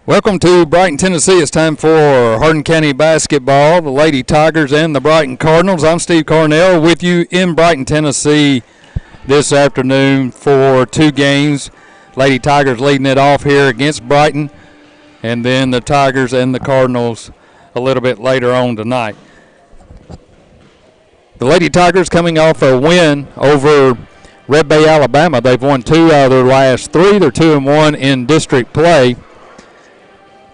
Welcome to Brighton, Tennessee. It's time for Hardin County basketball, the Lady Tigers and the Brighton Cardinals. I'm Steve Cornell with you in Brighton, Tennessee this afternoon for two games. Lady Tigers leading it off here against Brighton, and then the Tigers and the Cardinals a little bit later on tonight. The Lady Tigers coming off a win over Red Bay, Alabama. They've won 2 out of their last 3. They're 2-1 in district play,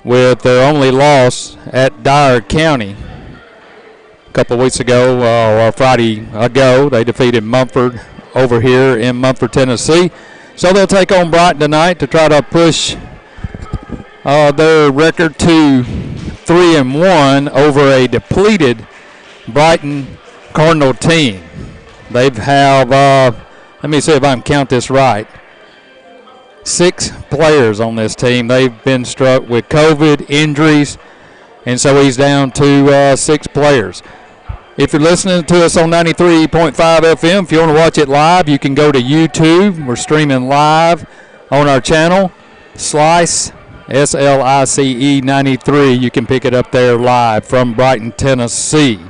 with their only loss at Dyer County. A couple of weeks ago, or Friday ago, they defeated Mumford over here in Mumford, Tennessee. So they'll take on Brighton tonight to try to push their record to 3-1 over a depleted Brighton Cardinal team. They have, let me see if I can count this right, 6 players on this team. They've been struck with COVID injuries, and so he's down to 6 players. If you're listening to us on 93.5 FM, if you want to watch it live, you can go to YouTube. We're streaming live on our channel, Slice, SLICE 93. You can pick it up there live from Brighton, Tennessee.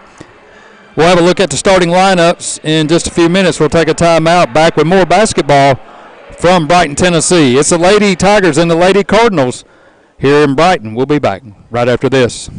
We'll have a look at the starting lineups in just a few minutes. We'll take a timeout, back with more basketball from Brighton, Tennessee. It's the Lady Tigers and the Lady Cardinals here in Brighton. We'll be back right after this.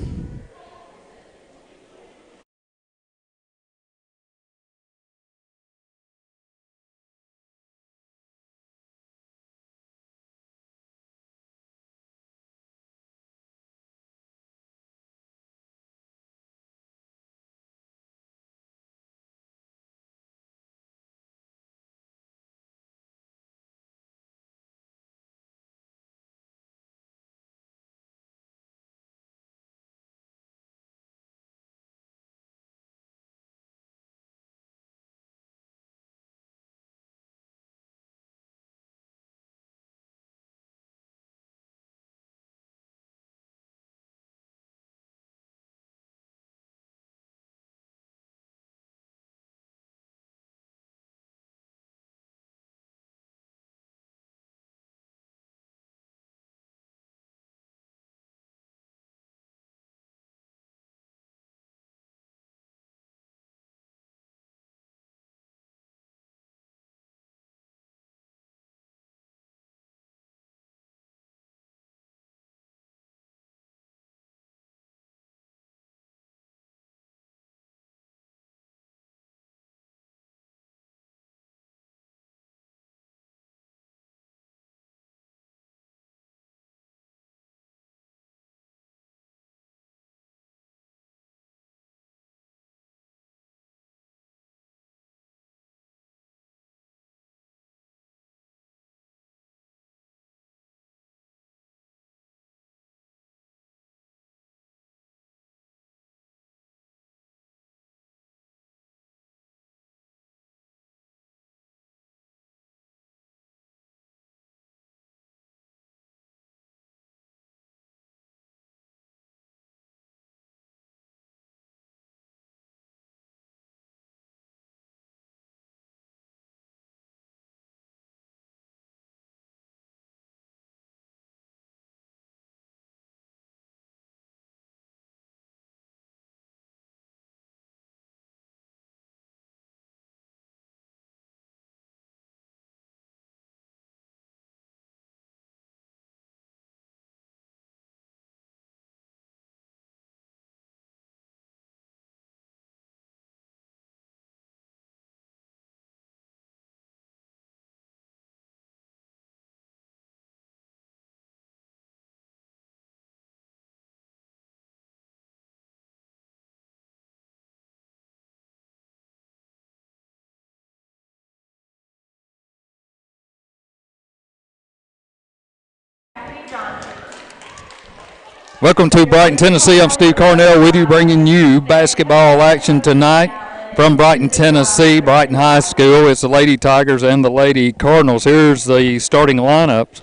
Welcome to Brighton, Tennessee. I'm Steve Cornell with you, bringing you basketball action tonight from Brighton, Tennessee, Brighton High School. It's the Lady Tigers and the Lady Cardinals. Here's the starting lineups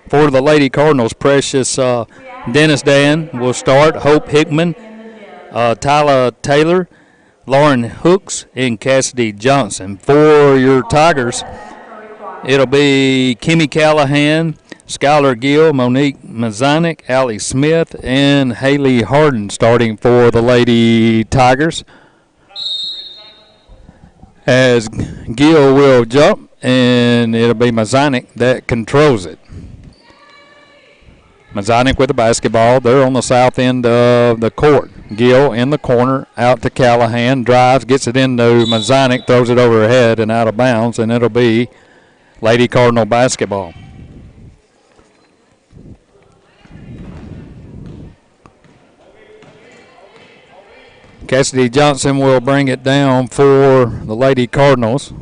for the Lady Cardinals. Precious Dennis Dan will start. Hope Hickman, Tyler Taylor, Lauren Hooks, and Cassidy Johnson. For your Tigers, it'll be Kimmy Callahan, Skylar Gill, Monique Mazanik, Allie Smith, and Haley Hardin starting for the Lady Tigers. As Gill will jump, and it'll be Mazanik that controls it. Mazanik with the basketball. They're on the south end of the court. Gill in the corner, out to Callahan, drives, gets it into Mazanik, throws it over her head and out of bounds, and it'll be Lady Cardinal basketball. Cassidy Johnson will bring it down for the Lady Cardinals.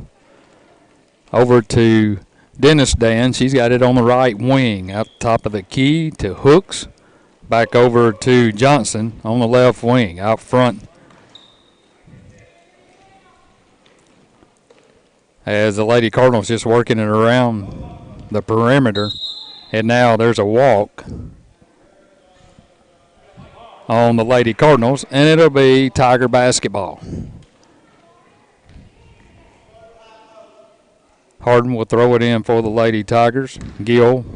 Over to Dennis Dan. She's got it on the right wing. Out top of the key to Hooks. Back over to Johnson on the left wing. Out front. As the Lady Cardinals just working it around the perimeter. And now there's a walk on the Lady Cardinals, and it'll be Tiger basketball. Hardin will throw it in for the Lady Tigers. Gill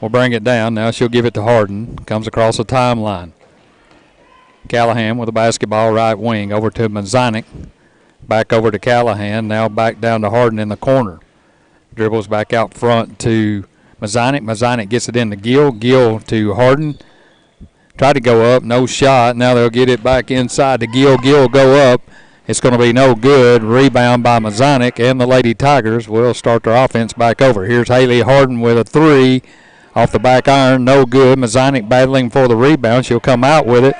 will bring it down. Now she'll give it to Hardin. Comes across the timeline. Callahan with the basketball right wing over to Mazanik. Back over to Callahan. Now back down to Hardin in the corner. Dribbles back out front to Mazanik. Mazanik gets it into Gill. Gill to Hardin. Tried to go up, no shot. Now they'll get it back inside to Gill. Gill will go up. It's going to be no good. Rebound by Mazanik, and the Lady Tigers will start their offense back over. Here's Haley Hardin with a three off the back iron. No good. Mazanik battling for the rebound. She'll come out with it.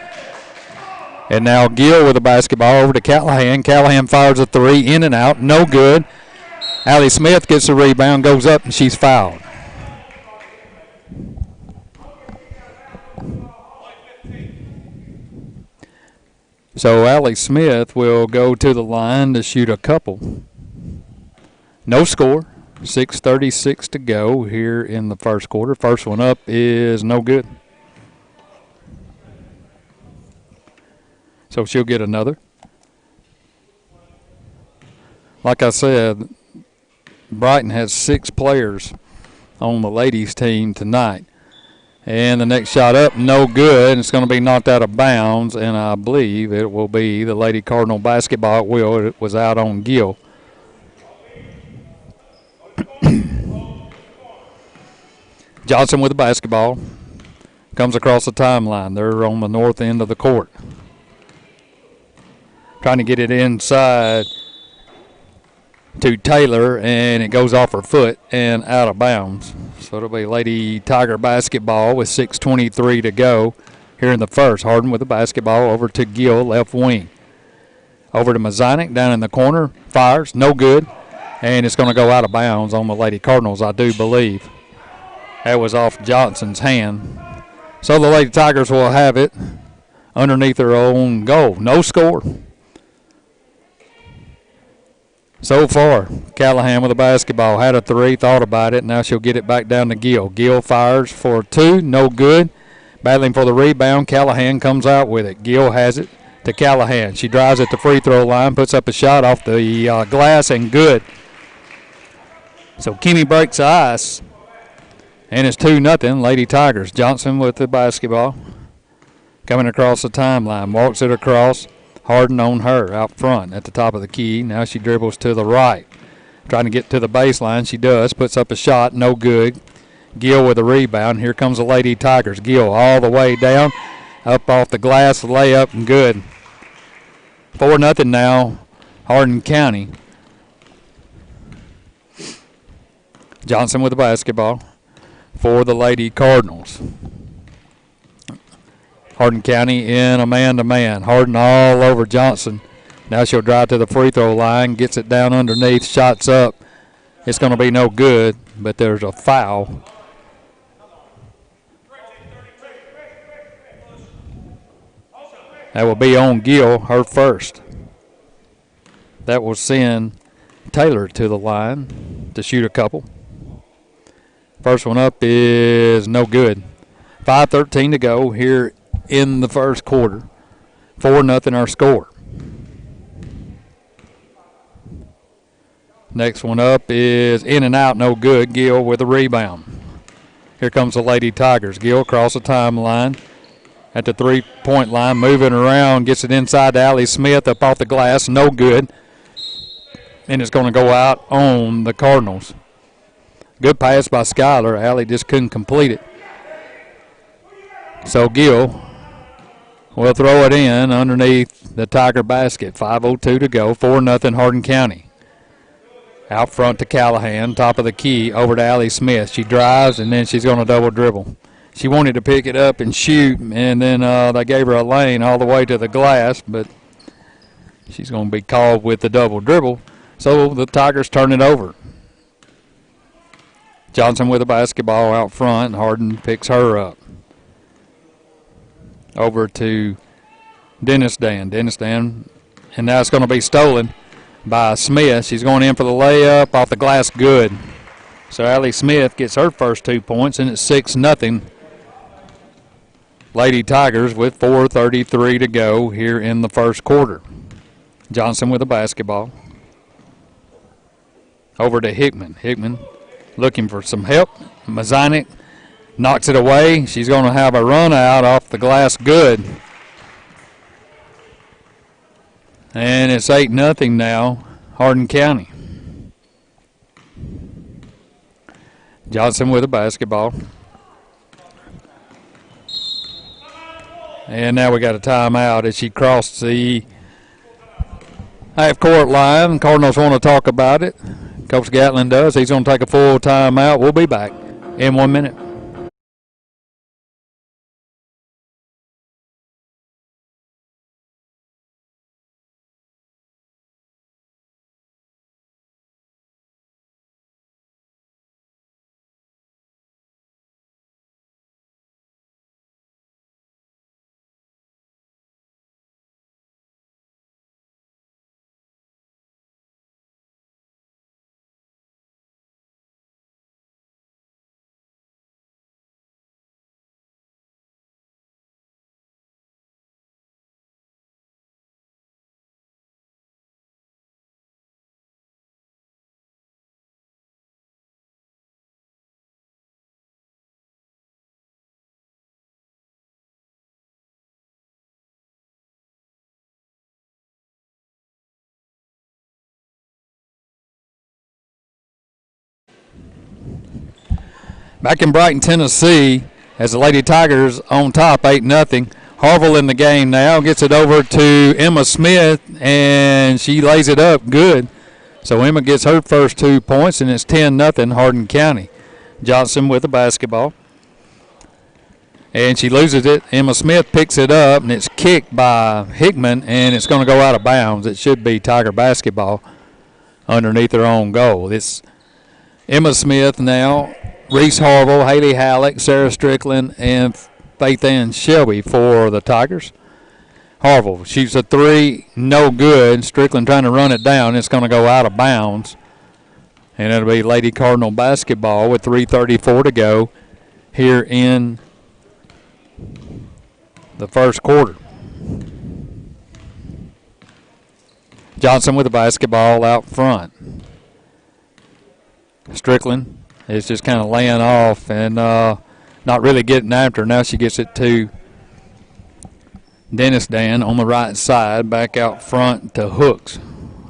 And now Gill with the basketball over to Callahan. Callahan fires a three, in and out. No good. Allie Smith gets the rebound, goes up, and she's fouled. So Allie Smith will go to the line to shoot a couple. No score. 6:36 to go here in the first quarter. First one up is no good. So she'll get another. Like I said, Brighton has 6 players on the ladies' team tonight. And the next shot up, no good. It's going to be knocked out of bounds, and I believe it will be the Lady Cardinal basketball. It was out on Gill. Johnson with the basketball. Comes across the timeline. They're on the north end of the court. Trying to get it inside to Taylor, and it goes off her foot and out of bounds. So it'll be Lady Tiger basketball with 6:23 to go here in the first. Hardin with the basketball over to Gill, left wing. Over to Mazanik down in the corner. Fires, no good. And it's going to go out of bounds on the Lady Cardinals, I do believe. That was off Johnson's hand. So the Lady Tigers will have it underneath their own goal. No score. So far, Callahan with the basketball. Had a three, thought about it. Now she'll get it back down to Gill. Gill fires for two, no good. Battling for the rebound. Callahan comes out with it. Gill has it to Callahan. She drives at the free throw line, puts up a shot off the glass, and good. So Kimmy breaks the ice, and it's 2-0 Lady Tigers. Johnson with the basketball. Coming across the timeline. Walks it across. Hardin on her out front at the top of the key. Now she dribbles to the right. Trying to get to the baseline. She does. Puts up a shot. No good. Gill with a rebound. Here comes the Lady Tigers. Gill all the way down. Up off the glass. Layup and good. 4-0 now. Hardin County. Johnson with the basketball for the Lady Cardinals. Hardin County in a man-to-man. Hardin all over Johnson. Now she'll drive to the free throw line, gets it down underneath, shots up. It's going to be no good, but there's a foul. That will be on Gill, her first. That will send Taylor to the line to shoot a couple. First one up is no good. 5:13 to go here in the first quarter. 4-0 our score. Next one up is in and out, no good. Gill with a rebound. Here comes the Lady Tigers. Gill across the timeline at the 3-point line, moving around, gets it inside to Allie Smith up off the glass, no good. And it's going to go out on the Cardinals. Good pass by Skyler. Allie just couldn't complete it. So Gill will throw it in underneath the Tiger basket. 5:02 to go, 4-0 Hardin County. Out front to Callahan, top of the key, over to Allie Smith. She drives, and then she's going to double dribble. She wanted to pick it up and shoot, and then they gave her a lane all the way to the glass, but she's going to be called with the double dribble. So the Tigers turn it over. Johnson with the basketball out front, and Hardin picks her up. Over to Dennis Dan, and now it's going to be stolen by Smith. She's going in for the layup off the glass, good. So Allie Smith gets her first 2 points, and it's 6-0. Lady Tigers with 4:33 to go here in the first quarter. Johnson with the basketball. Over to Hickman. Hickman looking for some help. Mazanik knocks it away. She's going to have a run out off the glass, good. And it's 8-0 now, Hardin County. Johnson with the basketball. And now we got a timeout as she crossed the half-court line. Cardinals want to talk about it. Coach Gatlin does. He's going to take a full timeout. We'll be back in 1 minute. Back in Brighton, Tennessee, as the Lady Tigers on top, 8-0. Harville in the game now, gets it over to Emma Smith, and she lays it up good. So Emma gets her first 2 points, and it's 10-0 Hardin County. Johnson with the basketball. And she loses it. Emma Smith picks it up, and it's kicked by Hickman, and it's going to go out of bounds. It should be Tiger basketball underneath their own goal. It's Emma Smith now, Reese Harville, Haley Halleck, Sarah Strickland, and Faith Ann Shelby for the Tigers. Harville shoots a three, no good. Strickland trying to run it down. It's going to go out of bounds. And it'll be Lady Cardinal basketball with 3:34 to go here in the first quarter. Johnson with the basketball out front. Strickland is just kind of laying off and not really getting after. Now she gets it to Dennis Dan on the right side, back out front to Hooks.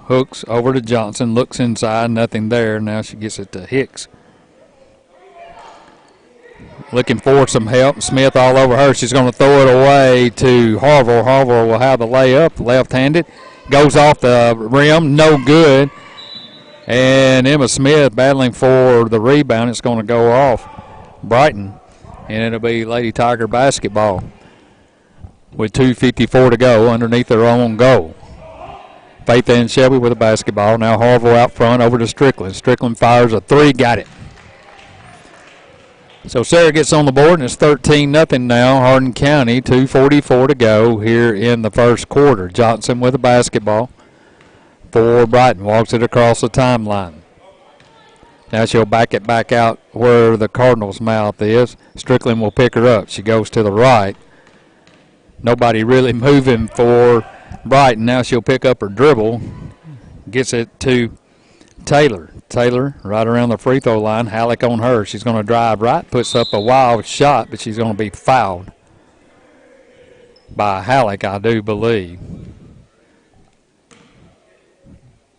Hooks over to Johnson, looks inside, nothing there. Now she gets it to Hicks. Looking for some help. Smith all over her. She's going to throw it away to Harville. Harville will have the layup, left-handed. Goes off the rim, no good. And Emma Smith battling for the rebound. It's going to go off Brighton, and it'll be Lady Tiger basketball with 2:54 to go underneath their own goal. Faith Ann Shelby with the basketball. Now Harville out front over to Strickland. Strickland fires a three, got it. So Sarah gets on the board, and it's 13-0 now, Hardin County, 2:44 to go here in the first quarter. Johnson with the basketball for Brighton, walks it across the timeline. Now she'll back it back out where the Cardinals' mouth is. Strickland will pick her up. She goes to the right. Nobody really moving for Brighton. Now she'll pick up her dribble. Gets it to Taylor. Taylor right around the free throw line. Halleck on her. She's going to drive right, puts up a wild shot, but she's going to be fouled by Halleck, I do believe.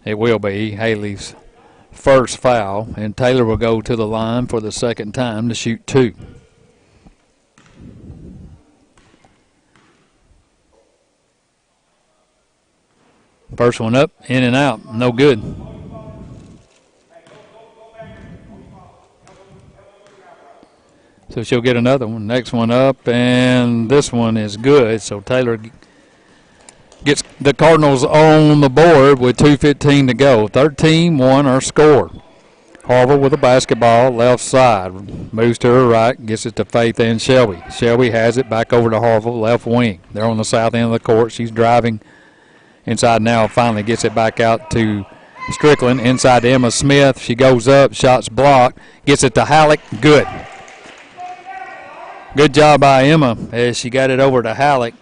It will be Haley's first foul, and Taylor will go to the line for the second time to shoot 2. First one up, in and out, no good. So she'll get another one. Next one up, and this one is good. So Taylor gets the Cardinals on the board with 2:15 to go. 13-1 our score. Harville with the basketball, left side. Moves to her right, gets it to Faith and Shelby. Shelby has it back over to Harville, left wing. They're on the south end of the court. She's driving inside now, finally gets it back out to Strickland. Inside to Emma Smith. She goes up, shots blocked, gets it to Halleck. Good. Good job by Emma as she got it over to Halleck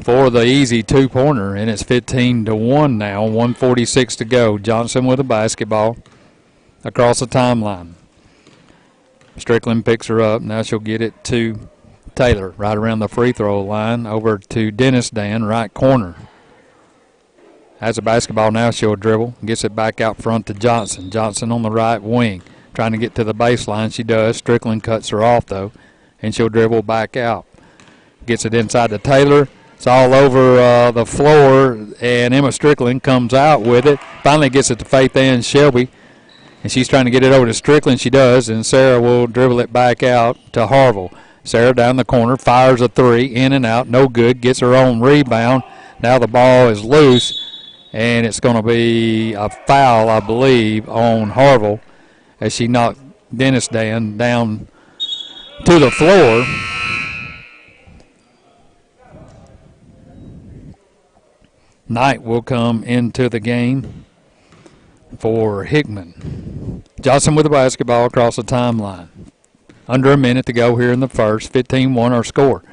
for the easy 2-pointer, and it's 15-1 now, 1:46 to go. Johnson with the basketball across the timeline. Strickland picks her up. Now she'll get it to Taylor right around the free throw line, over to Dennis Dan, right corner. Has the basketball now, she'll dribble, gets it back out front to Johnson. Johnson on the right wing, trying to get to the baseline. She does. Strickland cuts her off, though, and she'll dribble back out. Gets it inside to Taylor. It's all over the floor, and Emma Strickland comes out with it. Finally gets it to Faith Ann Shelby, and she's trying to get it over to Strickland. She does, and Sarah will dribble it back out to Harville. Sarah down the corner, fires a 3, in and out, no good. Gets her own rebound. Now the ball is loose, and it's going to be a foul, I believe, on Harville as she knocked Dennis Dan down to the floor. Knight will come into the game for Hickman. Johnson with the basketball across the timeline. Under a minute to go here in the first. 15-1 our score.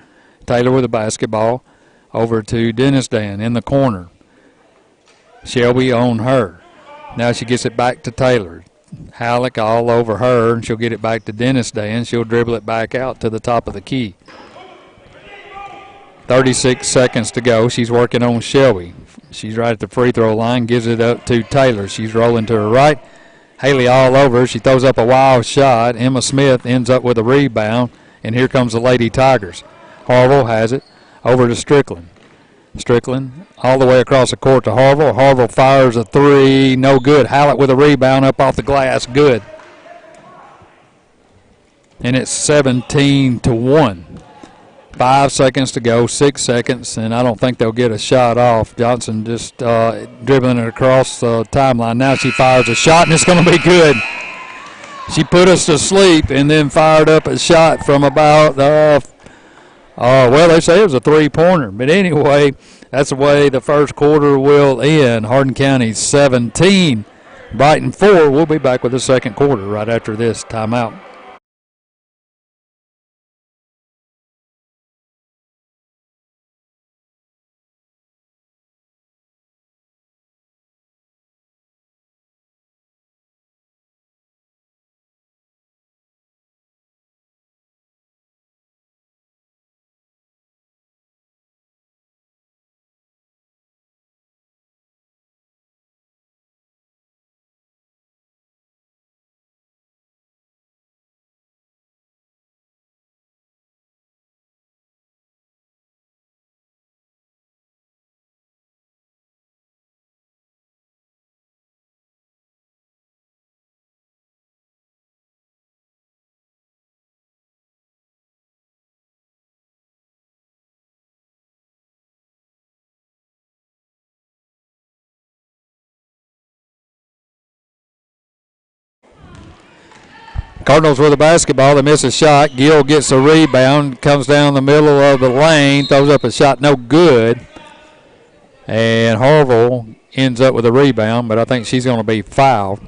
Taylor with the basketball over to Dennis Dan in the corner. Shelby on her. Now she gets it back to Taylor. Halleck all over her, and she'll get it back to Dennis Dan. She'll dribble it back out to the top of the key. 36 seconds to go. She's working on Shelby. She's right at the free throw line, gives it up to Taylor. She's rolling to her right. Haley all over. She throws up a wild shot. Emma Smith ends up with a rebound, and here comes the Lady Tigers. Harville has it over to Strickland. Strickland all the way across the court to Harville. Harville fires a 3, no good. Halleck with a rebound up off the glass, good. And it's 17-1. 5 seconds to go, 6 seconds, and I don't think they'll get a shot off. Johnson just dribbling it across the timeline. Now she fires a shot, and it's going to be good. She put us to sleep and then fired up a shot from about, well, they say it was a 3-pointer. But anyway, that's the way the first quarter will end. Hardin County 17, Brighton 4. We'll be back with the second quarter right after this timeout. Cardinals with the basketball. They miss a shot. Gill gets a rebound, comes down the middle of the lane, throws up a shot, no good. And Harville ends up with a rebound, but I think she's going to be fouled.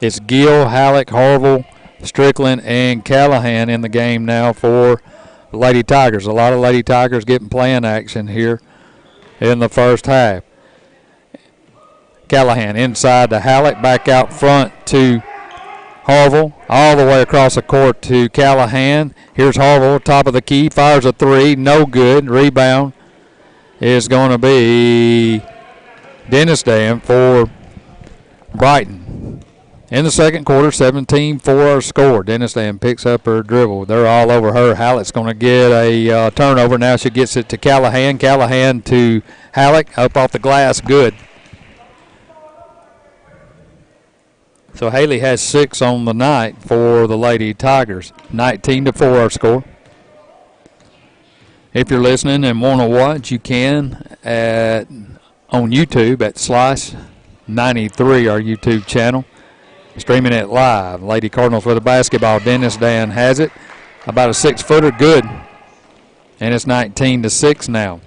It's Gill, Halleck, Harville, Strickland, and Callahan in the game now for the Lady Tigers. A lot of Lady Tigers getting playing action here in the first half. Callahan inside to Halleck, back out front to Harville, all the way across the court to Callahan. Here's Harville, top of the key, fires a three, no good. Rebound is going to be Dennis Dam for Brighton. In the second quarter, 17-4 our score. Dennis Dam picks up her dribble. They're all over her. Halleck's going to get a turnover. Now she gets it to Callahan. Callahan to Halleck, up off the glass, good. So Haley has 6 on the night for the Lady Tigers. 19-4 our score. If you're listening and want to watch, you can on YouTube at Slice 93, our YouTube channel. Streaming it live. Lady Cardinals with a basketball. Dennis Dan has it. About a 6-footer, good. And it's 19-6 now.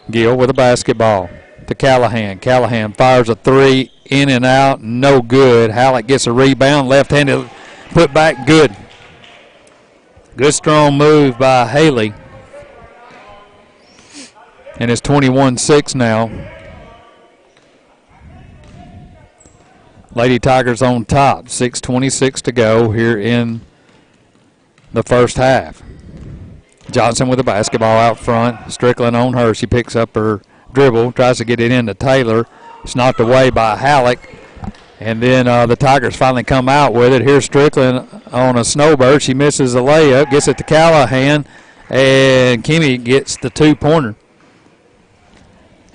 Gill with a basketball to Callahan. Callahan fires a three, in and out, no good. Halleck gets a rebound, left-handed put back, good. Good strong move by Haley. And it's 21-6 now. Lady Tigers on top, 6:26 to go here in the first half. Johnson with the basketball out front. Strickland on her. She picks up her dribble, tries to get it into Taylor. It's knocked away by Halleck. And then the Tigers finally come out with it. Here's Strickland on a snowbird. She misses the layup, gets it to Callahan, and Kimmy gets the two-pointer.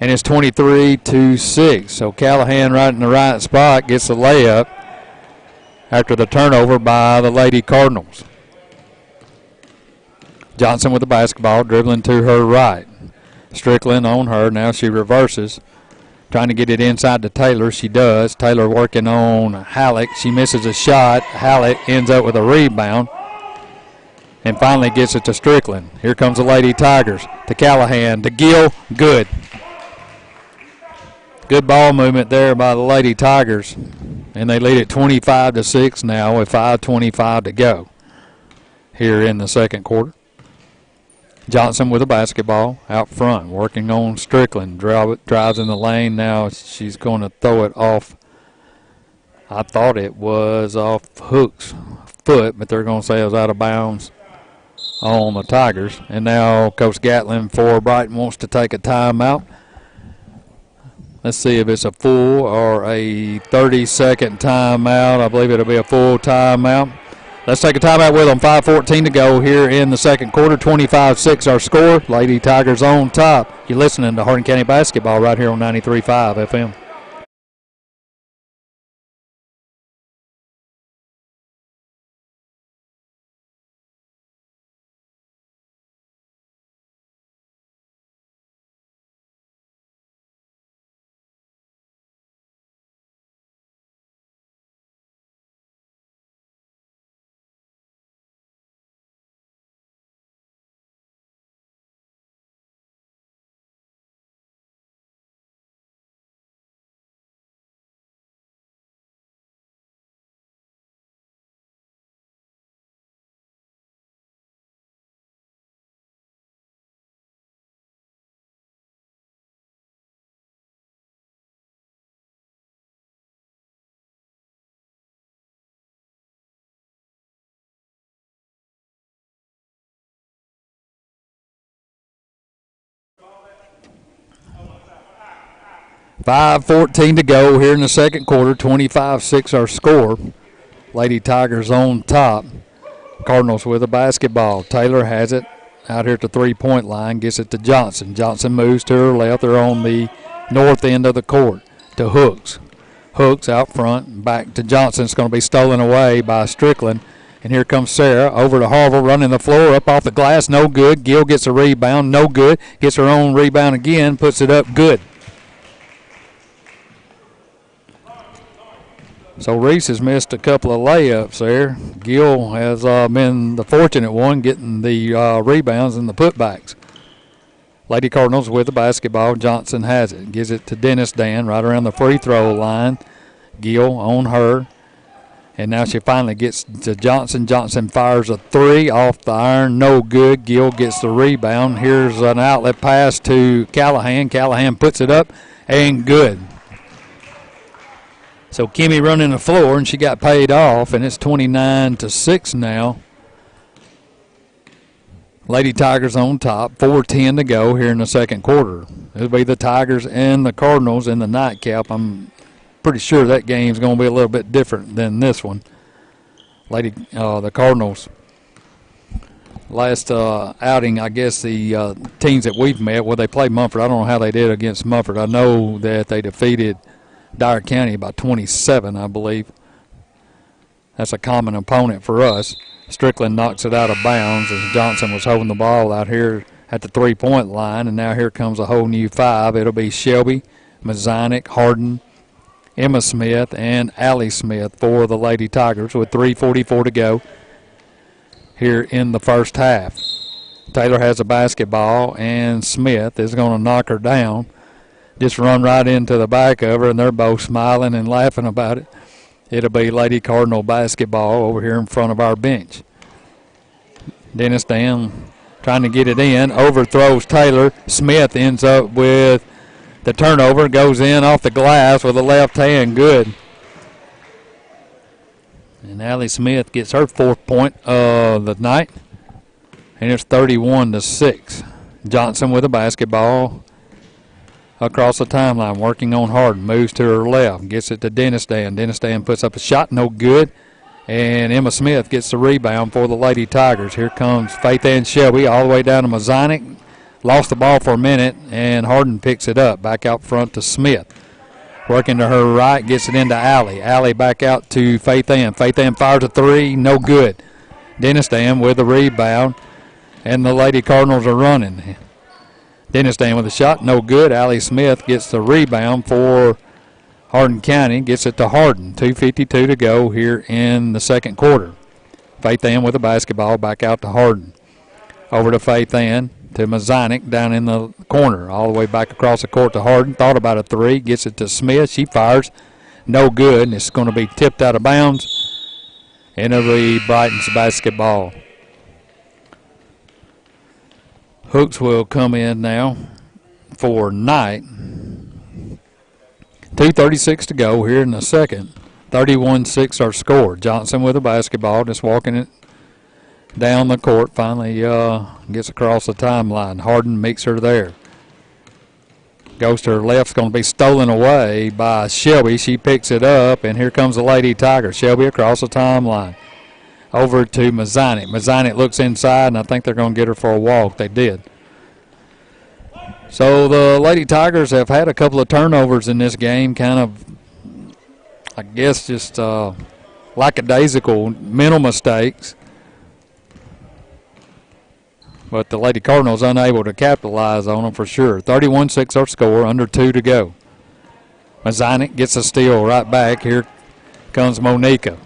And it's 23-6. So Callahan right in the right spot gets the layup after the turnover by the Lady Cardinals. Johnson with the basketball, dribbling to her right. Strickland on her. Now she reverses, trying to get it inside to Taylor. She does. Taylor working on Halleck. She misses a shot. Halleck ends up with a rebound and finally gets it to Strickland. Here comes the Lady Tigers to Callahan, to Gill, good. Good ball movement there by the Lady Tigers, and they lead it 25-6 now with 5:25 to go here in the second quarter. Johnson with a basketball out front, working on Strickland. Drives in the lane. Now she's going to throw it off. I thought it was off Hook's foot, but they're going to say it was out of bounds on the Tigers. And now Coach Gatlin for Brighton wants to take a timeout. Let's see if it's a full or a 30-second timeout. I believe it'll be a full timeout. Let's take a timeout with them. 5:14 to go here in the second quarter. 25-6 our score. Lady Tigers on top. You're listening to Hardin County Basketball right here on 93.5 FM. .5:14 to go here in the second quarter. 25-6 our score. Lady Tigers on top. Cardinals with a basketball. Taylor has it out here at the three-point line. Gets it to Johnson. Johnson moves to her left. They're on the north end of the court to Hooks. Hooks out front. Back to Johnson. It's going to be stolen away by Strickland. And here comes Sarah over to Harville, running the floor, up off the glass. No good. Gill gets a rebound. No good. Gets her own rebound again. Puts it up. Good. So Reese has missed a couple of layups there. Gill has been the fortunate one, getting the rebounds and the putbacks. Lady Cardinals with the basketball. Johnson has it. Gives it to Dennis Dan right around the free throw line. Gill on her. And now she finally gets to Johnson. Johnson fires a three off the iron. No good. Gill gets the rebound. Here's an outlet pass to Callahan. Callahan puts it up and good. So Kimmy running the floor, and she got paid off, and it's 29-6 now. Lady Tigers on top, 4:10 to go here in the second quarter. It'll be the Tigers and the Cardinals in the nightcap. I'm pretty sure that game's going to be a little bit different than this one. The Cardinals, last outing, I guess the teams that we've met, well, they played Mumford. I don't know how they did against Mumford. I know that they defeated Dyer County by 27, I believe. That's a common opponent for us. Strickland knocks it out of bounds as Johnson was holding the ball out here at the three-point line, and now here comes a whole new five. It'll be Shelby, Mazzanic, Hardin, Emma Smith, and Allie Smith for the Lady Tigers with 3:44 to go here in the first half. Taylor has a basketball, and Smith is going to knock her down. Just run right into the back of her, and they're both smiling and laughing about it. It'll be Lady Cardinal basketball over here in front of our bench. Dennis Dan trying to get it in, overthrows Taylor. Smith ends up with the turnover, goes in off the glass with a left hand, good. And Allie Smith gets her fourth point of the night, and it's 31-6. Johnson with a basketball across the timeline, working on Hardin, moves to her left, gets it to Dennis Dan. Dennis Dan puts up a shot, no good. And Emma Smith gets the rebound for the Lady Tigers. Here comes Faith Ann Shelby all the way down to Mazzanic. Lost the ball for a minute, and Hardin picks it up. Back out front to Smith. Working to her right, gets it into Allie. Allie back out to Faith Ann. Faith Ann fires a three, no good. Dennis Dan with the rebound, and the Lady Cardinals are running. Dennis Dan with a shot, no good. Allie Smith gets the rebound for Hardin County, gets it to Hardin. 2:52 to go here in the second quarter. Faith Ann with a basketball, back out to Hardin. Over to Faith Ann, to Mazzanic down in the corner, all the way back across the court to Hardin. Thought about a three, gets it to Smith. She fires, no good, and it's going to be tipped out of bounds. And it'll be Brighton's basketball. Hooks will come in now for Knight. 2:36 to go here in the second. 31-6 our score. Johnson with a basketball, just walking it down the court. Finally gets across the timeline. Hardin meets her there. Goes to her left. It's going to be stolen away by Shelby. She picks it up, and here comes the Lady Tiger. Shelby across the timeline. Over to Mazzanic. Mazzanic looks inside, and I think they're going to get her for a walk. They did. So the Lady Tigers have had a couple of turnovers in this game, kind of, I guess, just lackadaisical mental mistakes. But the Lady Cardinals unable to capitalize on them for sure. 31-6 our score, under 2 to go. Mazzanic gets a steal right back. Here comes Monica.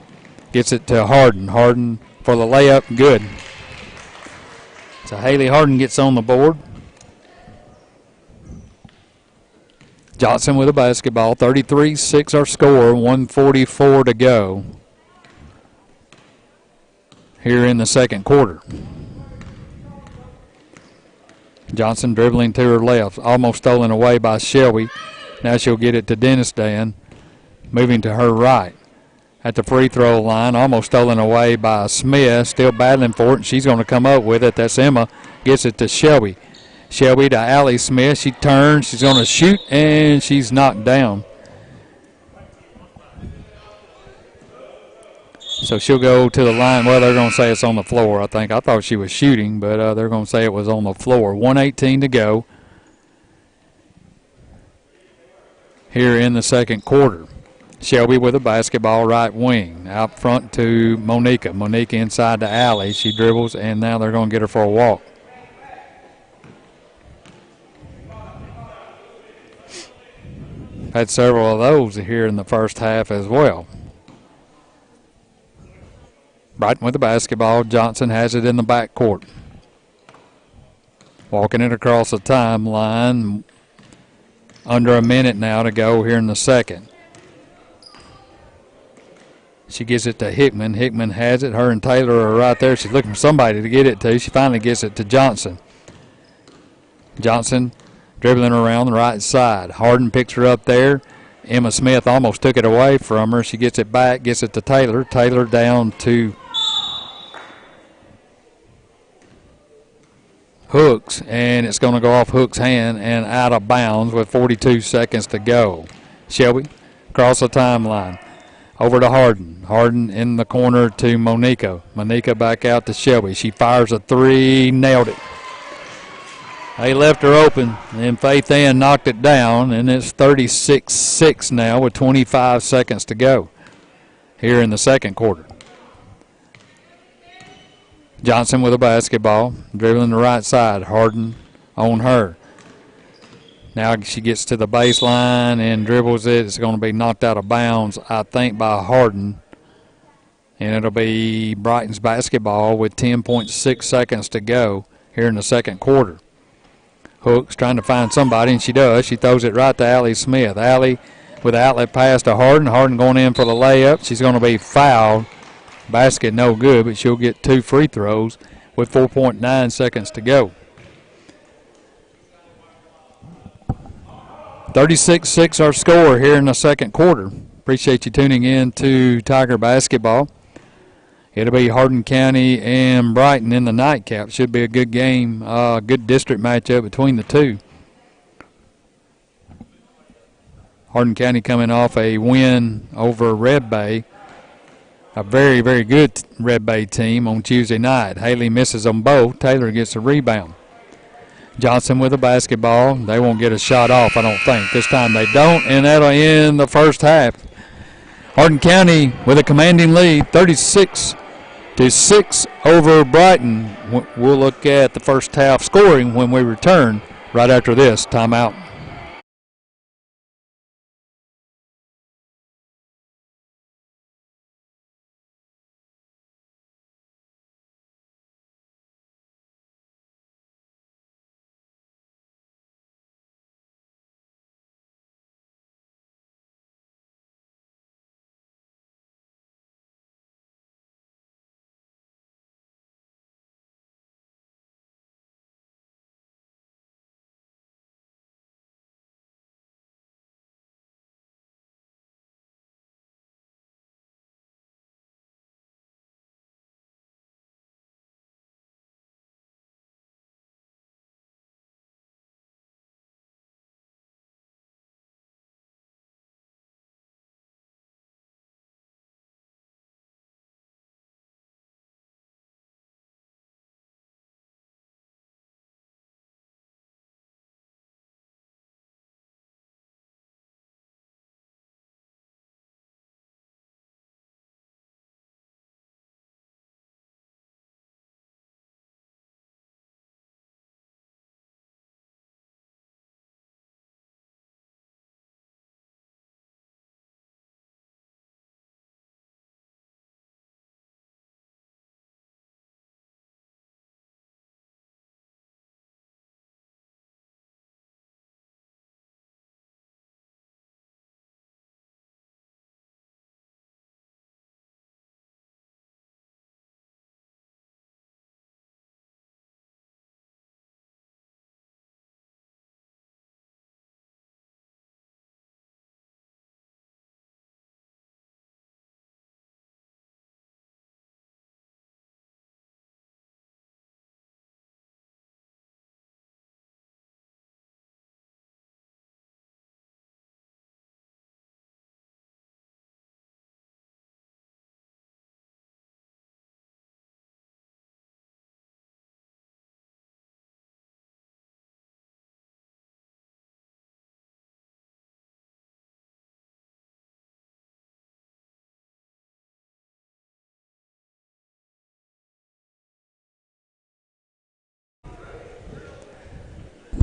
Gets it to Hardin. Hardin for the layup, good. So Haley Hardin gets on the board. Johnson with a basketball. 33-6 our score, 1:44 to go here in the second quarter. Johnson dribbling to her left, almost stolen away by Shelby. Now she'll get it to Dennis Dan, moving to her right. At the free throw line, almost stolen away by Smith, still battling for it, and she's going to come up with it. That's Emma, gets it to Shelby. Shelby to Allie Smith. She turns, she's going to shoot, and she's knocked down. So she'll go to the line. Well, they're going to say it's on the floor, I think. I thought she was shooting, but they're going to say it was on the floor. 1:18 to go here in the second quarter. Shelby with a basketball, right wing. Out front to Monica. Monica inside to Allie. She dribbles, and now they're going to get her for a walk. Had several of those here in the first half as well. Brighton with the basketball. Johnson has it in the backcourt. Walking it across the timeline. Under a minute now to go here in the second. She gives it to Hickman. Hickman has it. Her and Taylor are right there. She's looking for somebody to get it to. She finally gets it to Johnson. Johnson dribbling around the right side. Hardin picks her up there. Emma Smith almost took it away from her. She gets it back, gets it to Taylor. Taylor down to Hooks, and it's going to go off Hooks' hand and out of bounds with 42 seconds to go. Shelby across the timeline. Over to Hardin. Hardin in the corner to Monica. Monica back out to Shelby. She fires a three, nailed it. They left her open, and Faith Ann knocked it down, and it's 36-6 now with 25 seconds to go here in the second quarter. Johnson with a basketball, dribbling the right side. Hardin on her. Now she gets to the baseline and dribbles it. It's going to be knocked out of bounds, I think, by Hardin. And it'll be Brighton's basketball with 10.6 seconds to go here in the second quarter. Hooks trying to find somebody, and she does. She throws it right to Allie Smith. Allie with an outlet pass to Hardin. Hardin going in for the layup. She's going to be fouled. Basket no good, but she'll get 2 free throws with 4.9 seconds to go. 36-6 our score here in the second quarter. Appreciate you tuning in to Tiger Basketball. It'll be Hardin County and Brighton in the nightcap. Should be a good game, good district matchup between the two. Hardin County coming off a win over Red Bay. A very, very good Red Bay team on Tuesday night. Haley misses them both. Taylor gets a rebound. Johnson with a basketball. They won't get a shot off, I don't think. This time they don't, and that'll end the first half. Hardin County with a commanding lead, 36-6 over Brighton. We'll look at the first half scoring when we return right after this timeout.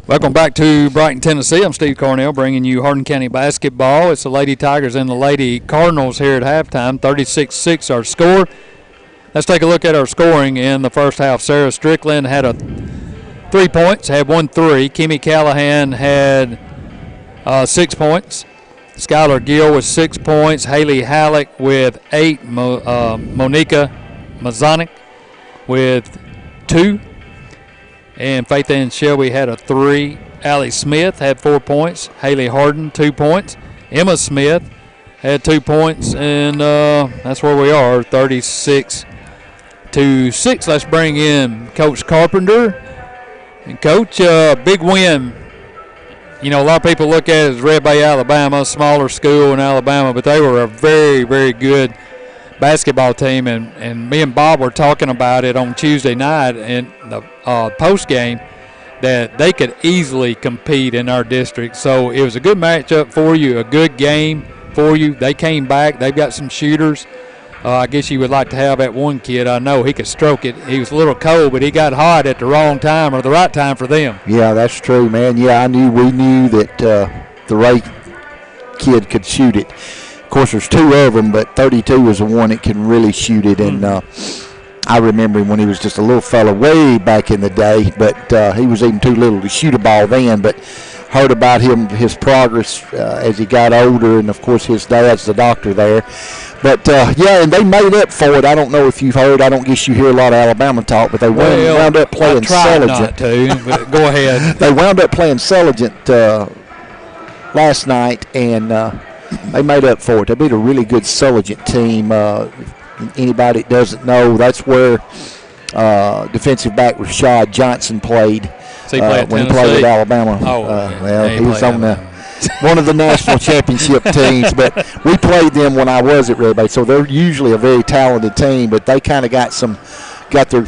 Welcome back to Brighton, Tennessee. I'm Steve Cornell bringing you Hardin County basketball. It's the Lady Tigers and the Lady Cardinals here at halftime. 36-6 our score. Let's take a look at our scoring in the first half. Sarah Strickland had 3 points, had 1 3. Kimmy Callahan had 6 points. Skylar Gill with 6 points. Haley Halleck with 8. Monica Mazonik with 2. And Faith Ann Shelby had 3. Allie Smith had 4 points. Haley Hardin, 2 points. Emma Smith had 2 points, and that's where we are, 36-6. Let's bring in Coach Carpenter. And, Coach, big win. You know, a lot of people look at it as Red Bay, Alabama, a smaller school in Alabama, but they were a very, very good basketball team. And me and Bob were talking about it on Tuesday night in the post game, that they could easily compete in our district. So it was a good matchup for you, a good game for you. They came back. They've got some shooters. I guess you would like to have that one kid. I know he could stroke it. He was a little cold, but he got hot at the wrong time or the right time for them. Yeah, that's true, man. Yeah, we knew that the Ray kid could shoot it. Of course, there's 2 of them, but 32 is the one that can really shoot it. And I remember him when he was just a little fella way back in the day, but he was even too little to shoot a ball then. But heard about his progress as he got older, and, of course, his dad's the doctor there. But, yeah, and they made up for it. I don't know if you've heard. I don't guess you hear a lot of Alabama talk, but they wound up playing Selligent. Not to, but go ahead. They wound up playing Selligent last night, and they made up for it. They beat a really good Selligent team. Anybody that doesn't know, that's where defensive back Rashad Johnson played when he played at Alabama. Well, he was on one of the national championship teams, but we played them when I was at Red Bay, so they're usually a very talented team, but they kind of got their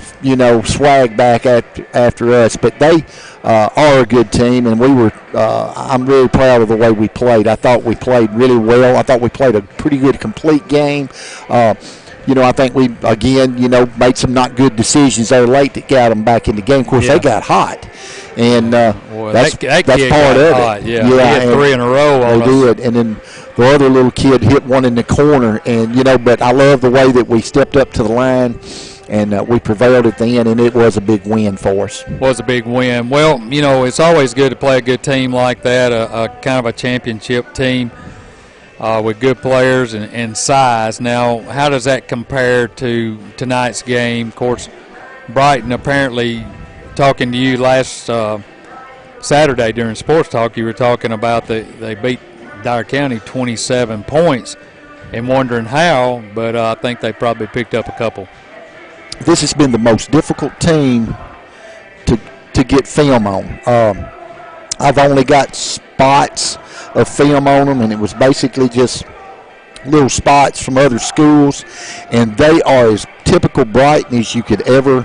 swag back after us. But they are a good team, and I'm really proud of the way we played. I thought we played really well. I thought we played a pretty good complete game. I think we, again, made some not good decisions there late that got them back in the game. Of course, they got hot, and that's part of it. Yeah, he had 3 in a row. They did, and then the other little kid hit one in the corner, and, but I love the way that we stepped up to the line, and we prevailed at the end, and it was a big win for us. Was a big win. Well, it's always good to play a good team like that, a kind of a championship team. With good players and size. Now, how does that compare to tonight's game? Of course, Brighton, apparently, talking to you last Saturday during Sports Talk, you were talking about they beat Dyer County 27 points and wondering how, but I think they probably picked up a couple. This has been the most difficult team to get film on. I've only got spots of film on them, and it was basically just little spots from other schools, and they are as typical Brighton as you could ever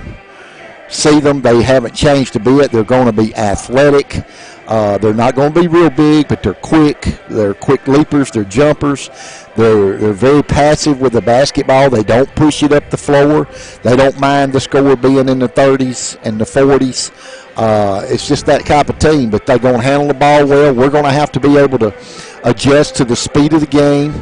see them. They haven't changed a bit. They're going to be athletic. They're not going to be real big, but they're quick. They're quick leapers. They're jumpers. They're very passive with the basketball. They don't push it up the floor. They don't mind the score being in the 30s and the 40s. It's just that type of team, but they're going to handle the ball well. We're going to have to be able to adjust to the speed of the game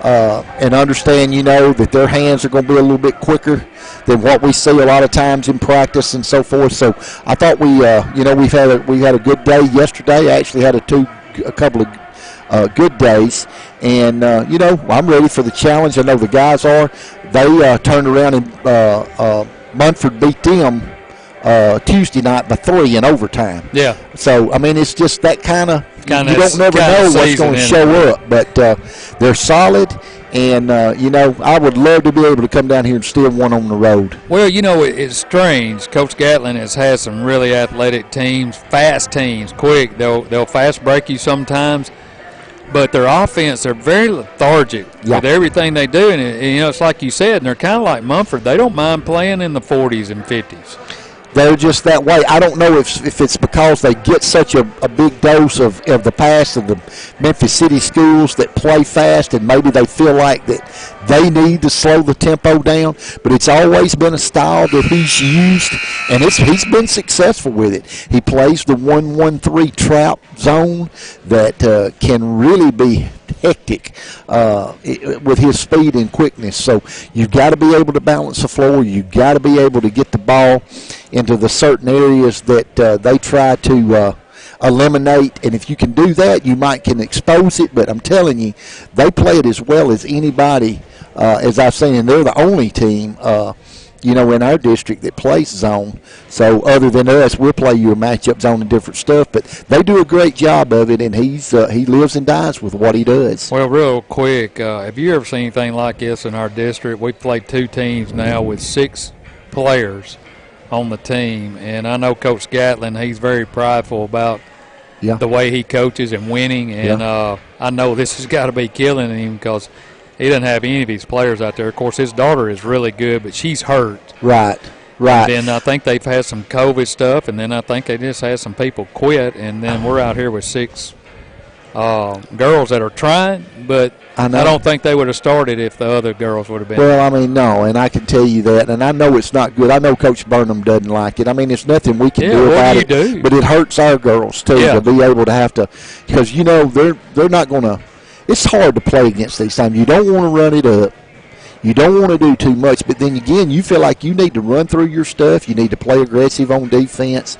and understand, that their hands are going to be a little bit quicker than what we see a lot of times in practice and so forth. So I thought we had a good day yesterday. I actually had a couple of good days, and I'm ready for the challenge. I know the guys are. They turned around and Munford beat them Tuesday night by 3 in overtime. Yeah. So, it's just that kind of, you don't never know what's going to show up. But they're solid, and, I would love to be able to come down here and steal one on the road. Well, it's strange. Coach Gatlin has had some really athletic teams, fast teams, quick. They'll fast break you sometimes. But their offense, they're very lethargic with everything they do. And, it's like you said, and they're kind of like Munford. They don't mind playing in the 40s and 50s. They're just that way. I don't know if it's because they get such a big dose of the past of the Memphis City schools that play fast, and maybe they feel like that they need to slow the tempo down. But it's always been a style that he's used, and he's been successful with it. He plays the 1-1-3 trap zone that can really be hectic with his speed and quickness. So you've got to be able to balance the floor. You've got to be able to get the ball into the certain areas that they try to eliminate. And if you can do that, you can expose it. But I'm telling you, they play it as well as anybody, as I've seen. And they're the only team in our district that plays zone. So other than us, we'll play you a matchup zone and different stuff. But they do a great job of it, and he lives and dies with what he does. Well, real quick, have you ever seen anything like this in our district? We've played 2 teams now with 6 players on the team, and I know Coach Gatlin, he's very prideful about the way he coaches and winning, and I know this has got to be killing him because he doesn't have any of his players out there. Of course, his daughter is really good, but she's hurt. Right. And then I think they've had some COVID stuff, and then I think they just had some people quit, and then we're out here with 6 girls that are trying, but I don't think they would have started if the other girls would have been. Well, I mean, no, and I can tell you that, and I know it's not good. I know Coach Burnham doesn't like it. I mean, it's nothing we can do about it, but it hurts our girls, too, to be able to have to, because, they're not going to, it's hard to play against these times. You don't want to run it up. You don't want to do too much, but then again, you feel like you need to run through your stuff. You need to play aggressive on defense.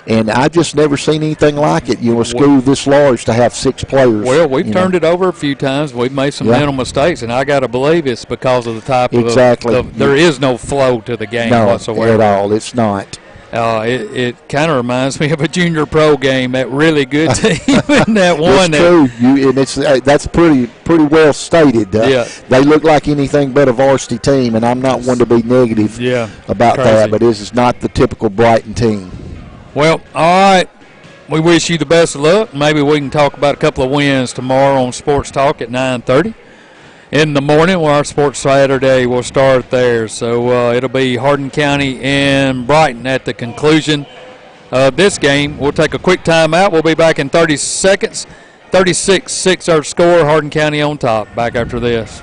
And I've just never seen anything like it, a school this large to have 6 players. Well, we've turned it over a few times. We've made some mental mistakes, and I got to believe it's because of the type of there is no flow to the game whatsoever. At all. It's not. It kind of reminds me of a junior pro game, that really good team and that one. That's true. That's pretty well stated. They look like anything but a varsity team, and I'm not one to be negative about that, but this is not the typical Brighton team. Well, all right. We wish you the best of luck. Maybe we can talk about a couple of wins tomorrow on Sports Talk at 9:30 in the morning, where our Sports Saturday will start there. So it'll be Hardin County and Brighton at the conclusion of this game. We'll take a quick timeout. We'll be back in 30 seconds. 36-6 our score. Hardin County on top. Back after this.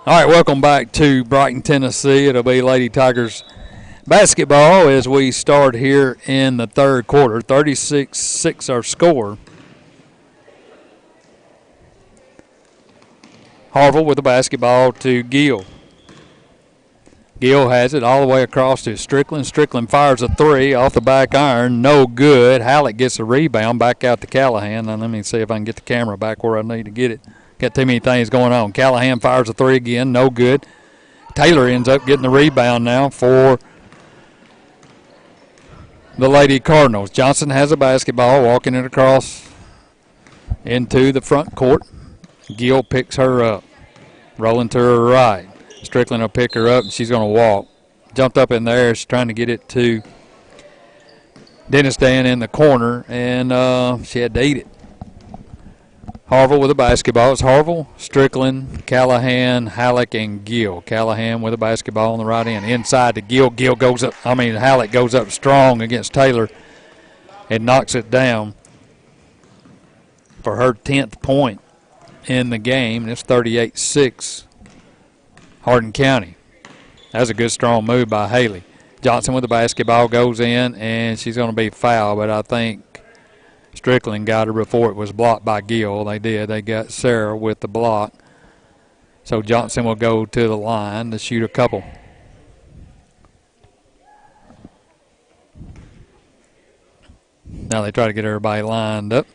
All right, welcome back to Brighton, Tennessee. It'll be Lady Tigers basketball as we start here in the third quarter. 36-6 our score. Harville with the basketball to Gill. Gill has it all the way across to Strickland. Strickland fires a 3 off the back iron. No good. Halleck gets a rebound back out to Callahan. Now let me see if I can get the camera back where I need to get it. Got too many things going on. Callahan fires a 3 again. No good. Taylor ends up getting the rebound now for the Lady Cardinals. Johnson has a basketball, walking it across into the front court. Gill picks her up, rolling to her right. Strickland will pick her up, and she's going to walk. Jumped up in there. She's trying to get it to Dennis Dan in the corner, and she had to eat it. Harville with a basketball. It's Harville, Strickland, Callahan, Halleck, and Gill. Callahan with a basketball on the right end. Inside to Gill. Halleck goes up strong against Taylor and knocks it down for her 10th point in the game. And it's 38-6, Hardin County. That was a good, strong move by Haley. Johnson with the basketball goes in, and she's going to be fouled, but I think Strickland got her before it was blocked by Gill. They did. They got Sarah with the block. So Johnson will go to the line to shoot a couple. Now they try to get everybody lined up.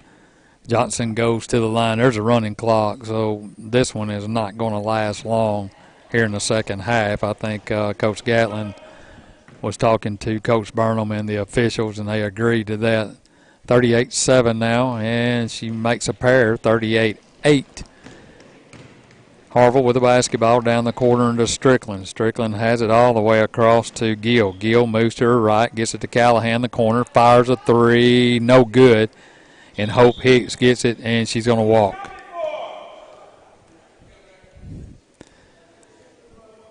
Johnson goes to the line. There's a running clock, so this one is not going to last long here in the second half. I think Coach Gatlin was talking to Coach Burnham and the officials, and they agreed to that. 38-7 now, and she makes a pair, 38-8. Harville with the basketball down the corner into Strickland. Strickland has it all the way across to Gill. Gill moves to her right, gets it to Callahan, the corner, fires a 3, no good. And Hope Hicks gets it, and she's going to walk.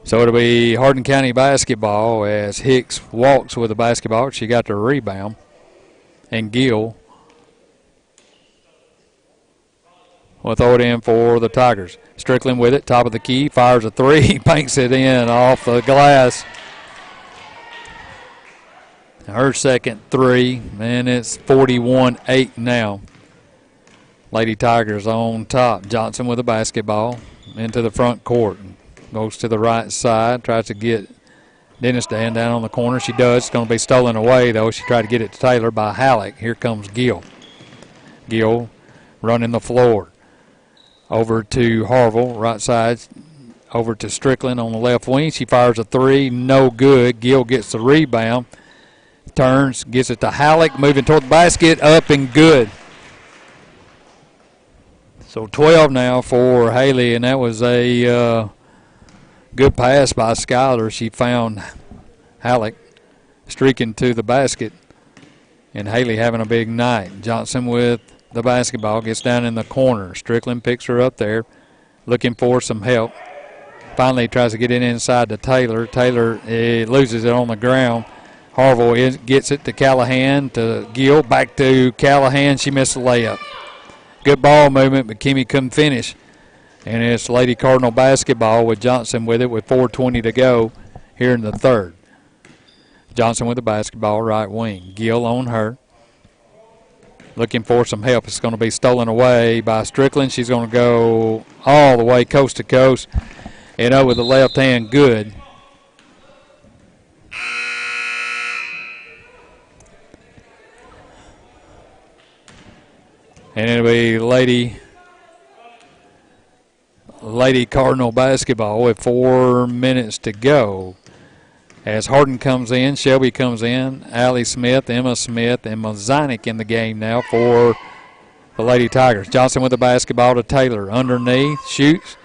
So it'll be Hardin County basketball as Hicks walks with the basketball. She got the rebound. And Gill will throw it in for the Tigers. Strickland with it, top of the key, fires a three, banks it in off the glass. Her second three, and it's 41-8 now. Lady Tigers on top. Johnson with a basketball into the front court. Goes to the right side, tries to get Dennis down on the corner. She does. It's going to be stolen away, though. She tried to get it to Taylor by Halleck. Here comes Gill. Gill running the floor. Over to Harville, right side. Over to Strickland on the left wing. She fires a three, no good. Gill gets the rebound. Turns, gets it to Halleck, moving toward the basket, up and good. So 12 now for Haley, and that was a good pass by Schuyler. She found Halleck streaking to the basket, and Haley having a big night. Johnson with the basketball, gets down in the corner. Strickland picks her up there, looking for some help. Finally tries to get it inside to Taylor. Taylor loses it on the ground. Harville gets it to Callahan, to Gill, back to Callahan. She missed the layup. Good ball movement, but Kimmy couldn't finish. And it's Lady Cardinal basketball with Johnson with it with 4:20 to go here in the third. Johnson with the basketball, right wing. Gill on her. Looking for some help. It's going to be stolen away by Strickland. She's going to go all the way coast to coast and over the left hand, good. And it'll be Lady Cardinal basketball with 4 minutes to go. As Hardin comes in, Shelby comes in, Allie Smith, Emma Smith, and Mazanik in the game now for the Lady Tigers. Johnson with the basketball to Taylor. Underneath, shoots,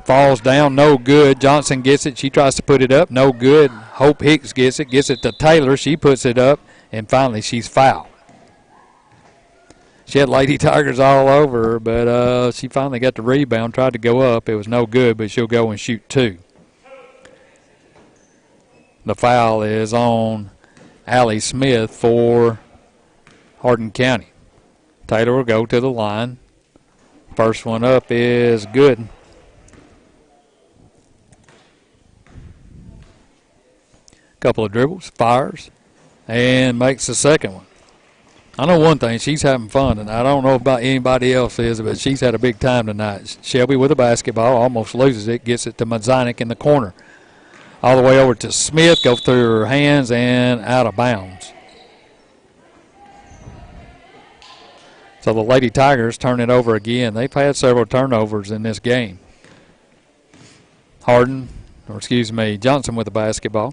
falls down, no good. Johnson gets it. She tries to put it up, no good. Hope Hicks gets it to Taylor. She puts it up, and finally she's fouled. She had Lady Tigers all over her, but she finally got the rebound, tried to go up. It was no good, but she'll go and shoot two. The foul is on Allie Smith for Hardin County. Taylor will go to the line. First one up is good. Couple of dribbles, fires, and makes the second one. I know one thing, she's having fun, and I don't know about anybody else is, but she's had a big time tonight. Shelby with the basketball, almost loses it, gets it to Mazanik in the corner. All the way over to Smith, goes through her hands and out of bounds. So the Lady Tigers turn it over again. They've had several turnovers in this game. Johnson with the basketball.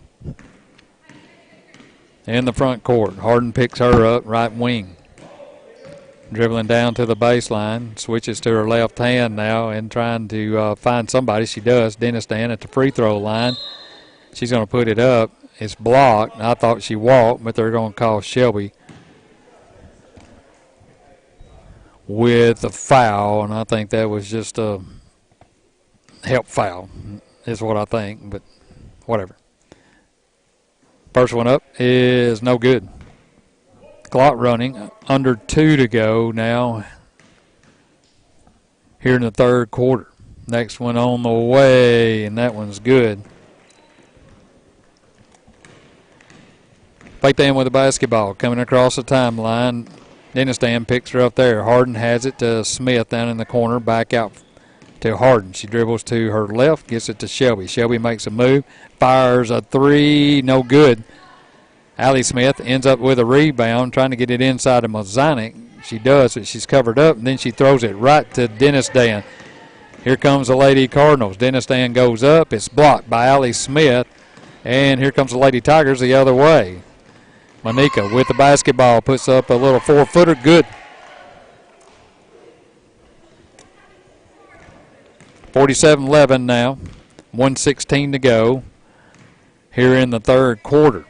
In the front court. Hardin picks her up, right wing. Dribbling down to the baseline. Switches to her left hand now and trying to find somebody. She does. Dennis Dan at the free throw line. She's going to put it up. It's blocked. I thought she walked, but they're going to call Shelby with a foul, and I think that was just a help foul is what I think, but whatever. First one up is no good. Clock running, under 2 to go now here in the third quarter. Next one on the way, and that one's good. Faith Dan with the basketball coming across the timeline. Dennis Dan picks her up there. Hardin has it to Smith down in the corner, back out to Hardin. She dribbles to her left, gets it to Shelby. Shelby makes a move, fires a three, no good. Allie Smith ends up with a rebound, trying to get it inside of Mazanik. She does, but she's covered up, and then she throws it right to Dennis Dan. Here comes the Lady Cardinals. Dennis Dan goes up. It's blocked by Allie Smith, and here comes the Lady Tigers the other way. Monica with the basketball puts up a little 4-footer, good. 47-11 now, 1:16 to go here in the third quarter.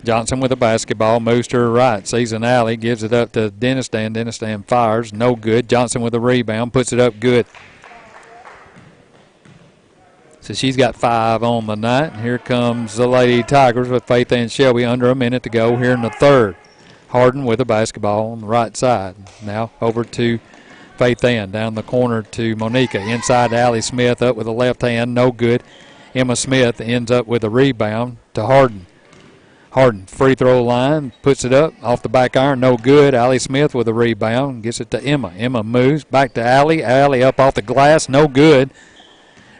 Johnson with the basketball, moves to her right, sees an alley, gives it up to Dennis Dan. Dennis Dan fires, no good. Johnson with the rebound, puts it up, good. So she's got 5 on the night. And here comes the Lady Tigers with Faith and Shelby under a minute to go here in the third. Hardin with the basketball on the right side. Now over to Faith Ann down the corner to Monica. Inside to Allie Smith, up with the left hand, no good. Emma Smith ends up with a rebound to Hardin. Hardin, free throw line, puts it up, off the back iron, no good. Allie Smith with a rebound, gets it to Emma. Emma moves, back to Allie. Allie up off the glass, no good.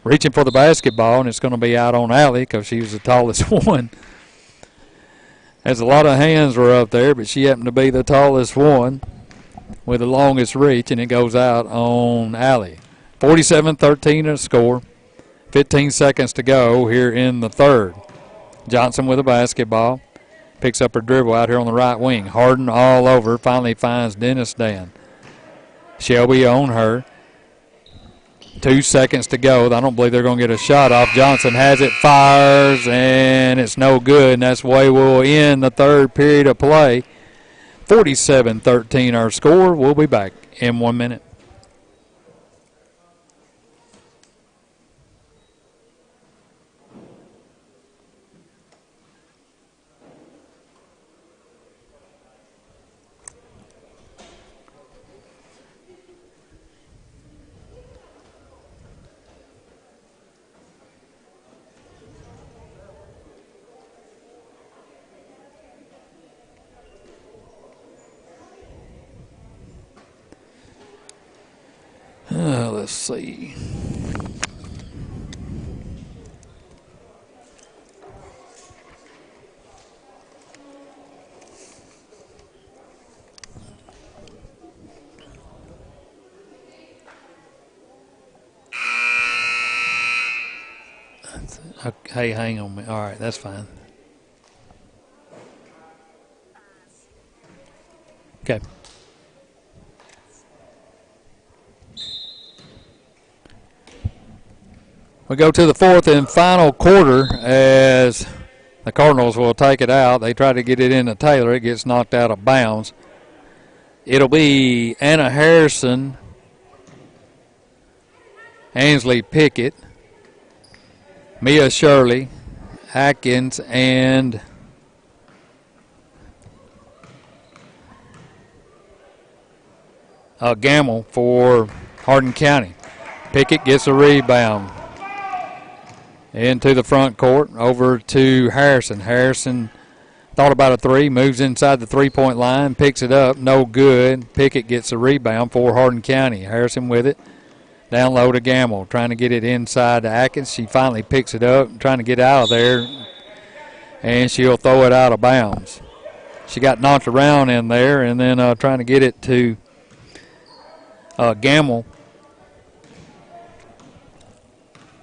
Reaching for the basketball, and it's going to be out on Allie because she was the tallest one. There's a lot of hands were up there, but she happened to be the tallest one with the longest reach, and it goes out on Allie. 47-13 to score. 15 seconds to go here in the third. Johnson with a basketball. Picks up her dribble out here on the right wing. Hardin all over. Finally finds Dennis Dan. Shelby on her. 2 seconds to go. I don't believe they're going to get a shot off. Johnson has it, fires, and it's no good. And that's the way we'll end the third period of play. 47-13 our score. We'll be back in 1 minute. Let's see. Hey, hang on me. All right, that's fine. Okay. We go to the fourth and final quarter as the Cardinals will take it out. They try to get it into Taylor. It gets knocked out of bounds. It'll be Anna Harrison, Ainsley Pickett, Mia Shirley, Atkins, and Gamble for Hardin County. Pickett gets a rebound. Into the front court, over to Harrison. Harrison thought about a three, moves inside the three-point line, picks it up, no good. Pickett gets a rebound for Hardin County. Harrison with it. Down low to Gamble, trying to get it inside to Atkins. She finally picks it up, trying to get out of there, and she'll throw it out of bounds. She got knocked around in there, and then trying to get it to Gamble.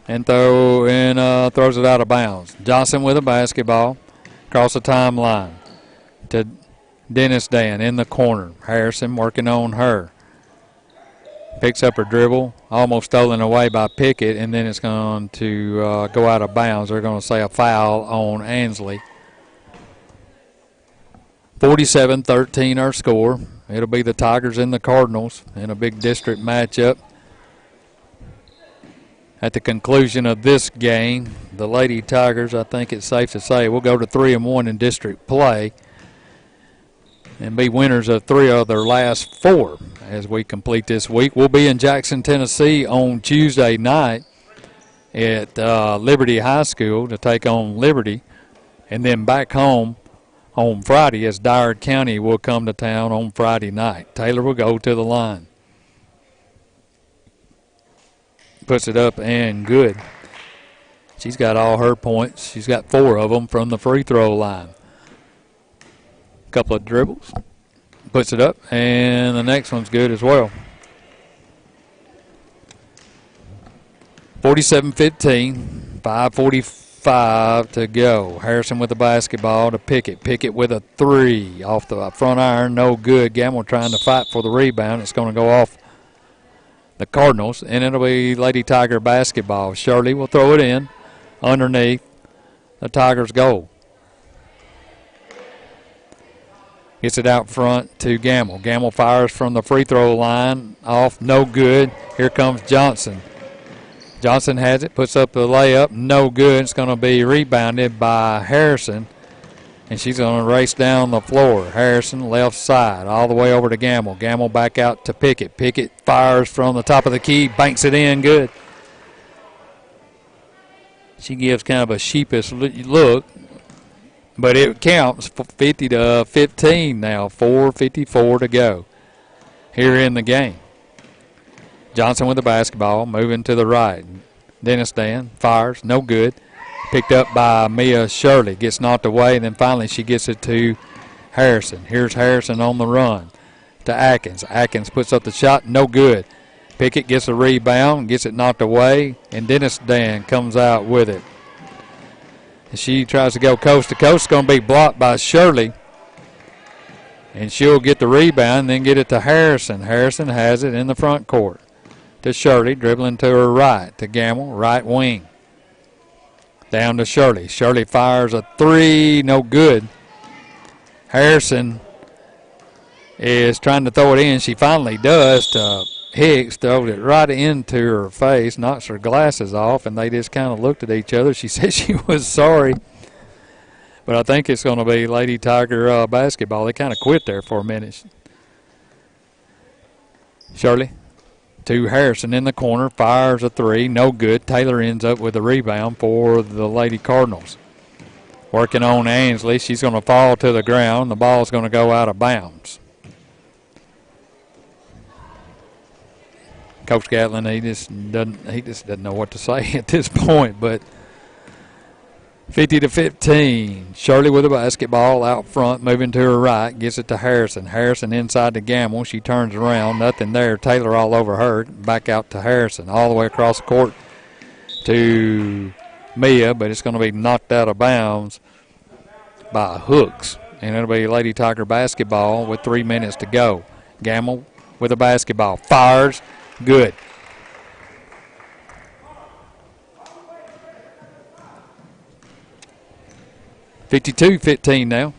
And throws it out of bounds. Johnson with a basketball across the timeline to Dennis Dan in the corner. Harrison working on her. Picks up her dribble, almost stolen away by Pickett, and then it's going to go out of bounds. They're going to say a foul on Ainsley. 47-13 our score. It'll be the Tigers and the Cardinals in a big district matchup. At the conclusion of this game, the Lady Tigers, I think it's safe to say, will go to 3-1 in district play and be winners of 3 of their last 4 as we complete this week. We'll be in Jackson, Tennessee on Tuesday night at Liberty High School to take on Liberty, and then back home on Friday as Dyer County will come to town on Friday night. Taylor will go to the line. Puts it up and good. She's got all her points. She's got 4 of them from the free throw line. Couple of dribbles. Puts it up, and the next one's good as well. 47-15, 5:45 to go. Harrison with the basketball to Pickett. Pickett with a 3 off the front iron, no good. Gamble trying to fight for the rebound. It's going to go off the Cardinals, and it'll be Lady Tiger basketball. Shirley will throw it in underneath the Tigers' goal. Gets it out front to Gamble. Gamble fires from the free throw line off, no good. Here comes Johnson. Johnson has it, puts up the layup, no good. It's going to be rebounded by Harrison, And she's going to race down the floor. Harrison, left side, all the way over to Gamble. Gamble back out to Pickett. Pickett fires from the top of the key, banks it in, good. She gives kind of a sheepish look, but it counts. 50-15 now, 4:54 to go here in the game. Johnson with the basketball, moving to the right. Dennis Dan fires, no good. Picked up by Mia Shirley, gets knocked away, and then finally she gets it to Harrison. Here's Harrison on the run to Atkins. Atkins puts up the shot, no good. Pickett gets a rebound, gets it knocked away, and Dennis Dan comes out with it. She tries to go coast to coast. It's going to be blocked by Shirley, and she'll get the rebound and then get it to Harrison. Harrison has it in the front court to Shirley, dribbling to her right, to Gamble, right wing. Down to Shirley. Shirley fires a three, no good. Harrison is trying to throw it in. She finally does to Hicks, throws it right into her face, knocks her glasses off, and they just kind of looked at each other. She said she was sorry. But I think it's going to be Lady Tiger basketball. They kind of quit there for a minute. Shirley to Harrison in the corner, fires a three, no good. Taylor ends up with a rebound for the Lady Cardinals. Working on Ansley, she's going to fall to the ground. The ball's going to go out of bounds. Coach Gatlin, he just doesn't know what to say at this point, but 50-15. Shirley with the basketball out front, moving to her right, gets it to Harrison. Harrison inside to Gamble. She turns around, nothing there. Taylor all over her. Back out to Harrison, all the way across the court to Mia, but it's going to be knocked out of bounds by Hooks. And it'll be Lady Tiger basketball with 3 minutes to go. Gamble with the basketball. Fires. Good. (52-15) now.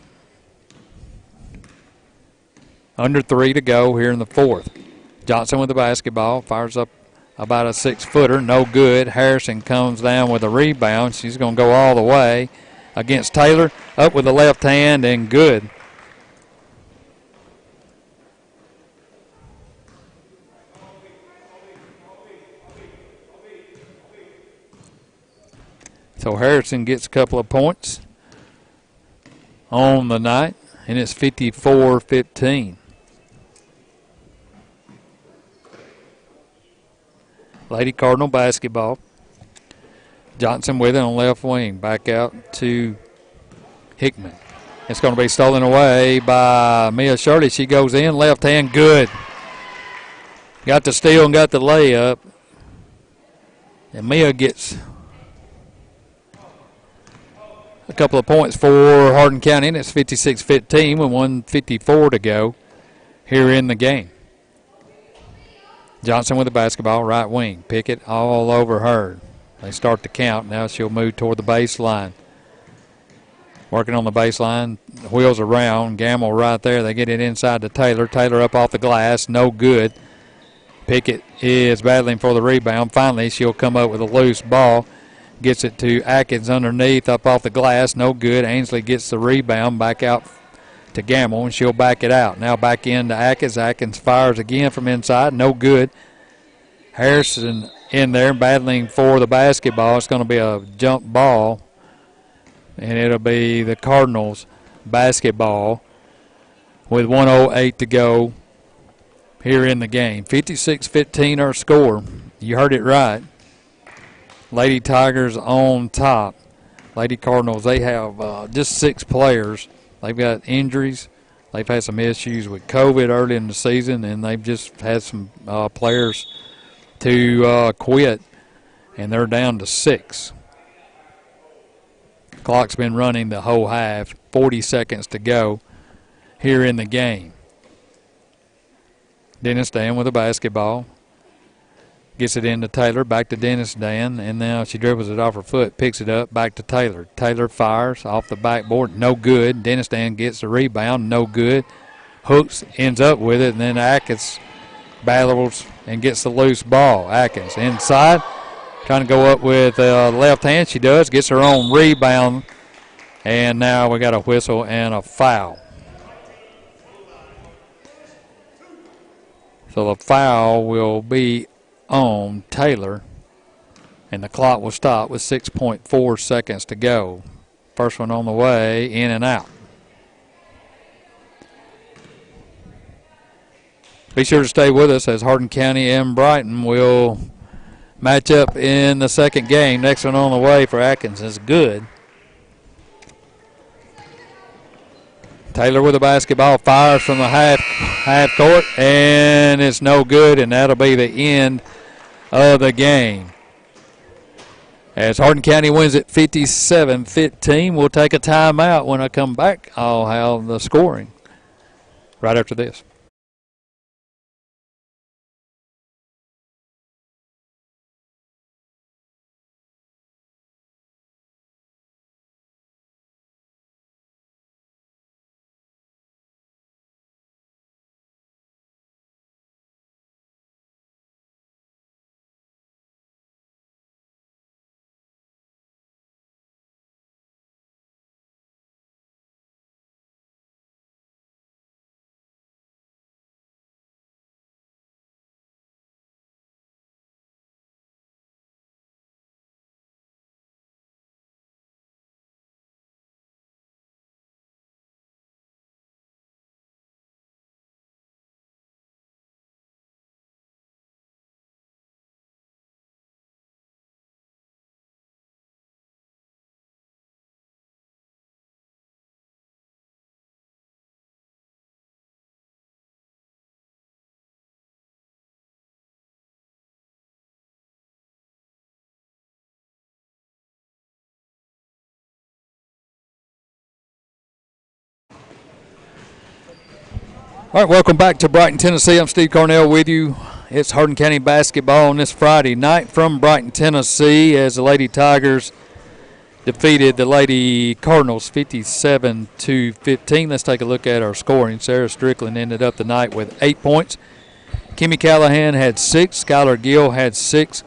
Under 3 to go here in the fourth. Johnson with the basketball. Fires up about a 6-footer. No good. Harrison comes down with a rebound. She's going to go all the way against Taylor. Up with the left hand and good. So Harrison gets a couple of points on the night, and it's 54-15. Lady Cardinal basketball. Johnson with it on left wing. Back out to Hickman. It's going to be stolen away by Mia Shirley. She goes in, left hand, good. Got the steal and got the layup. And Mia gets a couple of points for Hardin County, and it's 56-15 with 1:54 to go here in the game. Johnson with the basketball, right wing. Pickett all over her. They start to count. Now she'll move toward the baseline. Working on the baseline, wheels around. Gamble right there. They get it inside to Taylor. Taylor up off the glass, no good. Pickett is battling for the rebound. Finally, she'll come up with a loose ball. Gets it to Atkins underneath, up off the glass, no good. Ainsley gets the rebound, back out to Gamble, and she'll back it out. Now back into Atkins. Atkins fires again from inside, no good. Harrison in there battling for the basketball. It's going to be a jump ball, and it'll be the Cardinals basketball with 1:08 to go here in the game. 56-15 our score. You heard it right. Lady Tigers on top. Lady Cardinals, they have just 6 players. They've got injuries. They've had some issues with COVID early in the season, and they've just had some players to quit, and they're down to 6. Clock's been running the whole half. 40 seconds to go here in the game. Dennis Dan with the basketball. Gets it into Taylor, back to Dennis Dan, and now she dribbles it off her foot, picks it up, back to Taylor. Taylor fires off the backboard, no good. Dennis Dan gets the rebound, no good. Hooks ends up with it, and then Atkins battles and gets the loose ball. Atkins inside, trying to go up with left hand. She does, gets her own rebound And now we got a whistle and a foul. So the foul will be on Taylor, and the clock will stop with 6.4 seconds to go. First one on the way, in and out. Be sure to stay with us as Hardin County and Brighton will match up in the second game. Next one on the way for Atkins is good. Taylor with the basketball, fires from the half court, and it's no good, and that'll be the end of the game. As Hardin County wins it 57-15, we'll take a timeout. When I come back, I'll have the scoring right after this. All right, welcome back to Brighton, Tennessee. I'm Steve Cornell with you. It's Hardin County basketball on this Friday night from Brighton, Tennessee, as the Lady Tigers defeated the Lady Cardinals 57-15. Let's take a look at our scoring. Sarah Strickland ended up the night with 8 points. Kimmy Callahan had 6. Skylar Gill had 6.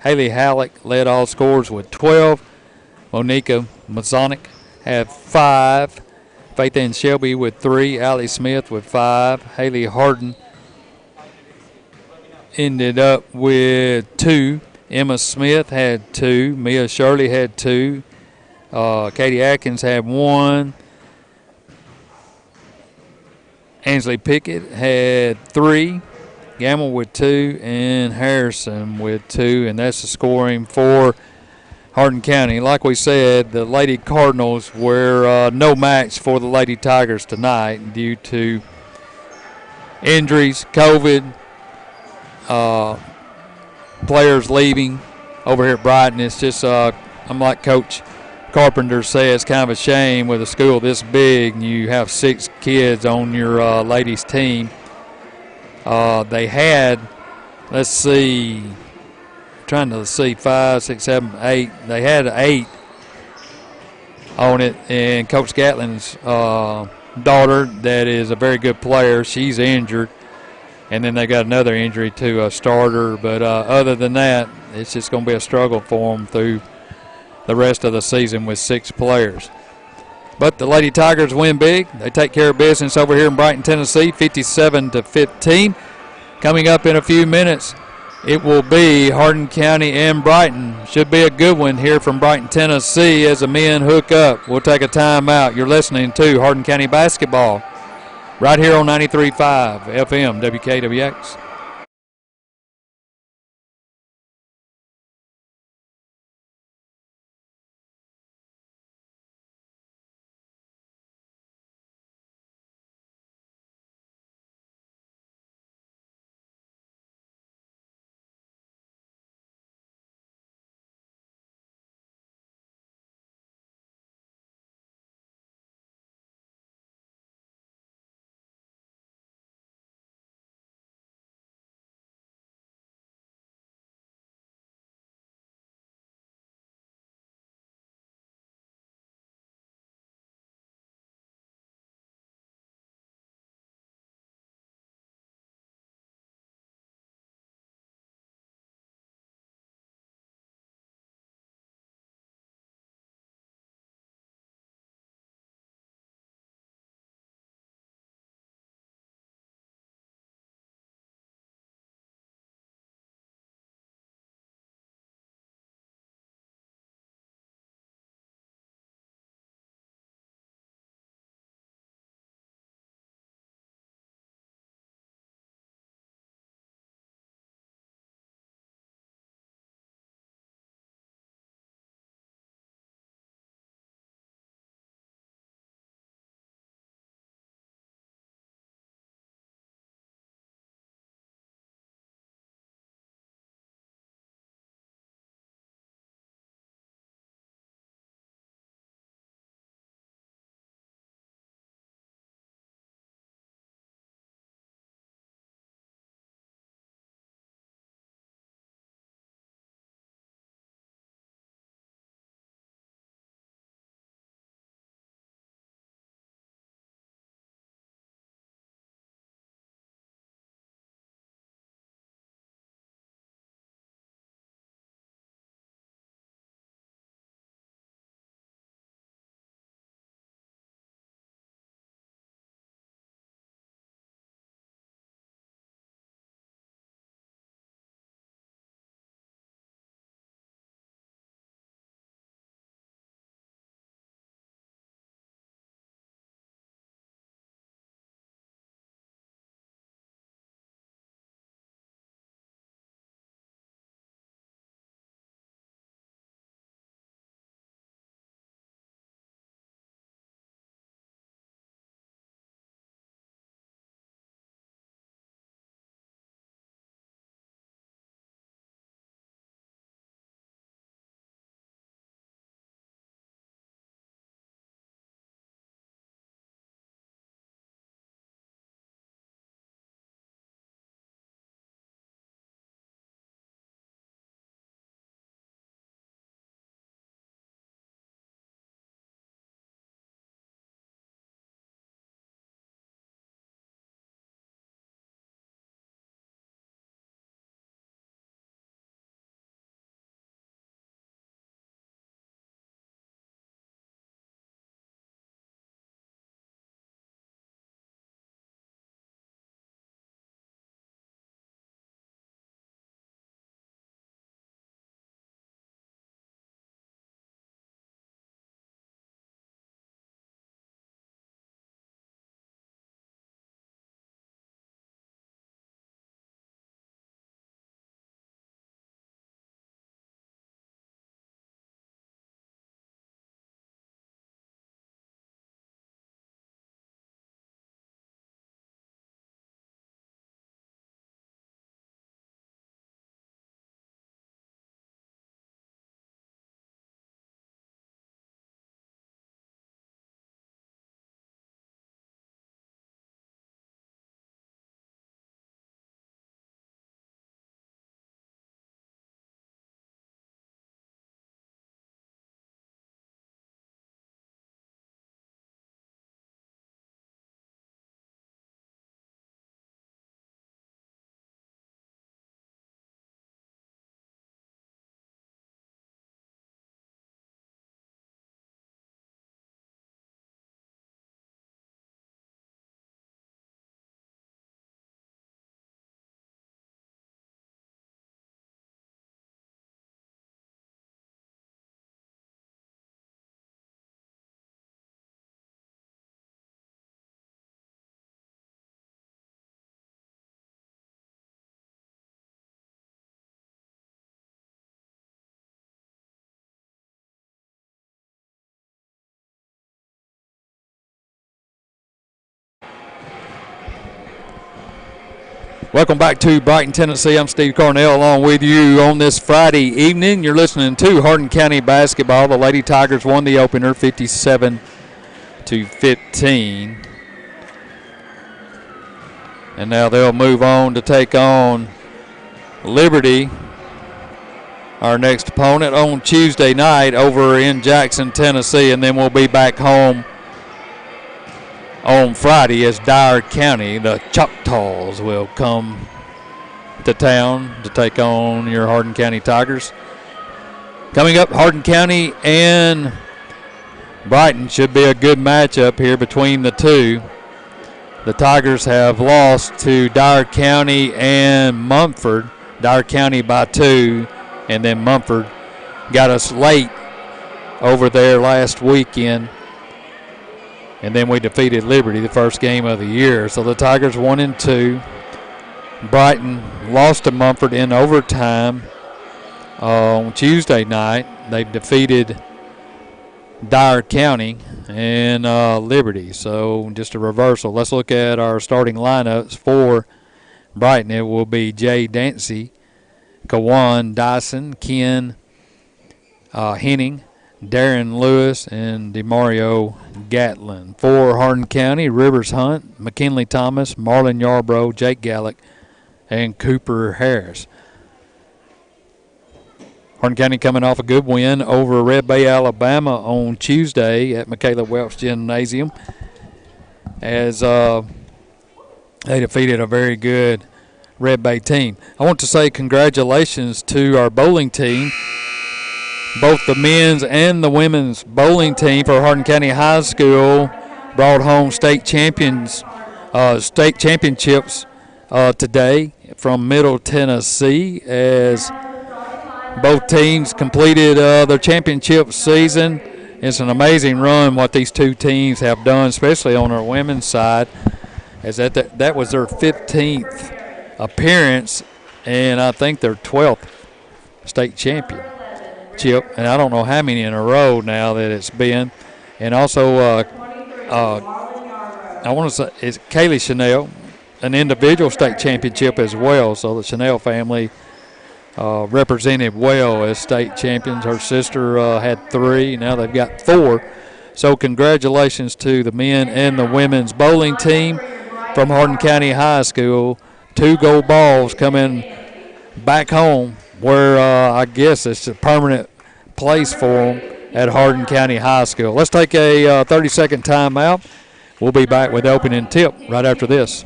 Haley Halleck led all scores with 12. Monica Mazonik had 5. Faith Ann Shelby with 3. Allie Smith with 5. Haley Hardin ended up with 2. Emma Smith had 2. Mia Shirley had 2. Katie Atkins had 1. Ansley Pickett had 3. Gamble with 2. And Harrison with 2. And that's the scoring for Hardin County. Like we said, the Lady Cardinals were no match for the Lady Tigers tonight due to injuries, COVID, players leaving over here at Brighton. It's just, I'm like Coach Carpenter says, it's kind of a shame with a school this big and you have 6 kids on your ladies team. They had, let's see, trying to see 5, 6, 7, 8. They had 8 on it, and Coach Gatlin's daughter, that is a very good player, she's injured, and then they got another injury to a starter. But other than that, it's just going to be a struggle for them through the rest of the season with 6 players. But the Lady Tigers win big. They take care of business over here in Brighton, Tennessee, 57-15. Coming up in a few minutes, it will be Hardin County and Brighton. Should be a good one here from Brighton, Tennessee, as the men hook up. We'll take a timeout. You're listening to Hardin County basketball right here on 93.5 FM WKWX. Welcome back to Brighton, Tennessee. I'm Steve Cornell along with you on this Friday evening. You're listening to Hardin County basketball. The Lady Tigers won the opener 57-15. And now they'll move on to take on Liberty, our next opponent, on Tuesday night over in Jackson, Tennessee. And then we'll be back home on Friday as Dyer County, the Choctaws, will come to town to take on your Hardin County Tigers. Coming up, Hardin County and Brighton should be a good matchup here between the two. The Tigers have lost to Dyer County and Mumford. Dyer County by 2, and then Mumford got us late over there last weekend. And then we defeated Liberty the first game of the year. So the Tigers 1-2. Brighton lost to Mumford in overtime on Tuesday night. They defeated Dyer County and Liberty. So just a reversal. Let's look at our starting lineups for Brighton. It will be Jay Dancy, Kawan Dyson, Ken Henning, Darren Lewis, and DeMario Gatlin. For Hardin County, Rivers Hunt, McKinley Thomas, Marlon Yarbrough, Jake Gallick, and Cooper Harris. Hardin County coming off a good win over Red Bay, Alabama on Tuesday at Michaela Welch Gymnasium as they defeated a very good Red Bay team. I want to say congratulations to our bowling team. Both the men's and the women's bowling team for Hardin County High School brought home state championships today from Middle Tennessee as both teams completed their championship season. It's an amazing run what these two teams have done, especially on our women's side, as that was their 15th appearance and I think their 12th state championship, and I don't know how many in a row now that it's been. And also I want to say it's Kaylee Chanel, an individual state championship as well. So the Chanel family represented well as state champions. Her sister had 3. Now they've got 4. So congratulations to the men and the women's bowling team from Hardin County High School. 2 gold balls coming back home where I guess it's a permanent place for them at Hardin County High School. Let's take a 30-second timeout. We'll be back with opening tip right after this.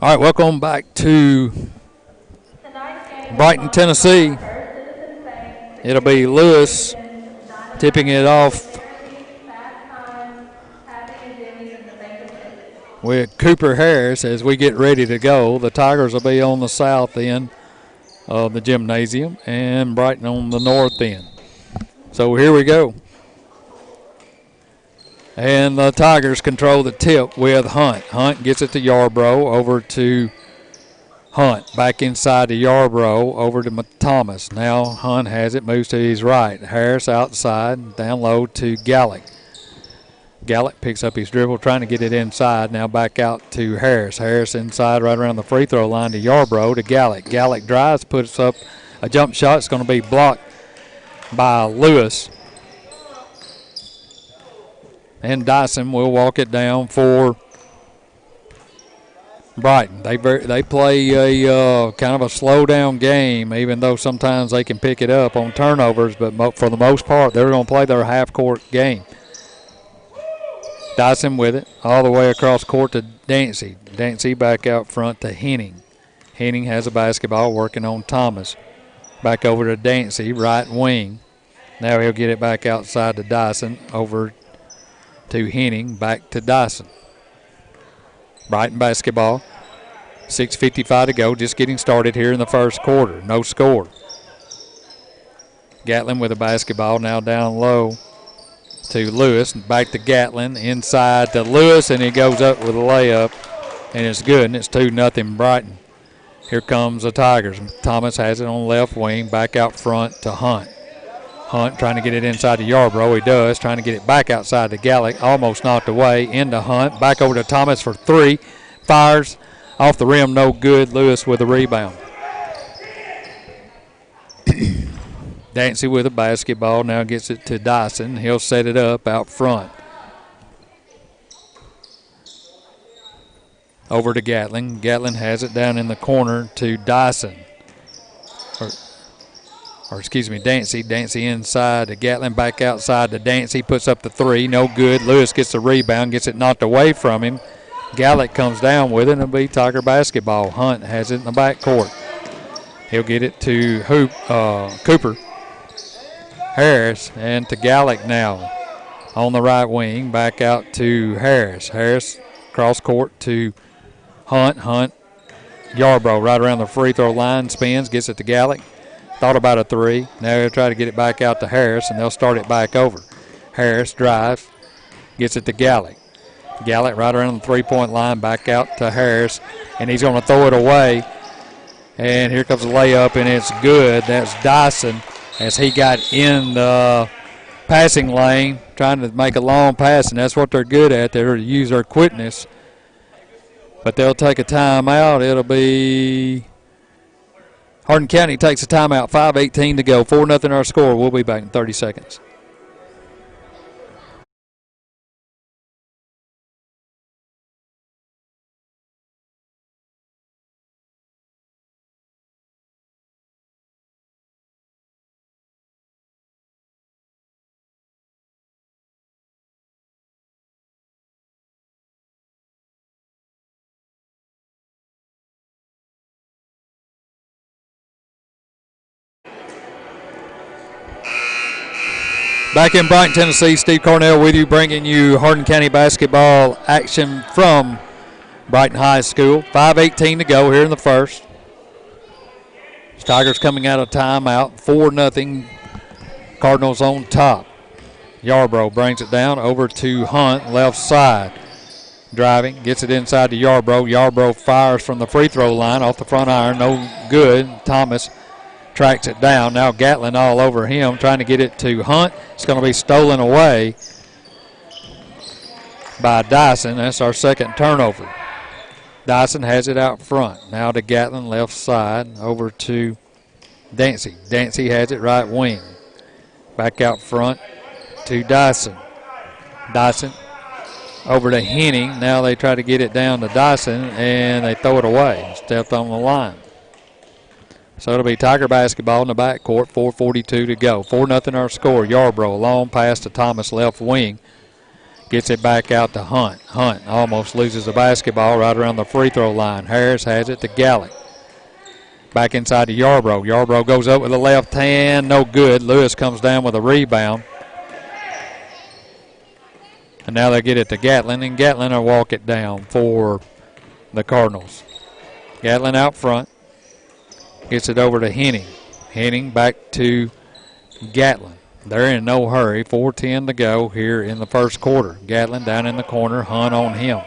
All right, welcome back to Brighton, Tennessee. It'll be Lewis tipping it off with Cooper Harris as we get ready to go. The Tigers will be on the south end of the gymnasium and Brighton on the north end. So here we go. And the Tigers control the tip with Hunt. Hunt gets it to Yarbrough, over to Hunt. Back inside to Yarbrough, over to Thomas. Now Hunt has it, moves to his right. Harris outside, down low to Gallick. Gallick picks up his dribble, trying to get it inside. Now back out to Harris. Harris inside right around the free throw line to Yarbrough to Gallick. Gallick drives, puts up a jump shot. It's going to be blocked by Lewis. And Dyson will walk it down for Brighton. They play a kind of a slow-down game, even though sometimes they can pick it up on turnovers, but for the most part, they're going to play their half-court game. Dyson with it all the way across court to Dancy. Dancy back out front to Henning. Henning has a basketball working on Thomas. Back over to Dancy, right wing. Now he'll get it back outside to Dyson, over to Henning, back to Dyson. Brighton basketball. 6:55 to go, just getting started here in the first quarter. No score. Gatlin with the basketball now down low to Lewis. Back to Gatlin, inside to Lewis, and he goes up with a layup, and it's good, and it's 2-0 Brighton. Here comes the Tigers. Thomas has it on left wing, back out front to Hunt. Hunt trying to get it inside to Yarbrough. He does, trying to get it back outside to Gallick. Almost knocked away into Hunt. Back over to Thomas for three. Fires off the rim, no good. Lewis with a rebound. Dancy with a basketball. Now gets it to Dyson. He'll set it up out front. Over to Gatlin. Gatlin has it down in the corner to Dyson. Dancy. Dancy inside to Gatlin, back outside to Dancy. Puts up the three, no good. Lewis gets the rebound, gets it knocked away from him. Gallick comes down with it, and it'll be Tiger basketball. Hunt has it in the backcourt. He'll get it to Cooper. Harris, and to Gallick now on the right wing. Back out to Harris. Harris cross court to Hunt. Hunt, Yarbrough right around the free throw line, spins, gets it to Gallick. Thought about a three. Now he'll try to get it back out to Harris, and they'll start it back over. Harris drives, gets it to Gallick. Gallick right around the three-point line, back out to Harris, and he's going to throw it away. And here comes a layup, and it's good. That's Dyson as he got in the passing lane, trying to make a long pass, and that's what they're good at. They're to use their quickness. But they'll take a timeout. It'll be Hardin County takes a timeout, 5:18 to go. 4-0 our score. We'll be back in 30 seconds. Back in Brighton, Tennessee, Steve Cornell with you, bringing you Hardin County basketball action from Brighton High School. 5:18 to go here in the first. Tigers coming out of timeout, 4-0. Cardinals on top. Yarbrough brings it down over to Hunt, left side. Driving, gets it inside to Yarbrough. Yarbrough fires from the free throw line off the front iron, no good. Thomas tracks it down. Now Gatlin all over him, trying to get it to Hunt. It's going to be stolen away by Dyson. That's our second turnover. Dyson has it out front. Now to Gatlin, left side, over to Dancy. Dancy has it right wing. Back out front to Dyson. Dyson over to Henning. Now they try to get it down to Dyson, and they throw it away. Stepped on the line. So it'll be Tiger basketball in the backcourt, 4:42 to go. 4-0 our score. Yarbrough, long pass to Thomas, left wing. Gets it back out to Hunt. Hunt almost loses the basketball right around the free throw line. Harris has it to Gallick. Back inside to Yarbrough. Yarbrough goes up with the left hand, no good. Lewis comes down with a rebound. And now they get it to Gatlin, and Gatlin will walk it down for the Cardinals. Gatlin out front. Gets it over to Henning. Henning back to Gatlin. They're in no hurry. 4:10 to go here in the first quarter. Gatlin down in the corner. Hunt on him.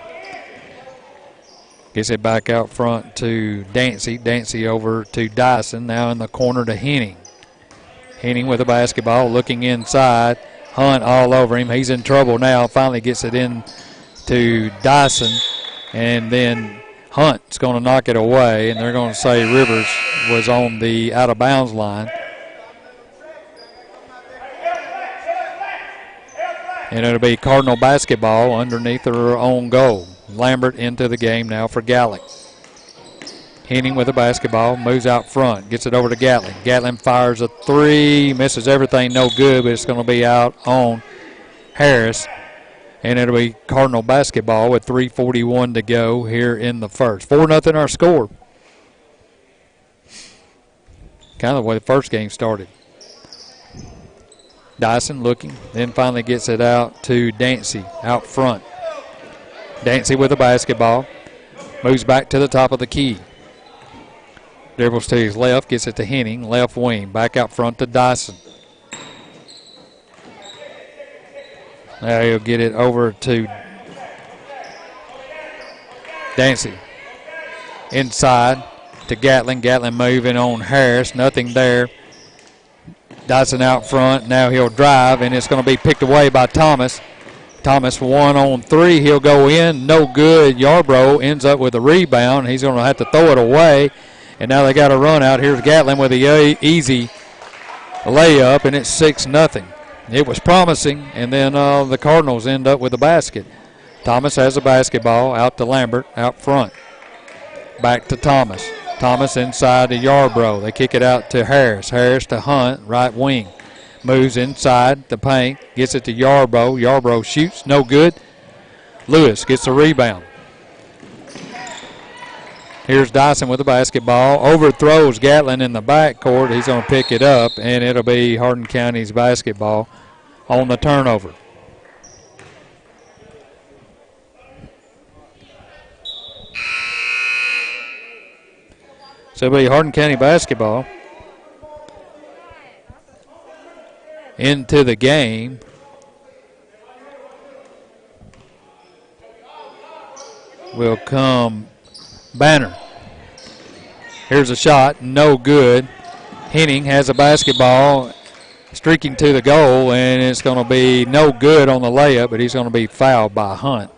Gets it back out front to Dancy. Dancy over to Dyson. Now in the corner to Henning. Henning with the basketball, looking inside. Hunt all over him. He's in trouble now. Finally gets it in to Dyson. And then Hunt's going to knock it away, and they're going to say Rivers was on the out-of-bounds line. And it'll be Cardinal basketball underneath their own goal. Lambert into the game now for Gallick. Henning with the basketball, moves out front, gets it over to Gatlin. Gatlin fires a three, misses everything, no good, but it's going to be out on Harris. And it'll be Cardinal basketball with 3:41 to go here in the first. 4-0 our score. Kind of the way the first game started. Dyson looking, then finally gets it out to Dancy out front. Dancy with the basketball. Moves back to the top of the key. Dribbles to his left, gets it to Henning, left wing. Back out front to Dyson. Now he'll get it over to Dancy. Inside to Gatlin. Gatlin moving on Harris. Nothing there. Dyson out front. Now he'll drive, and it's going to be picked away by Thomas. Thomas 1-on-3. He'll go in. No good. Yarbrough ends up with a rebound. He's going to have to throw it away. And now they got a run out. Here's Gatlin with a easy layup, and it's 6-0. It was promising, and then the Cardinals end up with a basket. Thomas has a basketball out to Lambert out front. Back to Thomas. Thomas inside to Yarbrough. They kick it out to Harris. Harris to Hunt, right wing. Moves inside the paint. Gets it to Yarbrough. Yarbrough shoots. No good. Lewis gets the rebound. Here's Dyson with the basketball. Overthrows Gatlin in the backcourt. He's going to pick it up, and it'll be Hardin County's basketball on the turnover. So it'll be Hardin County basketball into the game. Will come Banner. Here's a shot, no good. Henning has a basketball, streaking to the goal, and it's going to be no good on the layup, but he's going to be fouled by Hunt.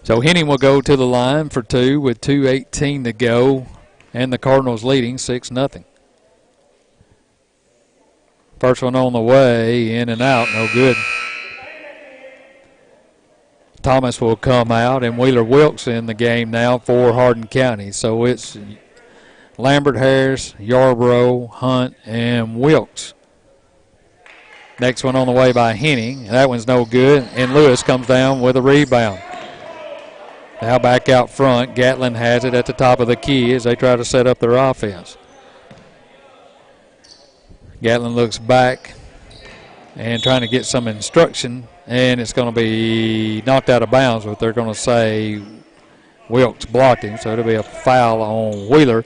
So Henning will go to the line for two with 2:18 to go, and the Cardinals leading 6-0. First one on the way, in and out, no good. Thomas will come out, and Wheeler Wilkes in the game now for Hardin County. So it's Lambert, Harris, Yarbrough, Hunt, and Wilkes. Next one on the way by Henning. That one's no good, and Lewis comes down with a rebound. Now back out front. Gatlin has it at the top of the key as they try to set up their offense. Gatlin looks back and trying to get some instruction, and it's going to be knocked out of bounds, but they're going to say Wilkes blocked him, so it'll be a foul on Wheeler,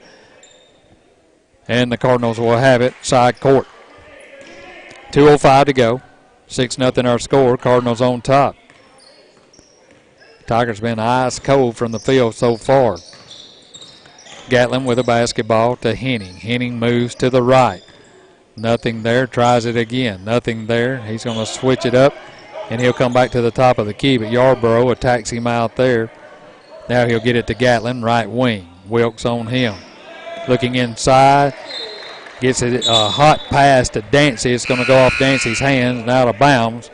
and the Cardinals will have it side court. 2:05 to go. 6-0 our score. Cardinals on top. Tigers been ice cold from the field so far. Gatlin with a basketball to Henning. Henning moves to the right. Nothing there. Tries it again. Nothing there. He's going to switch it up, and he'll come back to the top of the key, but Yarbrough attacks him out there. Now he'll get it to Gatlin, right wing. Wilkes on him. Looking inside. Gets it a hot pass to Dancy. It's going to go off Dancy's hands and out of bounds.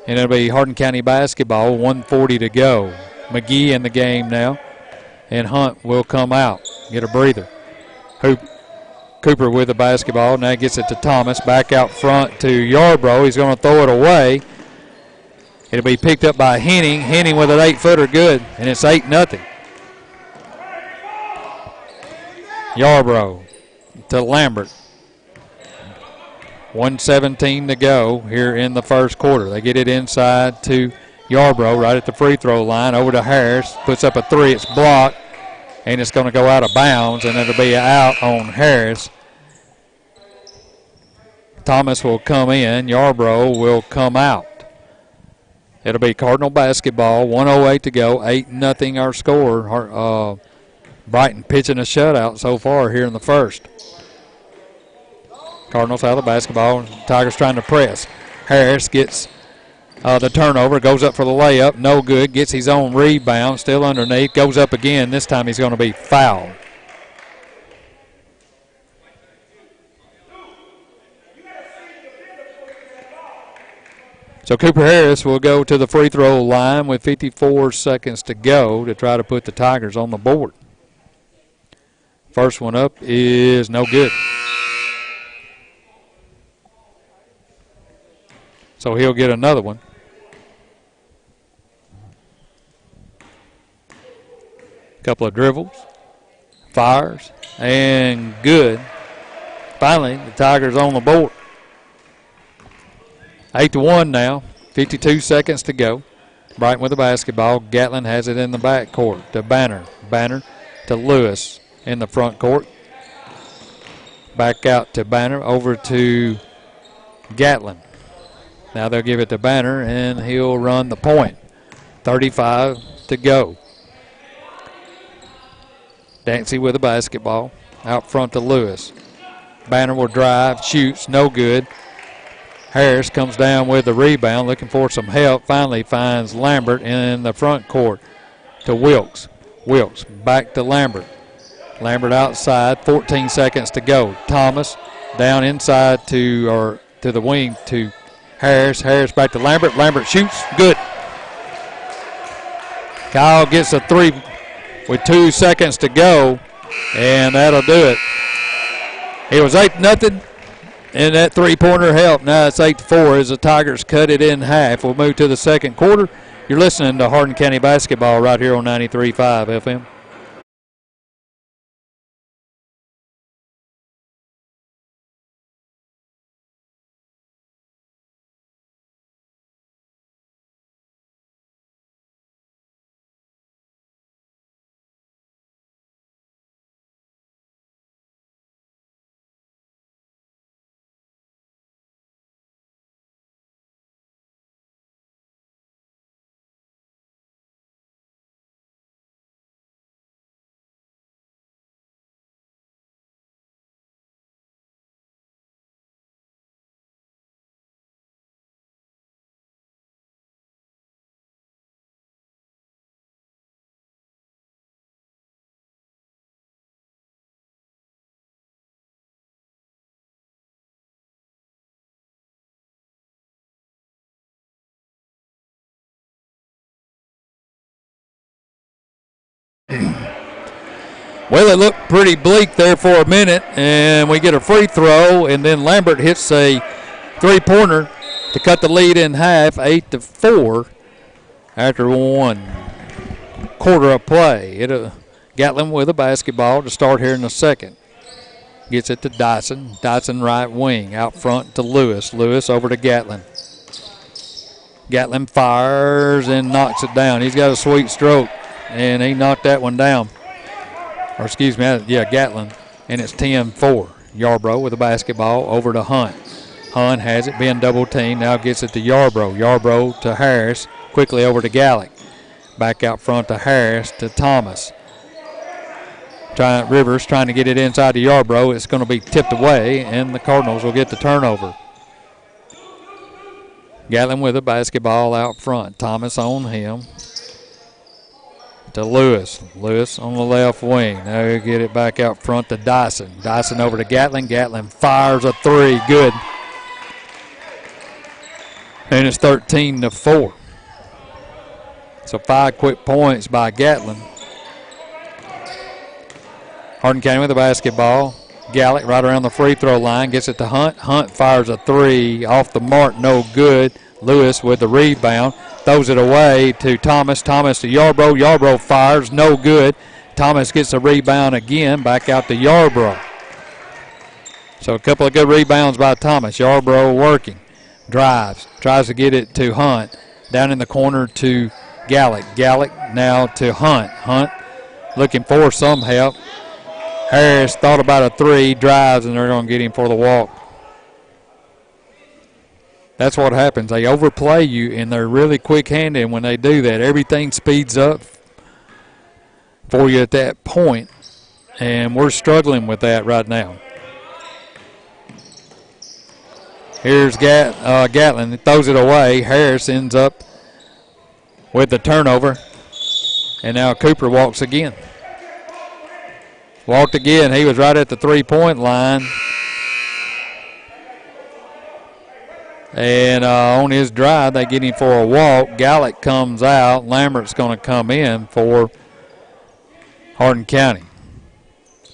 And it'll be Hardin County basketball, 1:40 to go. McGee in the game now, and Hunt will come out, get a breather. Cooper with the basketball, now gets it to Thomas, back out front to Yarbrough. He's going to throw it away. It'll be picked up by Henning. Henning with an 8-footer, good, and it's 8-0. Yarbrough to Lambert. 1:17 to go here in the first quarter. They get it inside to Yarbrough right at the free throw line. Over to Harris. Puts up a three. It's blocked. And it's going to go out of bounds, and it'll be out on Harris. Thomas will come in. Yarbrough will come out. It'll be Cardinal basketball. 1:08 to go. 8-0 our score. Brighton pitching a shutout so far here in the first. Cardinals out of the basketball. Tigers trying to press. Harris gets the turnover. Goes up for the layup. No good. Gets his own rebound. Still underneath. Goes up again. This time he's going to be fouled. So Cooper Harris will go to the free throw line with 54 seconds to go to try to put the Tigers on the board. First one up is no good. So he'll get another one. Couple of dribbles, fires, and good. Finally, the Tigers on the board. 8-1 now. 52 seconds to go. Brighton with the basketball. Gatlin has it in the back court to Banner. Banner to Lewis in the front court. Back out to Banner, over to Gatlin. Now they'll give it to Banner, and he'll run the point. 35 to go. Dancy with the basketball. Out front to Lewis. Banner will drive, shoots, no good. Harris comes down with the rebound, looking for some help. Finally finds Lambert in the front court to Wilkes. Wilkes back to Lambert. Lambert outside, 14 seconds to go. Thomas down inside to the wing to Harris. Harris back to Lambert. Lambert shoots, good. Kyle gets a three with 2 seconds to go, and that'll do it. It was 8-0, and that three-pointer helped. Now it's 8-4 as the Tigers cut it in half. We'll move to the second quarter. You're listening to Hardin County Basketball right here on 93.5 FM. Well, it looked pretty bleak there for a minute, and we get a free throw, and then Lambert hits a three-pointer to cut the lead in half, 8-4, after 1 quarter of play. Gatlin with a basketball to start here in the second. Gets it to Dyson. Dyson right wing, out front to Lewis. Lewis over to Gatlin. Gatlin fires and knocks it down. He's got a sweet stroke, and he knocked that one down. Or excuse me, Gatlin, and it's 10-4. Yarbrough with the basketball over to Hunt. Hunt has it, being double teamed, now gets it to Yarbrough. Yarbrough to Harris, quickly over to Gallick. Back out front to Harris to Thomas. Rivers trying to get it inside to Yarbrough. It's going to be tipped away, and the Cardinals will get the turnover. Gatlin with the basketball out front. Thomas on him. To Lewis. Lewis on the left wing. Now he'll get it back out front to Dyson. Dyson over to Gatlin. Gatlin fires a three. Good. And it's 13-4. So 5 quick points by Gatlin. Hardin County with the basketball. Gallick right around the free throw line. Gets it to Hunt. Hunt fires a three. Off the mark. No good. Lewis with the rebound. Throws it away to Thomas. Thomas to Yarbrough. Yarbrough fires. No good. Thomas gets a rebound again. Back out to Yarbrough. So a couple of good rebounds by Thomas. Yarbrough working. Drives. Tries to get it to Hunt. Down in the corner to Gallick. Gallick now to Hunt. Hunt looking for some help. Harris thought about a three. Drives, and they're going to get him for the walk. That's what happens. They overplay you, and they're really quick-handed. And when they do that, everything speeds up for you at that point, and we're struggling with that right now. Here's Gatlin. He throws it away. Harris ends up with the turnover, and now Cooper walks again. Walked again. He was right at the three-point line. And on his drive, they get him for a walk. Gallick comes out. Lambert's going to come in for Hardin County.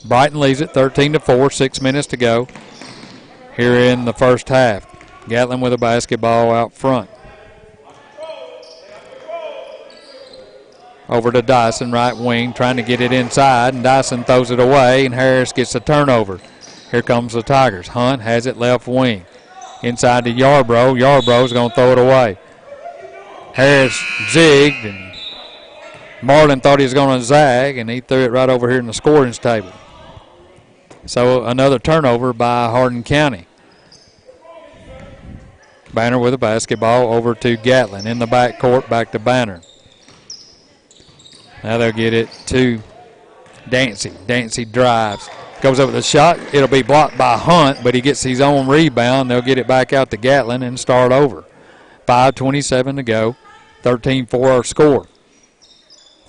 Brighton leads it 13-4, 6 minutes to go here in the first half. Gatlin with a basketball out front. Over to Dyson, right wing, trying to get it inside, and Dyson throws it away, and Harris gets the turnover. Here comes the Tigers. Hunt has it left wing. inside to Yarbrough. Yarbrough's going to throw it away. Harris zigged, and Marlin thought he was going to zag, and he threw it right over here in the scoring table. So another turnover by Hardin County. Banner with a basketball over to Gatlin in the backcourt, back to Banner. Now they'll get it to Dancy. Dancy drives. Goes up with a shot. It'll be blocked by Hunt, but he gets his own rebound. They'll get it back out to Gatlin and start over. 5:27 to go. 13-4 our score.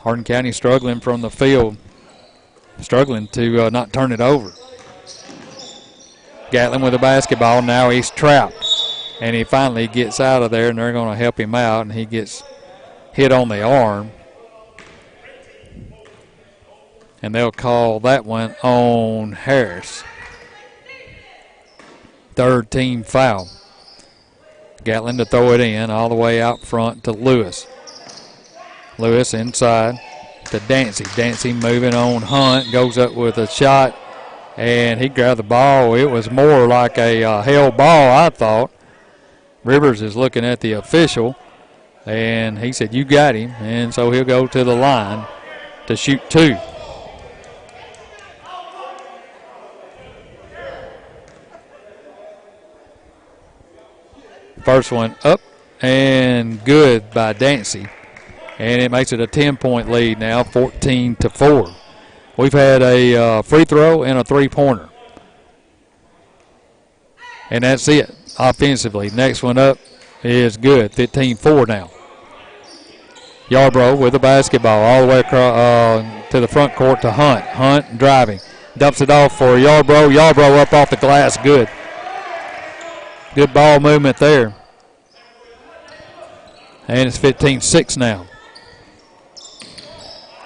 Hardin County struggling from the field. Struggling to not turn it over. Gatlin with a basketball. Now he's trapped. And he finally gets out of there, and they're going to help him out, and he gets hit on the arm. And they'll call that one on Harris. Third team foul. Gatlin to throw it in all the way out front to Lewis. Lewis inside to Dancy. Dancy moving on Hunt, goes up with a shot, and he grabbed the ball. It was more like a held ball, I thought. Rivers is looking at the official, and he said, "You got him," and so he'll go to the line to shoot two. First one up and good by Dancy, and it makes it a 10-point lead now, 14-4. We've had a free throw and a three-pointer, and that's it. Offensively, next one up is good, 15-4 now. Yarbrough with the basketball all the way across to the front court to Hunt. Hunt driving, dumps it off for Yarbrough. Yarbrough up off the glass, good. Good ball movement there. And it's 15-6 now.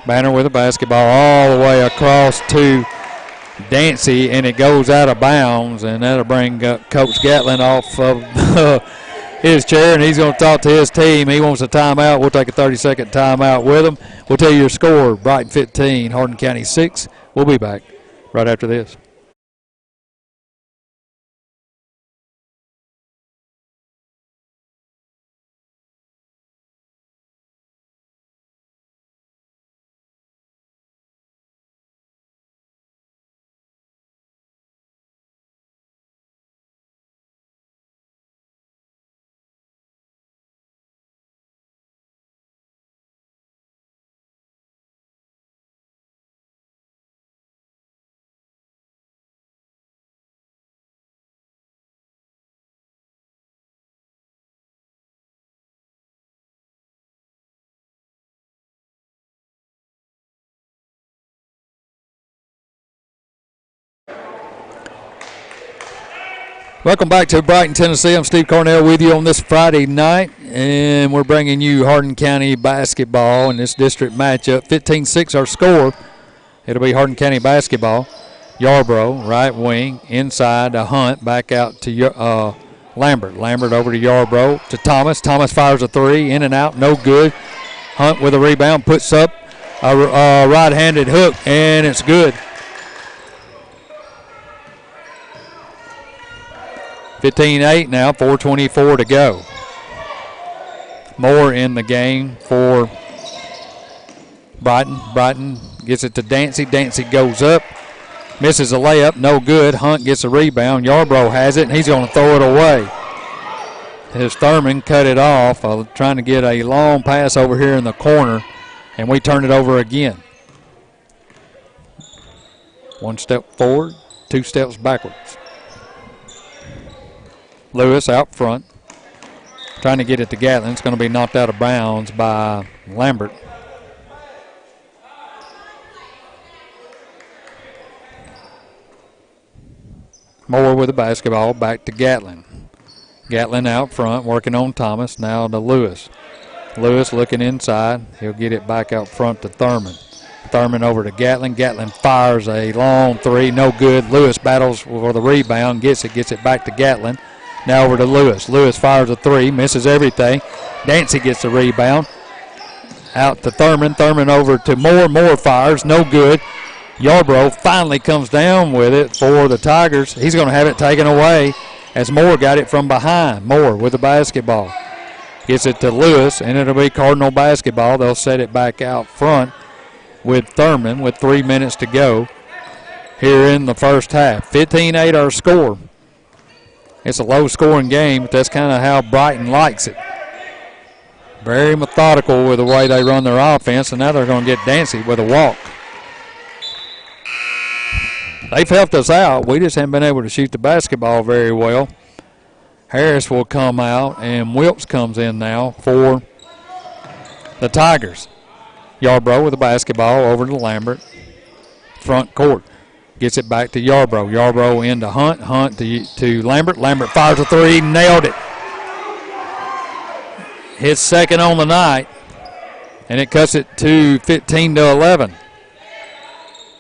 Banner with the basketball all the way across to Dancy, and it goes out of bounds, and that'll bring Coach Gatlin off of his chair, and he's going to talk to his team. He wants a timeout. We'll take a 30-second timeout with him. We'll tell you your score, Brighton 15, Hardin County 6. We'll be back right after this. Welcome back to Brighton, Tennessee. I'm Steve Cornell with you on this Friday night, and we're bringing you Hardin County basketball in this district matchup. 15-6 our score. It'll be Hardin County basketball. Yarbrough, right wing, inside to Hunt, back out to Lambert. Lambert over to Yarbrough, to Thomas. Thomas fires a three, in and out, no good. Hunt with a rebound, puts up a right-handed hook, and it's good. 15-8 now, 4:24 to go. Moore in the game for Brighton. Brighton gets it to Dancy. Dancy goes up, misses a layup, no good. Hunt gets a rebound. Yarbrough has it, and he's going to throw it away. His Thurman cut it off, trying to get a long pass over here in the corner, and we turn it over again. One step forward, two steps backwards. Lewis out front, trying to get it to Gatlin. It's going to be knocked out of bounds by Lambert. Moore with the basketball, back to Gatlin. Gatlin out front, working on Thomas, now to Lewis. Lewis looking inside. He'll get it back out front to Thurman. Thurman over to Gatlin. Gatlin fires a long three, no good. Lewis battles for the rebound, gets it back to Gatlin. Now over to Lewis. Lewis fires a three, misses everything. Dancy gets the rebound. Out to Thurman. Thurman over to Moore. Moore fires, no good. Yarbrough finally comes down with it for the Tigers. He's going to have it taken away as Moore got it from behind. Moore with the basketball. Gets it to Lewis, and it'll be Cardinal basketball. They'll set it back out front with Thurman with 3 minutes to go here in the first half. 15-8 our score. It's a low-scoring game, but that's kind of how Brighton likes it. Very methodical with the way they run their offense, and now they're going to get Dancy with a walk. They've helped us out. We just haven't been able to shoot the basketball very well. Harris will come out, and Wilkes comes in now for the Tigers. Yarbrough with the basketball over to Lambert. Front court. Gets it back to Yarbrough. Yarbrough into Hunt. Hunt to Lambert. Lambert fires a three. Nailed it. His second on the night, and it cuts it to 15-11.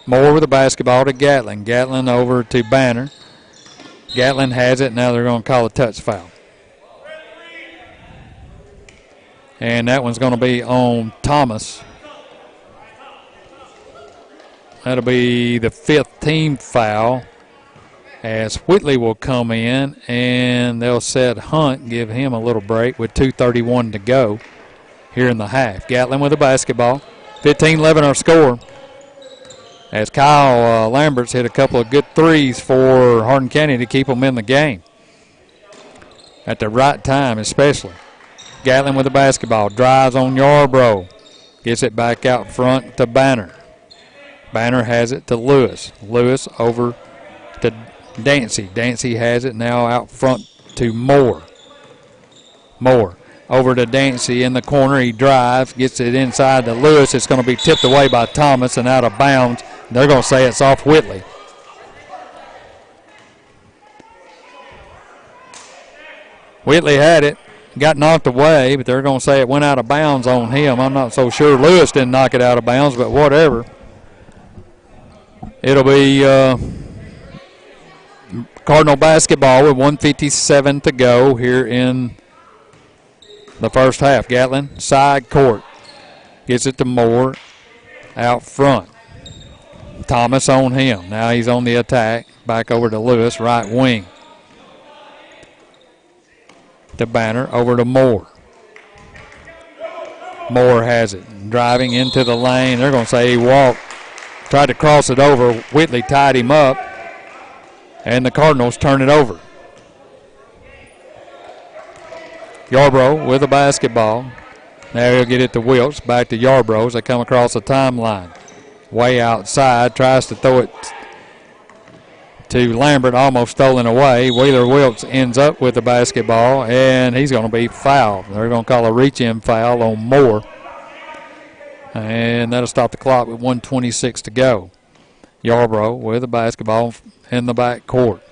Moore with the basketball to Gatlin. Gatlin over to Banner. Gatlin has it. Now they're going to call a touch foul. And that one's going to be on Thomas. That'll be the 5th team foul as Whitley will come in, and they'll set Hunt, give him a little break with 2:31 to go here in the half. Gatlin with the basketball. 15-11 our score. As Kyle Lambert's hit a couple of good threes for Hardin County to keep them in the game. At the right time especially. Gatlin with the basketball. Drives on Yarbrough. Gets it back out front to Banner. Banner has it to Lewis. Lewis over to Dancy. Dancy has it now out front to Moore. Moore over to Dancy in the corner. He drives, gets it inside to Lewis. It's going to be tipped away by Thomas and out of bounds. They're going to say it's off Whitley. Whitley had it, got knocked away, but they're going to say it went out of bounds on him. I'm not so sure. Lewis didn't knock it out of bounds, but whatever. It'll be Cardinal basketball with 1:57 to go here in the first half. Gatlin, side court. Gets it to Moore out front. Thomas on him. Now he's on the attack. Back over to Lewis, right wing. To Banner, over to Moore. Moore has it. Driving into the lane. They're going to say he walked. Tried to cross it over. Whitley tied him up. And the Cardinals turn it over. Yarbrough with the basketball. Now he'll get it to Wilkes. Back to Yarbrough as they come across the timeline. Way outside. Tries to throw it to Lambert. Almost stolen away. Wheeler Wilkes ends up with the basketball. And he's going to be fouled. They're going to call a reach-in foul on Moore. And that'll stop the clock with 1:26 to go. Yarbrough with the basketball in the back court.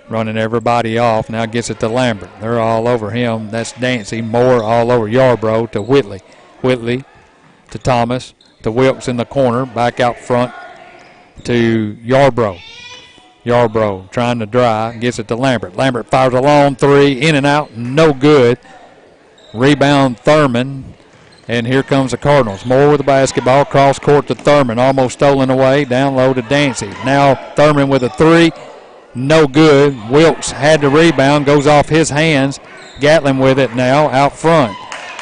Running everybody off. Now gets it to Lambert. They're all over him. That's Dancy. Moore all over Yarbrough to Whitley. Whitley to Thomas. To Wilkes in the corner. Back out front to Yarbrough. Yarbrough trying to drive. Gets it to Lambert. Lambert fires a long three. In and out. No good. Rebound Thurman. And here comes the Cardinals. Moore with the basketball. Cross court to Thurman. Almost stolen away. Down low to Dancy. Now Thurman with a three. No good. Wilkes had the rebound. Goes off his hands. Gatlin with it now out front.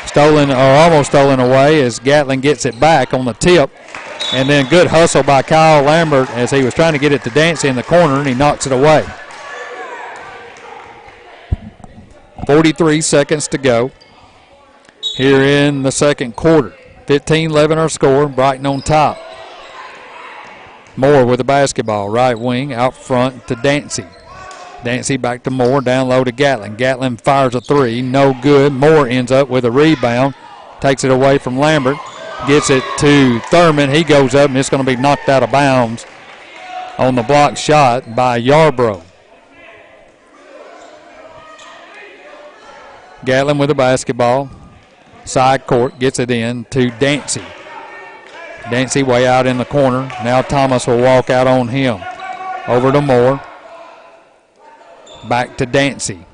Stolen or almost stolen away as Gatlin gets it back on the tip. And then good hustle by Kyle Lambert as he was trying to get it to Dancy in the corner, and he knocks it away. 43 seconds to go here in the second quarter. 15-11 our score. Brighton on top. Moore with the basketball. Right wing out front to Dancy. Dancy back to Moore. Down low to Gatlin. Gatlin fires a three. No good. Moore ends up with a rebound. Takes it away from Lambert. Gets it to Thurman. He goes up, and it's going to be knocked out of bounds on the block shot by Yarbrough. Gatlin with the basketball. Side court. Gets it in to Dancy. Dancy way out in the corner. Now Thomas will walk out on him. Over to Moore. Back to Dancy.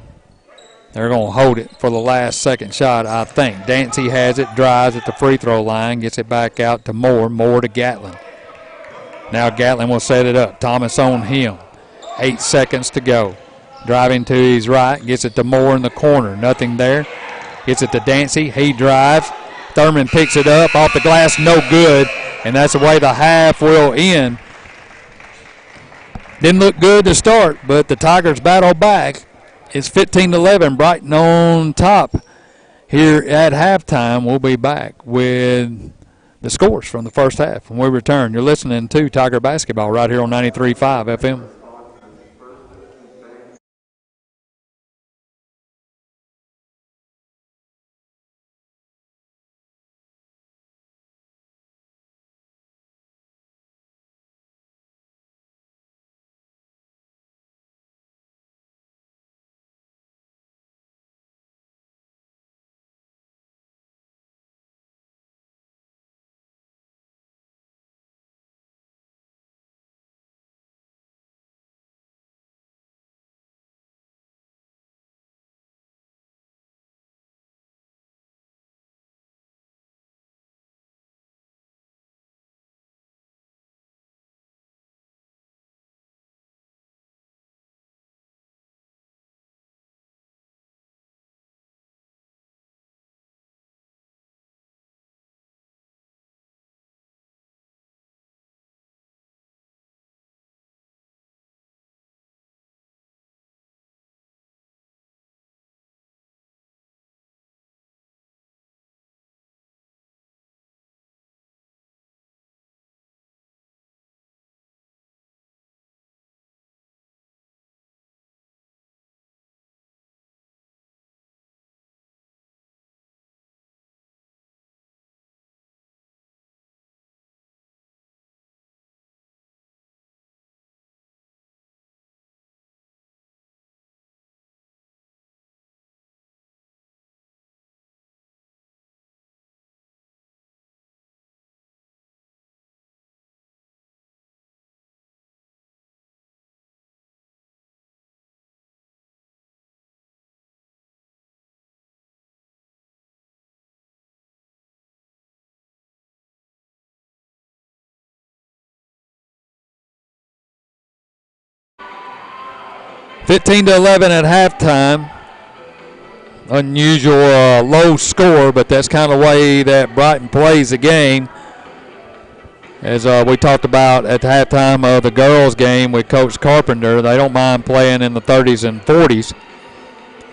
They're going to hold it for the last second shot, I think. Dancy has it, drives at the free throw line, gets it back out to Moore. Moore to Gatlin. Now Gatlin will set it up. Thomas on him. 8 seconds to go. Driving to his right, gets it to Moore in the corner. Nothing there. Gets it to Dancy. He drives. Thurman picks it up off the glass. No good. And that's the way the half will end. Didn't look good to start, but the Tigers battle back. It's 15-11. Brighton on top here at halftime. We'll be back with the scores from the first half when we return. You're listening to Tiger Basketball right here on 93.5 FM. (15-11) at halftime. Unusual low score, but that's kind of the way that Brighton plays the game. As we talked about at the halftime of the girls' game with Coach Carpenter, they don't mind playing in the 30s and 40s.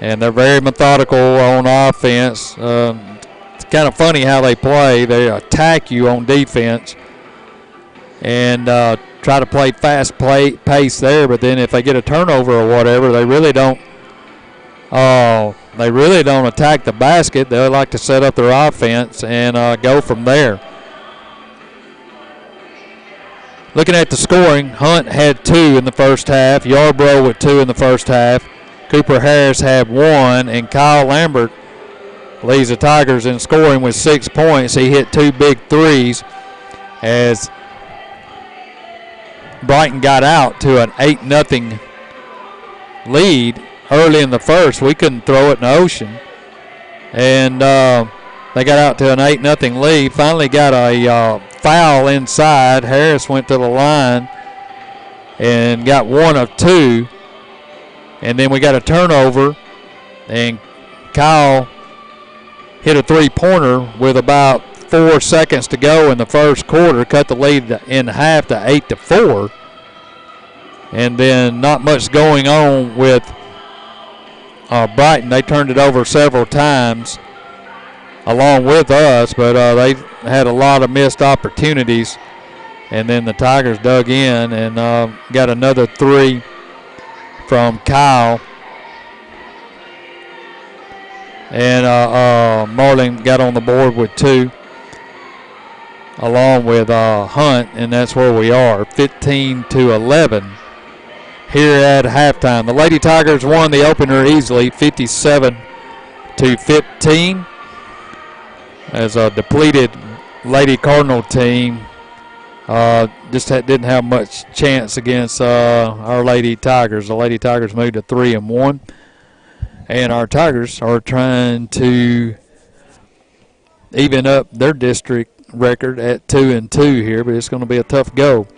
And they're very methodical on offense. It's kind of funny how they play. They attack you on defense and try to play fast pace there. But then if they get a turnover or whatever, they really don't. They really don't attack the basket. They like to set up their offense and go from there. Looking at the scoring, Hunt had 2 in the first half. Yarbrough with 2 in the first half. Cooper Harris had 1, and Kyle Lambert leads the Tigers in scoring with 6 points. He hit 2 big threes as Brighton got out to an 8-0 lead early in the first. We couldn't throw it in the ocean. And they got out to an 8-0 lead. Finally got a foul inside. Harris went to the line and got 1 of 2. And then we got a turnover, and Kyle hit a three-pointer with about 4 seconds to go in the first quarter, cut the lead in half to 8-4. And then not much going on with Brighton. They turned it over several times along with us, but they had a lot of missed opportunities. And then the Tigers dug in and got another 3 from Kyle. And Marlin got on the board with 2 along with Hunt, and that's where we are, 15-11 here at halftime. The Lady Tigers won the opener easily, 57-15, as a depleted Lady Cardinal team just didn't have much chance against our Lady Tigers. The Lady Tigers moved to 3-1, and our Tigers are trying to even up their district record at 2-2 here, but it's going to be a tough go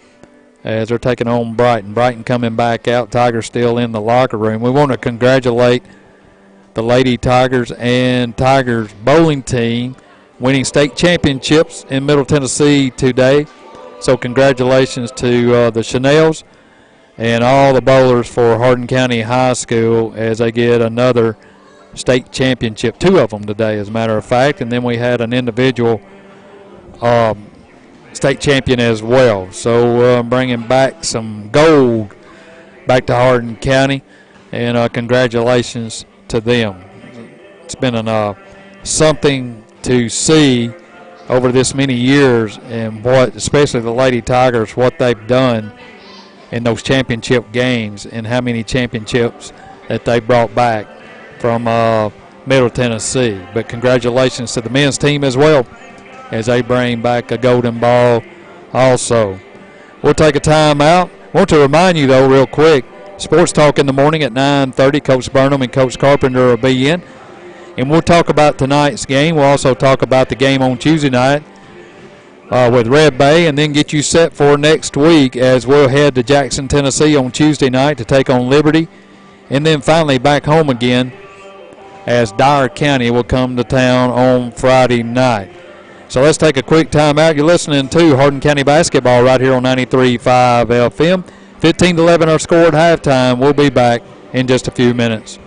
as they're taking on Brighton. Brighton coming back out. Tigers still in the locker room. We want to congratulate the Lady Tigers and Tigers bowling team winning state championships in Middle Tennessee today. So congratulations to the Chanels and all the bowlers for Hardin County High School as they get another state championship, 2 of them today as a matter of fact, and then we had an individual state champion as well. So bringing back some gold back to Hardin County, and congratulations to them. It's been something to see over this many years, and what, especially the Lady Tigers, what they've done in those championship games and how many championships that they brought back from Middle Tennessee. But congratulations to the men's team as well as they bring back a golden ball also. We'll take a timeout. I want to remind you, though, real quick, Sports Talk in the morning at 9:30. Coach Burnham and Coach Carpenter will be in. And we'll talk about tonight's game. We'll also talk about the game on Tuesday night with Red Bay, and then get you set for next week as we'll head to Jackson, Tennessee on Tuesday night to take on Liberty. And then finally back home again as Dyer County will come to town on Friday night. So let's take a quick time out. You're listening to Hardin County Basketball right here on 93.5 FM. 15-11 our score at halftime. We'll be back in just a few minutes.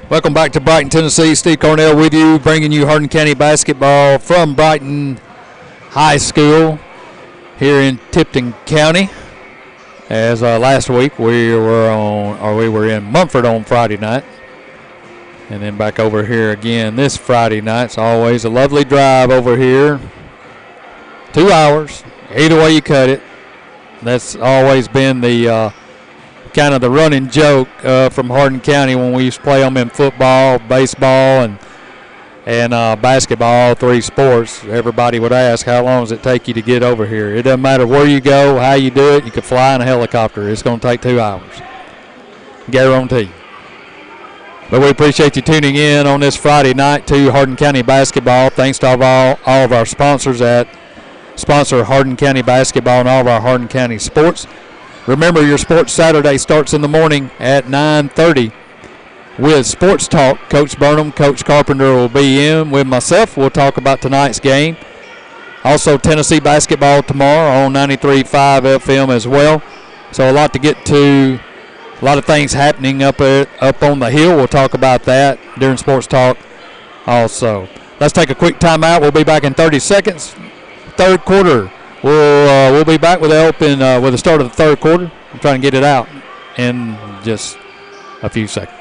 Welcome back to Brighton, Tennessee. Steve Cornell with you, bringing you Hardin County basketball from Brighton High School here in Tipton County. As last week we were in Mumford on Friday night, and then back over here again this Friday night. It's always a lovely drive over here. 2 hours, either way you cut it. That's always been the kind of the running joke from Hardin County when we used to play them in football, baseball, and basketball, all three sports. Everybody would ask, how long does it take you to get over here? It doesn't matter where you go, how you do it. You could fly in a helicopter. It's going to take 2 hours. Guarantee. But we appreciate you tuning in on this Friday night to Hardin County basketball. Thanks to all of our sponsors that sponsor Hardin County basketball and all of our Hardin County sports. Remember, your Sports Saturday starts in the morning at 9:30 with Sports Talk. Coach Burnham, Coach Carpenter will be in with myself. We'll talk about tonight's game. Also, Tennessee basketball tomorrow on 93.5 FM as well. So a lot to get to, a lot of things happening up on the hill. We'll talk about that during Sports Talk also. Let's take a quick timeout. We'll be back in 30 seconds. Third quarter. We'll be back with the start of the third quarter. I'm trying to get it out in just a few seconds.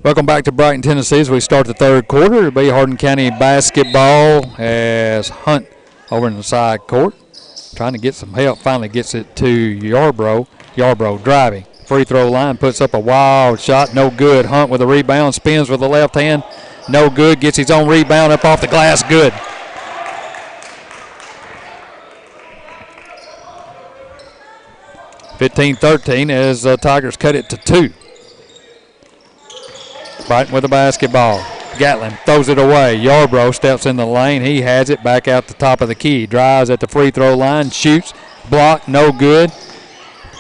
Welcome back to Brighton, Tennessee, as we start the third quarter. It'll be Hardin County basketball as Hunt over in the side court, trying to get some help. Finally gets it to Yarbrough. Yarbrough driving. Free throw line, puts up a wild shot. No good. Hunt with a rebound. Spins with the left hand. No good. Gets his own rebound up off the glass. Good. (15-13) as Tigers cut it to 2. Brighton with the basketball. Gatlin throws it away. Yarbrough steps in the lane. He has it back out the top of the key. Drives at the free throw line. Shoots. Block. No good.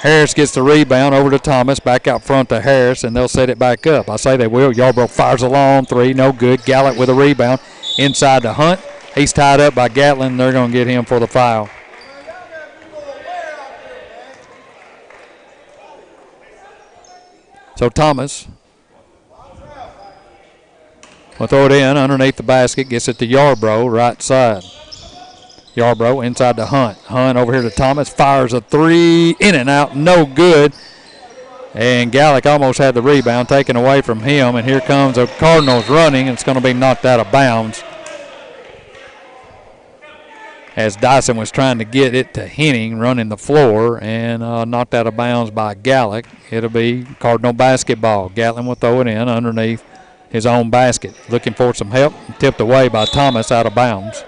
Harris gets the rebound over to Thomas. Back out front to Harris, and they'll set it back up. I say they will. Yarbrough fires a long three. No good. Gallup with a rebound. Inside to Hunt. He's tied up by Gatlin. They're going to get him for the foul. So Thomas will throw it in underneath the basket. Gets it to Yarbrough, right side. Yarbrough inside to Hunt. Hunt over here to Thomas. Fires a three. In and out. No good. And Gallick almost had the rebound taken away from him. And here comes the Cardinals running. It's going to be knocked out of bounds. As Dyson was trying to get it to Henning running the floor and knocked out of bounds by Gallick. It'll be Cardinal basketball. Gatlin will throw it in underneath his own basket. Looking for some help. Tipped away by Thomas out of bounds.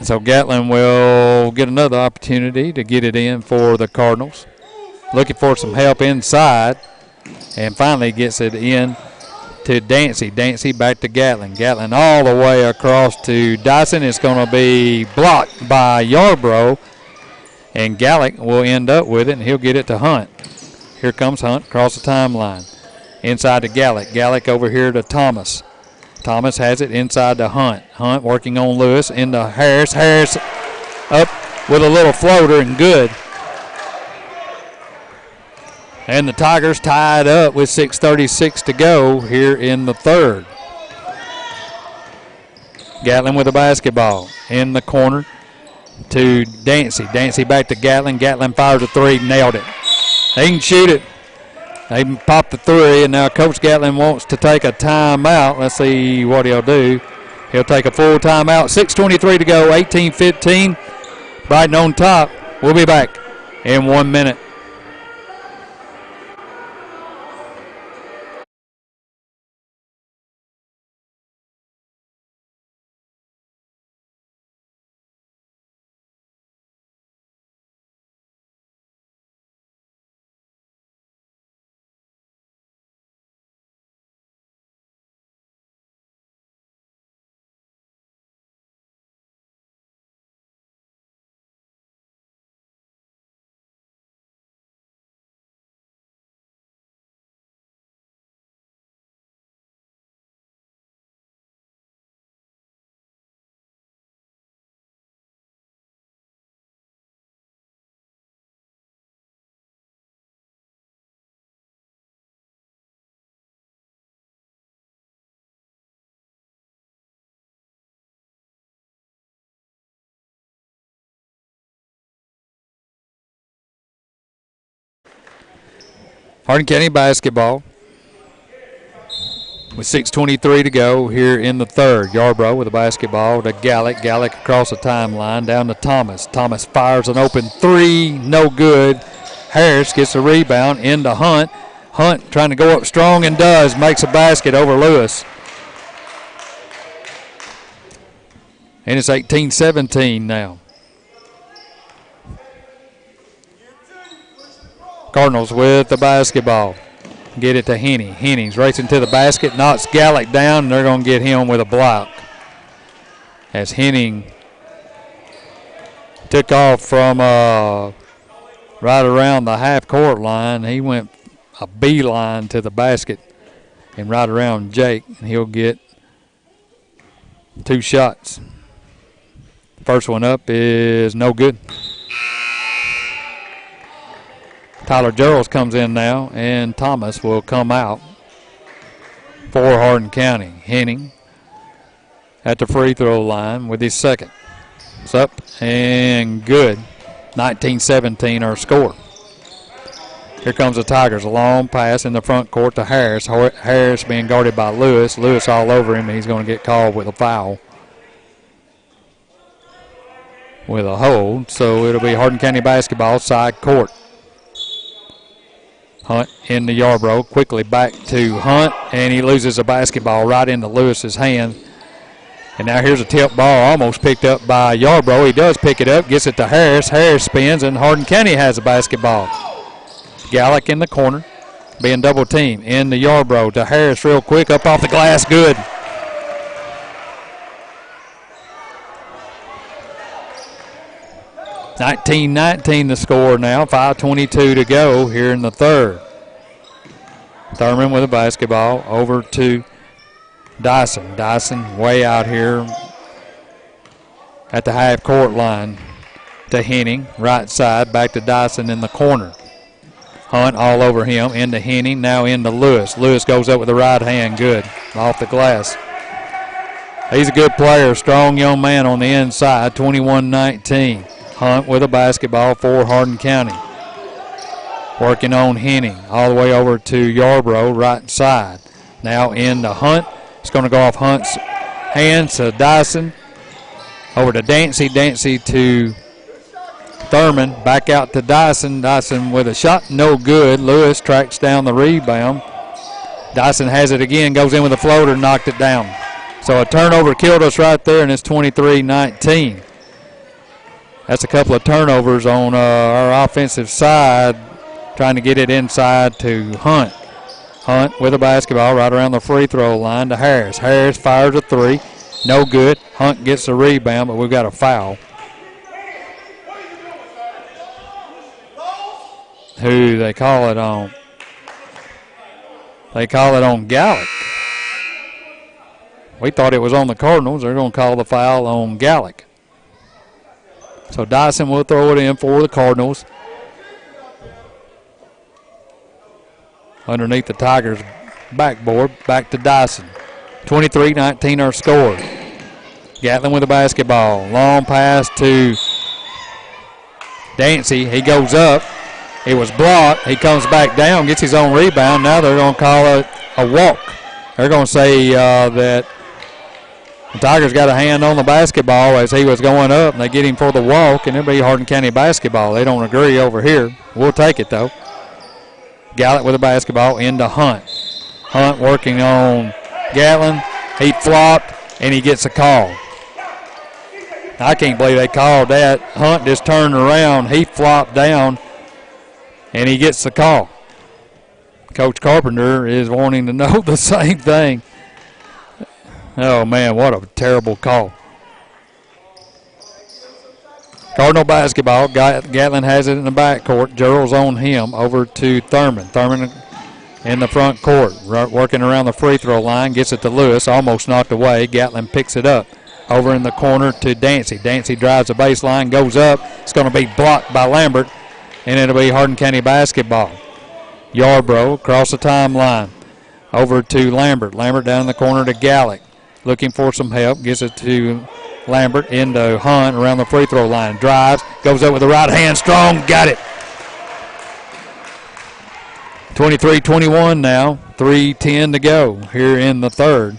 So Gatlin will get another opportunity to get it in for the Cardinals. Looking for some help inside. And finally gets it in to Dancy. Dancy back to Gatlin. Gatlin all the way across to Dyson. It's going to be blocked by Yarbrough. And Gallick will end up with it, and he'll get it to Hunt. Here comes Hunt across the timeline. Inside to Gallick. Gallick over here to Thomas. Thomas has it inside to Hunt. Hunt working on Lewis into Harris. Harris up with a little floater and good. And the Tigers tied up with 6:36 to go here in the third. Gatlin with the basketball in the corner to Dancy. Dancy back to Gatlin. Gatlin fires a three, nailed it. They can shoot it. They can pop the three, and now Coach Gatlin wants to take a timeout. Let's see what he'll do. He'll take a full timeout. 6:23 to go, 18-15. Brighton on top. We'll be back in 1 minute. Hardin County basketball with 6:23 to go here in the third. Yarbrough with the basketball to Gallick. Gallick across the timeline down to Thomas. Thomas fires an open three. No good. Harris gets the rebound into Hunt. Hunt trying to go up strong and does. Makes a basket over Lewis. And it's 18-17 now. Cardinals with the basketball. Get it to Henny. Henny's racing to the basket, knocks Gallick down, and they're going to get him with a block. As Henning took off from right around the half-court line. He went a beeline to the basket and right around Jake, and he'll get 2 shots. First one up is no good. Tyler Gerald comes in now, and Thomas will come out for Hardin County. Henning at the free throw line with his second. It's up and good. 19-17 our score. Here comes the Tigers. A long pass in the front court to Harris. Harris being guarded by Lewis. Lewis all over him, and he's going to get called with a foul. With a hold, so it'll be Hardin County basketball side court. Hunt in the Yarbrough, quickly back to Hunt, and he loses a basketball right into Lewis's hand. And now here's a tip ball almost picked up by Yarbrough. He does pick it up, gets it to Harris. Harris spins, and Hardin County has a basketball. Gallick in the corner, being double teamed. In the Yarbrough to Harris real quick, up off the glass, good. (19-19) the score now. 5:22 to go here in the third. Thurman with a basketball over to Dyson. Dyson way out here at the half-court line to Henning. Right side, back to Dyson in the corner. Hunt all over him, into Henning, now into Lewis. Lewis goes up with the right hand, good, off the glass. He's a good player, strong young man on the inside, 21-19. Hunt with a basketball for Hardin County. Working on Henning all the way over to Yarbrough, right side. Now into Hunt. It's going to go off Hunt's hands to Dyson. Over to Dancy. Dancy to Thurman. Back out to Dyson. Dyson with a shot, no good. Lewis tracks down the rebound. Dyson has it again, goes in with a floater, knocked it down. So a turnover killed us right there, and it's 23-19. That's a couple of turnovers on our offensive side, trying to get it inside to Hunt. Hunt with a basketball right around the free throw line to Harris. Harris fires a three, no good. Hunt gets the rebound, but we've got a foul. Who they call it on? They call it on Gallick. We thought it was on the Cardinals. They're going to call the foul on Gallick. So Dyson will throw it in for the Cardinals. Underneath the Tigers' backboard, back to Dyson. 23-19 our score. Gatlin with the basketball. Long pass to Dancy. He goes up. It was blocked. He comes back down, gets his own rebound. Now they're going to call it a walk. They're going to say that the Tigers got a hand on the basketball as he was going up, and they get him for the walk, and it'll be Hardin County basketball. They don't agree over here. We'll take it, though. Gallick with the basketball into Hunt. Hunt working on Gatlin. He flopped, and he gets a call. I can't believe they called that. Hunt just turned around. He flopped down, and he gets the call. Coach Carpenter is wanting to know the same thing. Oh, man, what a terrible call. Cardinal basketball. Gatlin has it in the backcourt. Gerald's on him. Over to Thurman. Thurman in the front court. Working around the free throw line. Gets it to Lewis. Almost knocked away. Gatlin picks it up. Over in the corner to Dancy. Dancy drives the baseline. Goes up. It's going to be blocked by Lambert. And it'll be Hardin County basketball. Yarbrough across the timeline. Over to Lambert. Lambert down in the corner to Gallick. Looking for some help. Gives it to Lambert into Hunt around the free throw line. Drives. Goes up with the right hand. Strong. Got it. 23-21 now. 3:10 to go here in the third.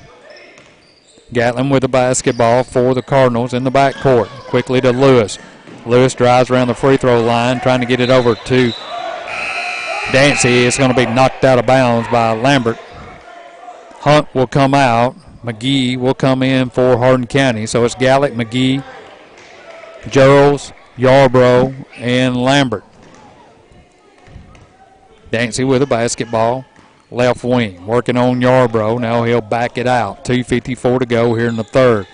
Gatlin with the basketball for the Cardinals in the backcourt. Quickly to Lewis. Lewis drives around the free throw line, trying to get it over to Dancy. It's going to be knocked out of bounds by Lambert. Hunt will come out. McGee will come in for Hardin County. So it's Gallick, McGee, Gerals, Yarbrough, and Lambert. Dancy with the basketball. Left wing, working on Yarbrough. Now he'll back it out. 2:54 to go here in the third.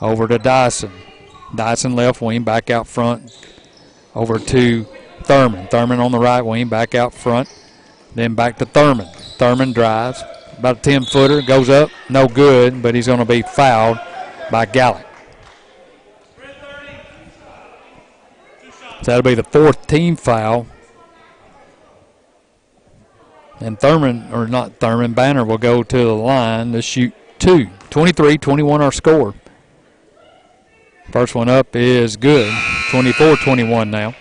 Over to Dyson. Dyson left wing, back out front. Over to Thurman. Thurman on the right wing, back out front. Then back to Thurman. Thurman drives. About a 10-footer. Goes up. No good, but he's going to be fouled by Gallick. So that'll be the fourth team foul. And Banner will go to the line to shoot two. 23-21 our score. First one up is good. 24-21 now.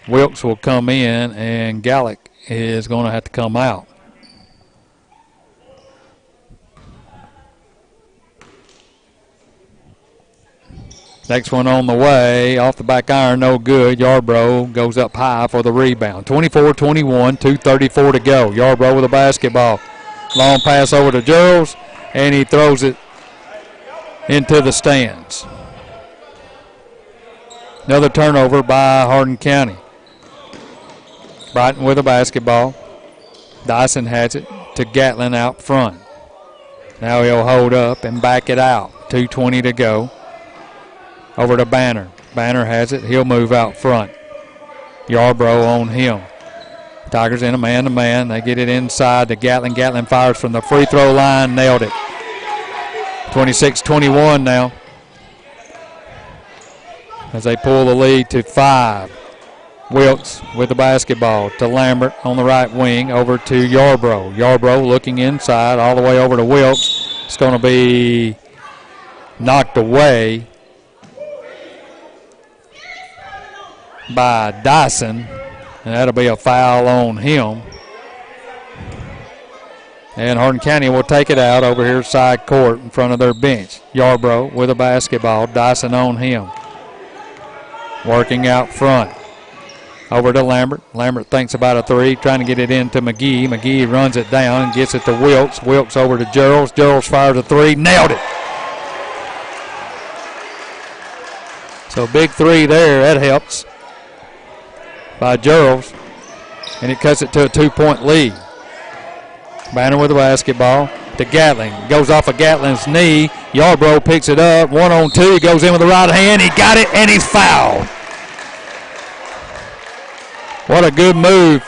Wilkes will come in, and Gallick is going to have to come out. Next one on the way, off the back iron, no good. Yarbrough goes up high for the rebound. 24-21, 2:34 to go. Yarbrough with the basketball. Long pass over to Gerals, and he throws it into the stands. Another turnover by Hardin County. Brighton with the basketball. Dyson has it to Gatlin out front. Now he'll hold up and back it out. 2:20 to go. Over to Banner. Banner has it. He'll move out front. Yarbrough on him. Tigers in a man-to-man. They get it inside to Gatlin. Gatlin fires from the free throw line. Nailed it. 26-21 now. As they pull the lead to 5. Wilkes with the basketball to Lambert on the right wing. Over to Yarbrough. Yarbrough looking inside all the way over to Wilkes. It's going to be knocked away by Dyson, and that'll be a foul on him. And Hardin County will take it out over here side court in front of their bench. Yarbrough with a basketball. Dyson on him. Working out front. Over to Lambert. Lambert thinks about a three, trying to get it into McGee. McGee runs it down and gets it to Wilkes. Wilkes over to Gerals. Gerals fires a three. Nailed it. So big three there. That helps. By Gerals, and it cuts it to a 2-point lead. Banner with the basketball to Gatlin. Goes off of Gatlin's knee. Yarbrough picks it up. 1-on-2. He goes in with the right hand. He got it, and he's fouled. What a good move.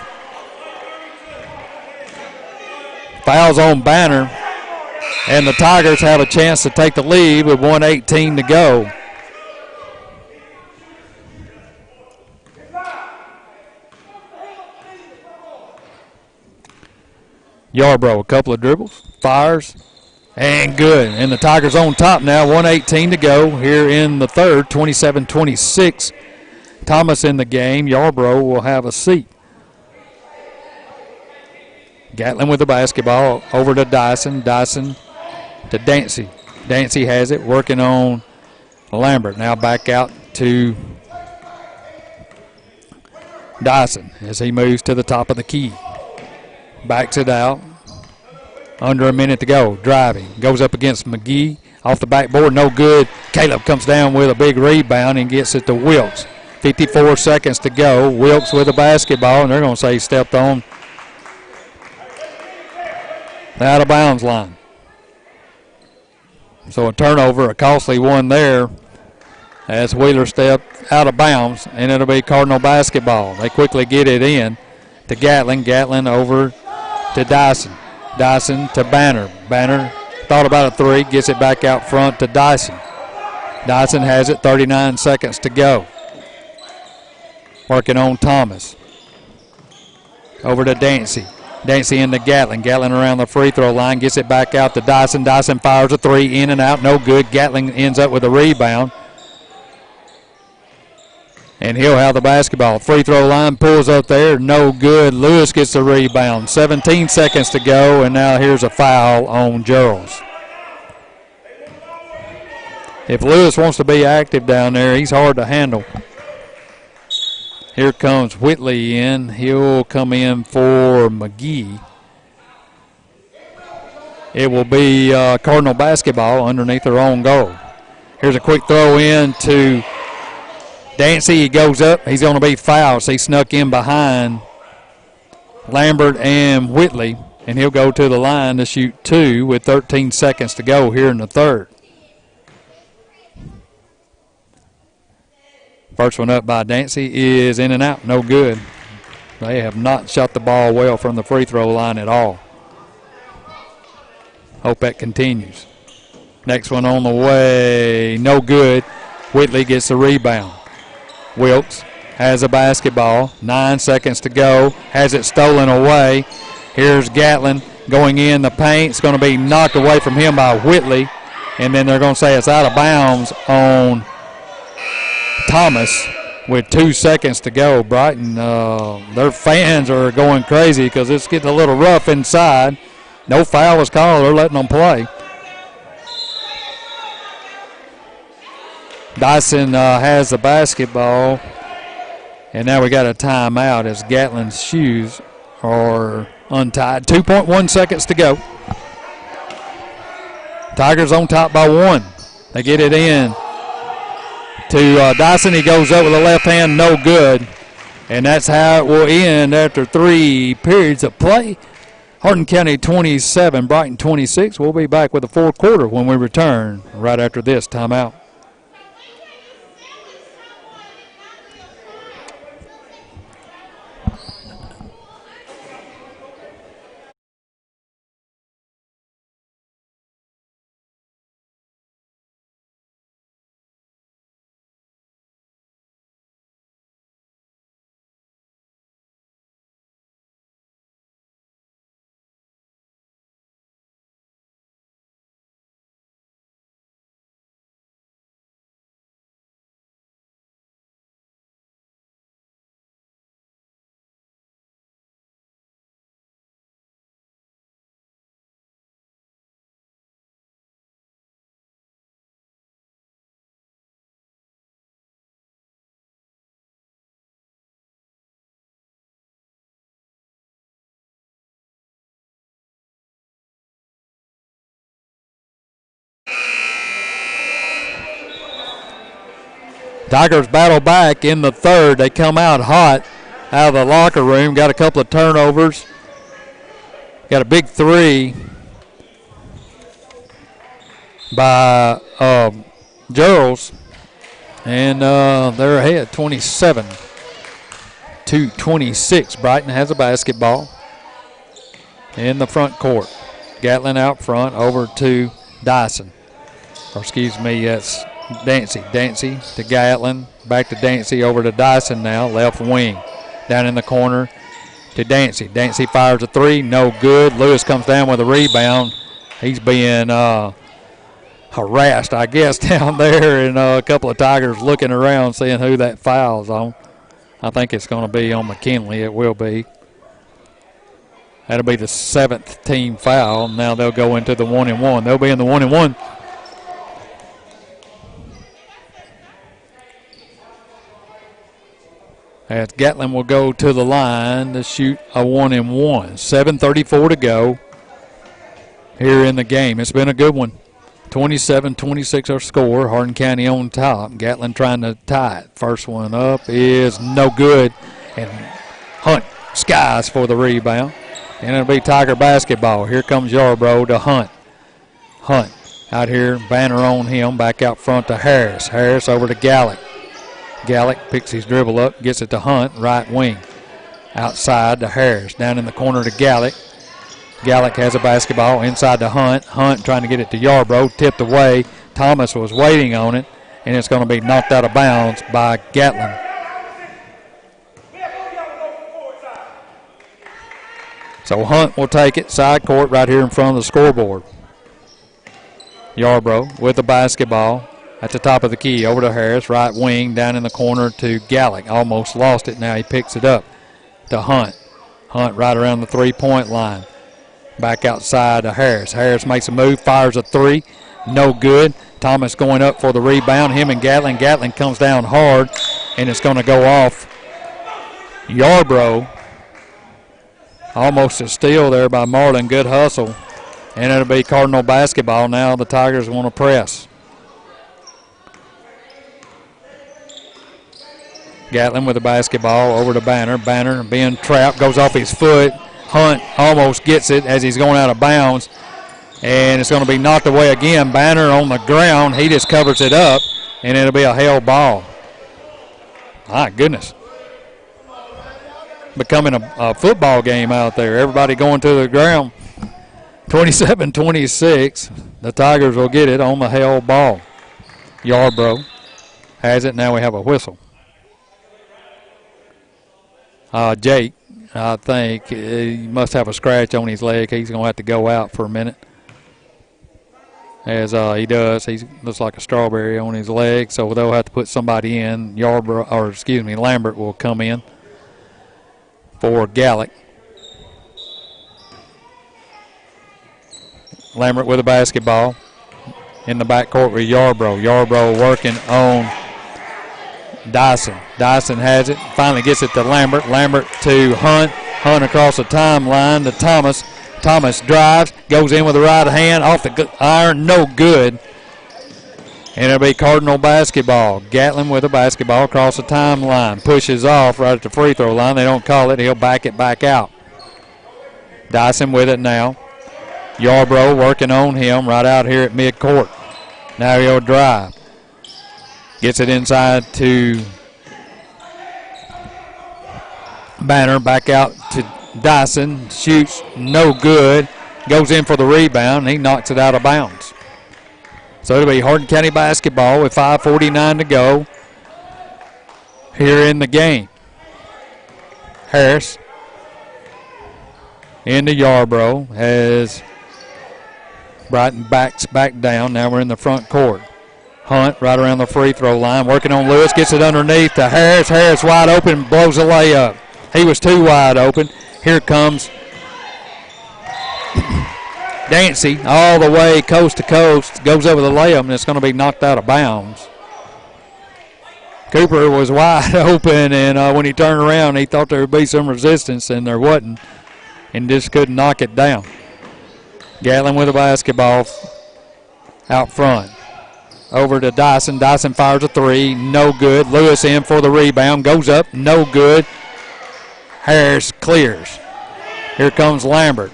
Fouls on Banner, and the Tigers have a chance to take the lead with 1:18 to go. Yarbrough, a couple of dribbles, fires, and good. And the Tigers on top now, 1:18 to go here in the third, 27-26. Thomas in the game. Yarbrough will have a seat. Gatlin with the basketball over to Dyson. Dyson to Dancy. Dancy has it, working on Lambert. Now back out to Dyson as he moves to the top of the key. Backs it out. Under a minute to go. Driving. Goes up against McGee. Off the backboard. No good. Caleb comes down with a big rebound and gets it to Wilkes. 54 seconds to go. Wilkes with the basketball, and they're going to say he stepped on the out of bounds line. So a turnover, a costly one there as Wheeler stepped out of bounds, and it'll be Cardinal basketball. They quickly get it in to Gatlin. Gatlin over to Dyson. Dyson to Banner. Banner thought about a three, gets it back out front to Dyson. Dyson has it, 39 seconds to go. Working on Thomas. Over to Dancy. Dancy into Gatlin. Gatlin around the free throw line, gets it back out to Dyson. Dyson fires a three, in and out, no good. Gatlin ends up with a rebound. And he'll have the basketball. Free throw line pulls up there. No good. Lewis gets the rebound. 17 seconds to go, and now here's a foul on Gerald's. If Lewis wants to be active down there, he's hard to handle. Here comes Whitley in. He'll come in for McGee. It will be Cardinal basketball underneath their own goal. Here's a quick throw in to Dancy. He goes up. He's going to be fouled. So he snuck in behind Lambert and Whitley, and he'll go to the line to shoot 2 with 13 seconds to go here in the third. First one up by Dancy is in and out. No good. They have not shot the ball well from the free throw line at all. Hope that continues. Next one on the way. No good. Whitley gets the rebound. Wilkes has a basketball. 9 seconds to go. Has it stolen away. Here's Gatlin going in the paint. It's going to be knocked away from him by Whitley. And then they're going to say it's out of bounds on Thomas with 2 seconds to go. Brighton, their fans are going crazy because it's getting a little rough inside. No foul was called. They're letting them play. Dyson has the basketball. And now we got a timeout as Gatlin's shoes are untied. 2.1 seconds to go. Tigers on top by 1. They get it in to Dyson. He goes up with the left hand, no good. And that's how it will end after 3 periods of play. Hardin County 27, Brighton 26. We'll be back with the fourth quarter when we return right after this timeout. Tigers battle back in the third. They come out hot out of the locker room. Got a couple of turnovers. Got a big 3 by Gerald's. And they're ahead 27-26. Brighton has a basketball in the front court. Gatlin out front over to Dyson. Or excuse me, that's Dancy. Dancy to Gatlin. Back to Dancy, over to Dyson now. Left wing. Down in the corner to Dancy. Dancy fires a 3. No good. Lewis comes down with a rebound. He's being harassed, I guess, down there. And a couple of Tigers looking around, seeing who that foul's on. I think it's going to be on McKinley. It will be. That'll be the 7th team foul. Now they'll go into the 1-and-1. They'll be in the 1-and-1. As Gatlin will go to the line to shoot a 1-and-1. 7:34 to go here in the game. It's been a good one. 27-26 our score. Hardin County on top. Gatlin trying to tie it. First one up is no good. And Hunt skies for the rebound. And it'll be Tiger basketball. Here comes Yarbrough to Hunt. Hunt out here, banner on him. Back out front to Harris. Harris over to Gallick. Gallick picks his dribble up, gets it to Hunt, right wing. Outside to Harris, down in the corner to Gallick. Gallick has a basketball inside to Hunt. Hunt trying to get it to Yarbrough, tipped away. Thomas was waiting on it, and it's going to be knocked out of bounds by Gatlin. So Hunt will take it, side court right here in front of the scoreboard. Yarbrough with the basketball. at the top of the key. Over to Harris, right wing, down in the corner to Gallick. Almost lost it. Now he picks it up to Hunt. Hunt right around the three-point line. Back outside to Harris. Harris makes a move, fires a three. No good. Thomas going up for the rebound. Him and Gatlin. Gatlin comes down hard, and it's going to go off Yarbrough. Almost a steal there by Marlin. Good hustle. And it'll be Cardinal basketball now. The Tigers want to press. Gatlin with the basketball over to Banner. Banner being trapped, goes off his foot. Hunt almost gets it as he's going out of bounds. And it's going to be knocked away again. Banner on the ground. He just covers it up, and it'll be a held ball. My goodness. Becoming a football game out there. Everybody going to the ground. 27-26. The Tigers will get it on the held ball. Yarbrough has it. Now we have a whistle. Jake, I think, he must have a scratch on his leg. He's going to have to go out for a minute. As he does, he looks like a strawberry on his leg, so they'll have to put somebody in. Lambert will come in for Gallick. Lambert with the basketball in the backcourt with Yarbrough. Yarbrough working on Dyson. Dyson has it, finally gets it to Lambert. Lambert to Hunt. Hunt across the timeline to Thomas. Thomas drives, goes in with the right hand, off the iron, no good. And it'll be Cardinal basketball. Gatlin with the basketball across the timeline. Pushes off right at the free throw line. They don't call it. He'll back it back out. Dyson with it now. Yarbrough working on him right out here at midcourt. Now he'll drive. Gets it inside to Banner. Back out to Dyson. Shoots no good. Goes in for the rebound. And he knocks it out of bounds. So it'll be Hardin County basketball with 5:49 to go here in the game. Harris into Yarbrough as Brighton backs back down. Now we're in the front court. Hunt right around the free throw line. Working on Lewis. Gets it underneath to Harris. Harris wide open. Blows a layup. He was too wide open. Here comes Dancy all the way coast to coast. Goes over the layup, and it's going to be knocked out of bounds. Cooper was wide open, and when he turned around, he thought there would be some resistance, and there wasn't, and just couldn't knock it down. Gatlin with the basketball out front. Over to Dyson. Dyson fires a three. No good. Lewis in for the rebound. Goes up. No good. Harris clears. Here comes Lambert.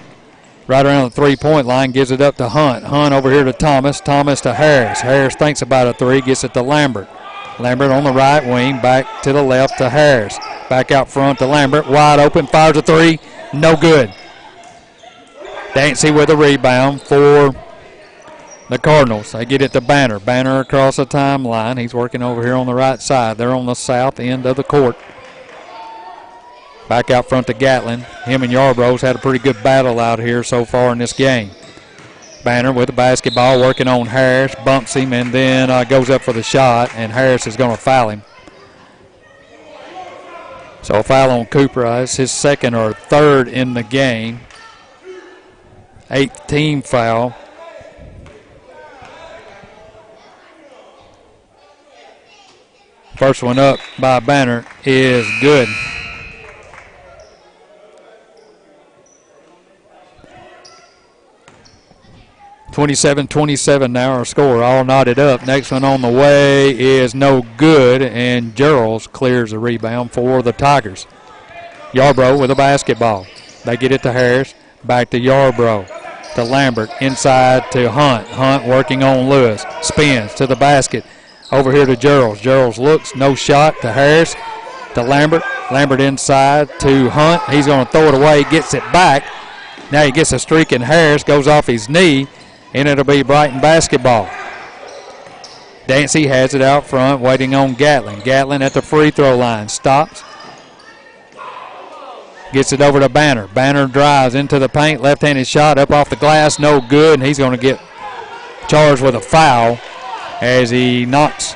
Right around the three-point line. Gives it up to Hunt. Hunt over here to Thomas. Thomas to Harris. Harris thinks about a three. Gets it to Lambert. Lambert on the right wing. Back to the left to Harris. Back out front to Lambert. Wide open. Fires a three. No good. Dancy with a rebound for the Cardinals. They get it to Banner. Banner across the timeline. He's working over here on the right side. They're on the south end of the court. Back out front to Gatlin. Him and Yarbrough's had a pretty good battle out here so far in this game. Banner with the basketball working on Harris. Bumps him and then goes up for the shot, and Harris is going to foul him. So a foul on Cooper. It's his second or third in the game. 8th team foul. First one up by Banner is good. (27-27) now our score, all knotted up. Next one on the way is no good, and Gerald's clears the rebound for the Tigers. Yarbrough with a basketball. They get it to Harris. Back to Yarbrough. To Lambert. Inside to Hunt. Hunt working on Lewis. Spins to the basket. Over here to Gerald. Gerald looks. No shot to Harris. To Lambert. Lambert inside to Hunt. He's going to throw it away. Gets it back. Now he gets a streak in Harris. Goes off his knee. And it'll be Brighton basketball. Dancy has it out front. Waiting on Gatlin. Gatlin at the free throw line. Stops. Gets it over to Banner. Banner drives into the paint. Left-handed shot up off the glass. No good. And he's going to get charged with a foul. as he knocks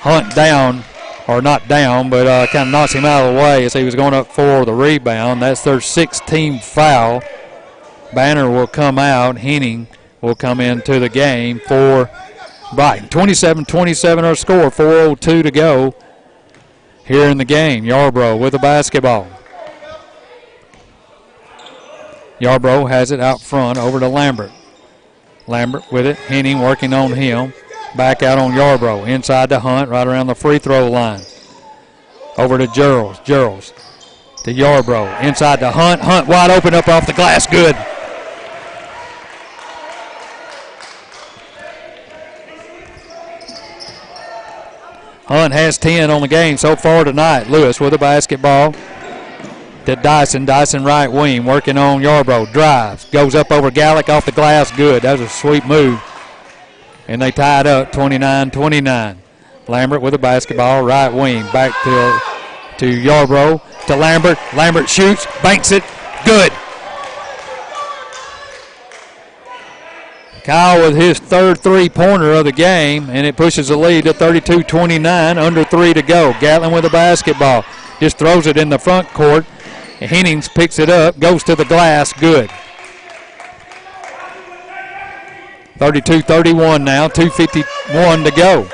Hunt down, or not down, but kind of knocks him out of the way as he was going up for the rebound. That's their 6th-team foul. Banner will come out. Henning will come into the game for Brighton. 27-27 our score, 4:02 to go here in the game. Yarbrough with the basketball. Yarbrough has it out front over to Lambert. Lambert with it. Henning working on him. Back out on Yarbrough. Inside to Hunt, right around the free throw line. Over to Gerald. Gerald to Yarbrough. Inside to Hunt. Hunt wide open up off the glass. Good. Hunt has 10 on the game so far tonight. Lewis with the basketball to Dyson. Dyson right wing working on Yarbrough. Drives. Goes up over Gallick off the glass. Good. That was a sweet move. And they tied up 29-29. Lambert with the basketball. Right wing. Back to Yarbrough. To Lambert. Lambert shoots. Banks it. Good. Kyle with his third three-pointer of the game, and it pushes the lead to 32-29, under 3 to go. Gatlin with the basketball. Just throws it in the front court. Hennings picks it up, goes to the glass, good. 32-31 now, 2:51 to go.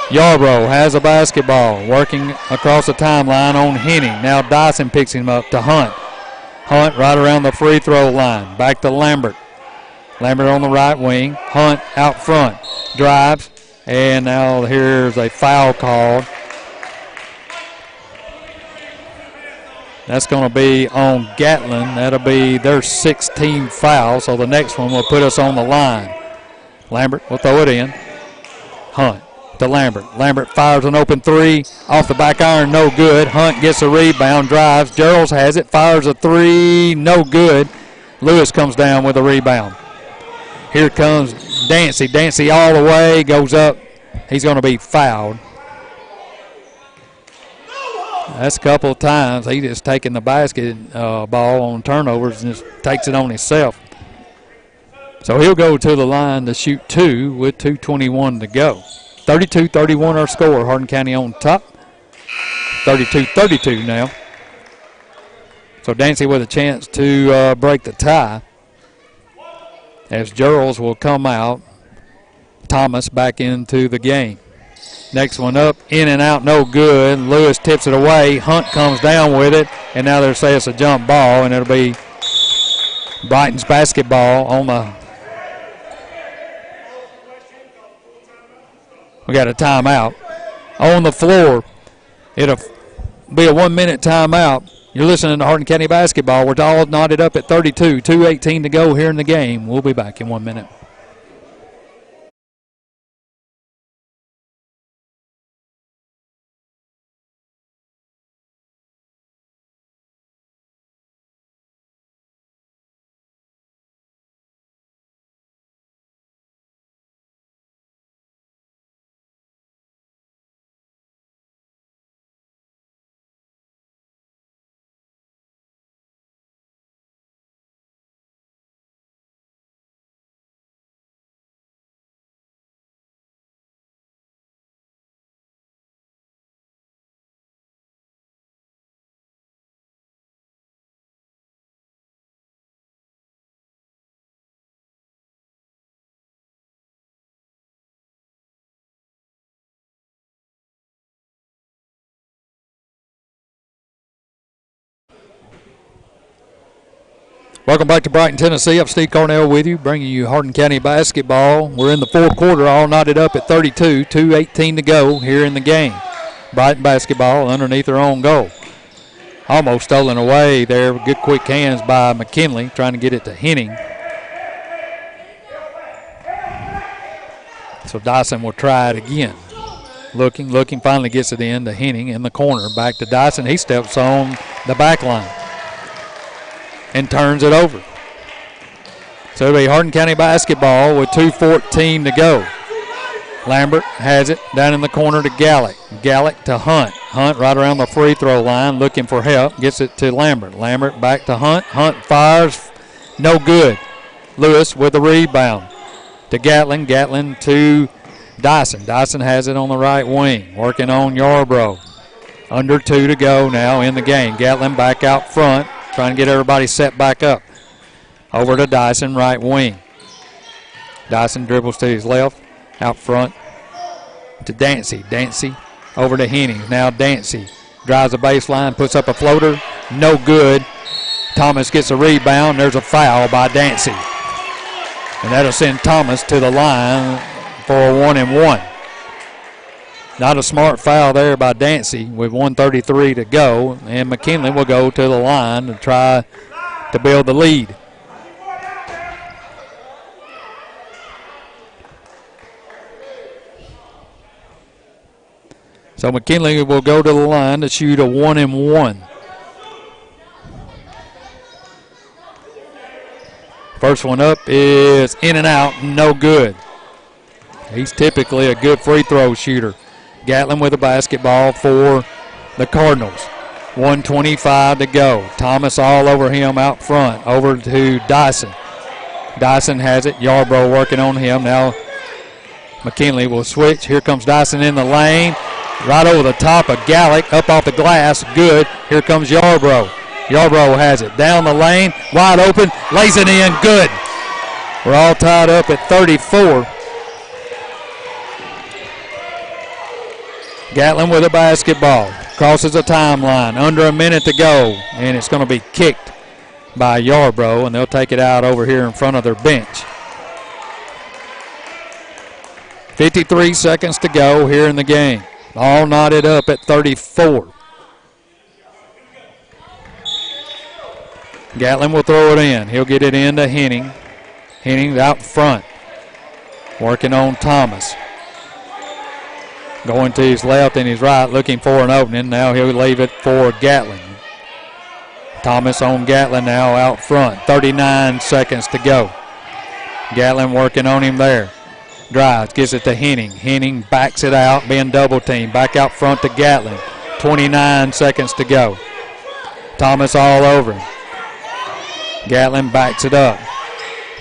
Yarbrough has a basketball, working across the timeline on Henning. Now Dyson picks him up to Hunt. Hunt right around the free throw line. Back to Lambert. Lambert on the right wing. Hunt out front. Drives. And now here's a foul called. That's going to be on Gatlin. That'll be their 6th-team foul. So the next one will put us on the line. Lambert will throw it in. Hunt to Lambert. Lambert fires an open 3. Off the back iron, no good. Hunt gets a rebound. Drives. Gerald has it. Fires a 3. No good. Lewis comes down with a rebound. Here comes Dancy. Dancy all the way, goes up. He's going to be fouled. That's a couple of times. He just taking the basketball on turnovers and just takes it on himself. So he'll go to the line to shoot 2 with 2:21 to go. 32-31 our score. Hardin County on top. 32-32 now. So Dancy with a chance to break the tie. As Gerald will come out. Thomas back into the game. Next one up, in and out, no good. Lewis tips it away. Hunt comes down with it, and now they'll say it's a jump ball, and it'll be Brighton's basketball on the. We got a timeout on the floor. It'll be a 1-minute timeout. You're listening to Hardin County Basketball. We're all knotted up at 32, 2:18 to go here in the game. We'll be back in 1 minute. Welcome back to Brighton, Tennessee. I'm Steve Cornell with you, bringing you Hardin County basketball. We're in the fourth quarter, all knotted up at 32, 2:18 to go here in the game. Brighton basketball underneath their own goal. Almost stolen away there. Good quick hands by McKinley, trying to get it to Henning. So Dyson will try it again. Looking, finally gets it in to Henning in the corner. Back to Dyson. He steps on the back line and turns it over. So it'll be Hardin County basketball with 2:14 to go. Lambert has it down in the corner to Gallick. Gallick to Hunt. Hunt right around the free throw line looking for help. Gets it to Lambert. Lambert back to Hunt. Hunt fires. No good. Lewis with the rebound. To Gatlin. Gatlin to Dyson. Dyson has it on the right wing, working on Yarbrough. Under 2 to go now in the game. Gatlin back out front, trying to get everybody set back up. Over to Dyson, right wing. Dyson dribbles to his left, out front to Dancy. Dancy over to Henning. Now Dancy drives the baseline, puts up a floater. No good. Thomas gets a rebound. There's a foul by Dancy. And that'll send Thomas to the line for a 1-and-1. Not a smart foul there by Dancy with 1:33 to go. And McKinley will go to the line to try to build the lead. So McKinley will go to the line to shoot a 1-and-1. First one up is in and out, no good. He's typically a good free throw shooter. Gatlin with a basketball for the Cardinals. 1:25 to go. Thomas all over him out front. Over to Dyson. Dyson has it. Yarbrough working on him. Now McKinley will switch. Here comes Dyson in the lane. Right over the top of Gallick. Up off the glass. Good. Here comes Yarbrough. Yarbrough has it. Down the lane. Wide open. Lays it in. Good. We're all tied up at 34. Gatlin with a basketball. Crosses the timeline. Under a minute to go. And it's going to be kicked by Yarbrough. And they'll take it out over here in front of their bench. 53 seconds to go here in the game. All knotted up at 34. Gatlin will throw it in. He'll get it into Henning. Henning out front. Working on Thomas. Going to his left and his right, looking for an opening. Now he'll leave it for Gatlin. Thomas on Gatlin now out front. 39 seconds to go. Gatlin working on him there. Drives, gives it to Henning. Henning backs it out, being double teamed. Back out front to Gatlin. 29 seconds to go. Thomas all over him. Gatlin backs it up.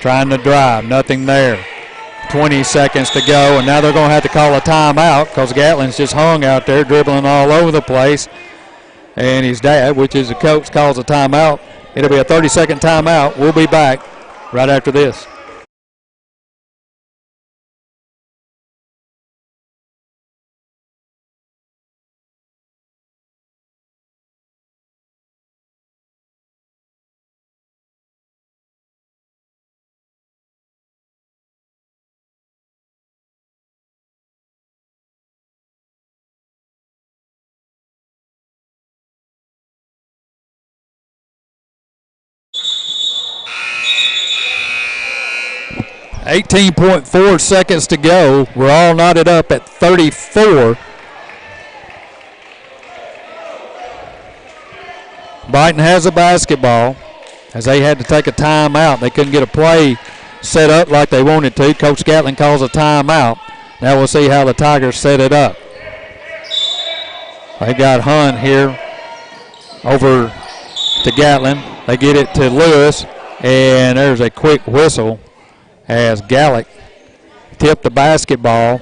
Trying to drive, nothing there. 20 seconds to go, and now they're going to have to call a timeout because Gatlin's just hung out there dribbling all over the place. And his dad, which is the coach, calls a timeout. It'll be a 30-second timeout. We'll be back right after this. .4 seconds to go. We're all knotted up at 34. Brighton has a basketball as they had to take a timeout. They couldn't get a play set up like they wanted to. Coach Gatlin calls a timeout. Now we'll see how the Tigers set it up. They got Hunt here over to Gatlin. They get it to Lewis, and there's a quick whistle as Gallick tipped the basketball,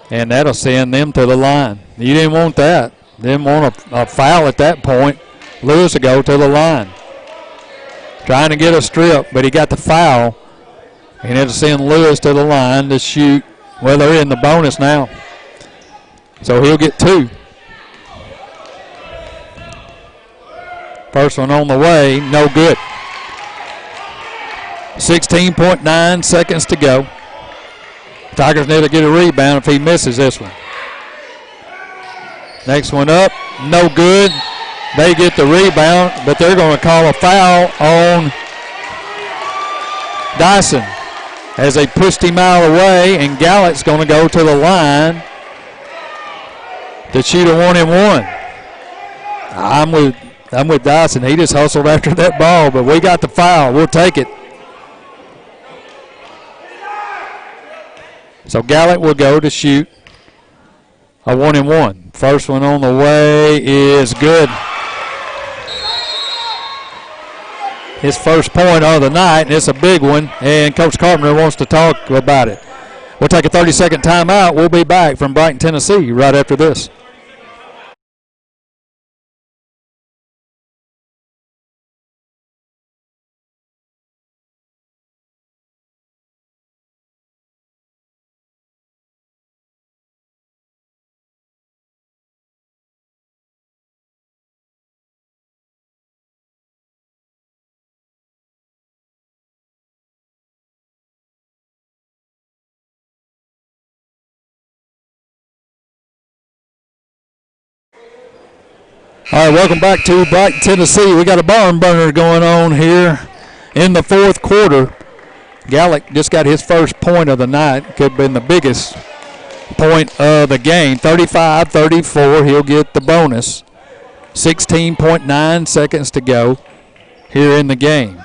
and that'll send them to the line. You didn't want that. Didn't want a foul at that point. Lewis will go to the line. Trying to get a strip, but he got the foul, and it'll send Lewis to the line to shoot. Well, they're in the bonus now, so he'll get 2. First one on the way, no good. 16.9 seconds to go. Tigers need to get a rebound if he misses this one. Next one up, no good. They get the rebound, but they're going to call a foul on Dyson as they pushed him out of the way, and Gallett's going to go to the line to shoot a 1-and-1. I'm with Dyson. He just hustled after that ball, but we got the foul. We'll take it. So Gallett will go to shoot a 1-and-1. First one on the way is good. His first point of the night, and it's a big one, and Coach Carpenter wants to talk about it. We'll take a 30-second timeout. We'll be back from Brighton, Tennessee right after this. All right, welcome back to Brighton, Tennessee. We got a barn burner going on here in the fourth quarter. Gallick just got his first point of the night. Could have been the biggest point of the game. 35-34. He'll get the bonus. 16.9 seconds to go here in the game.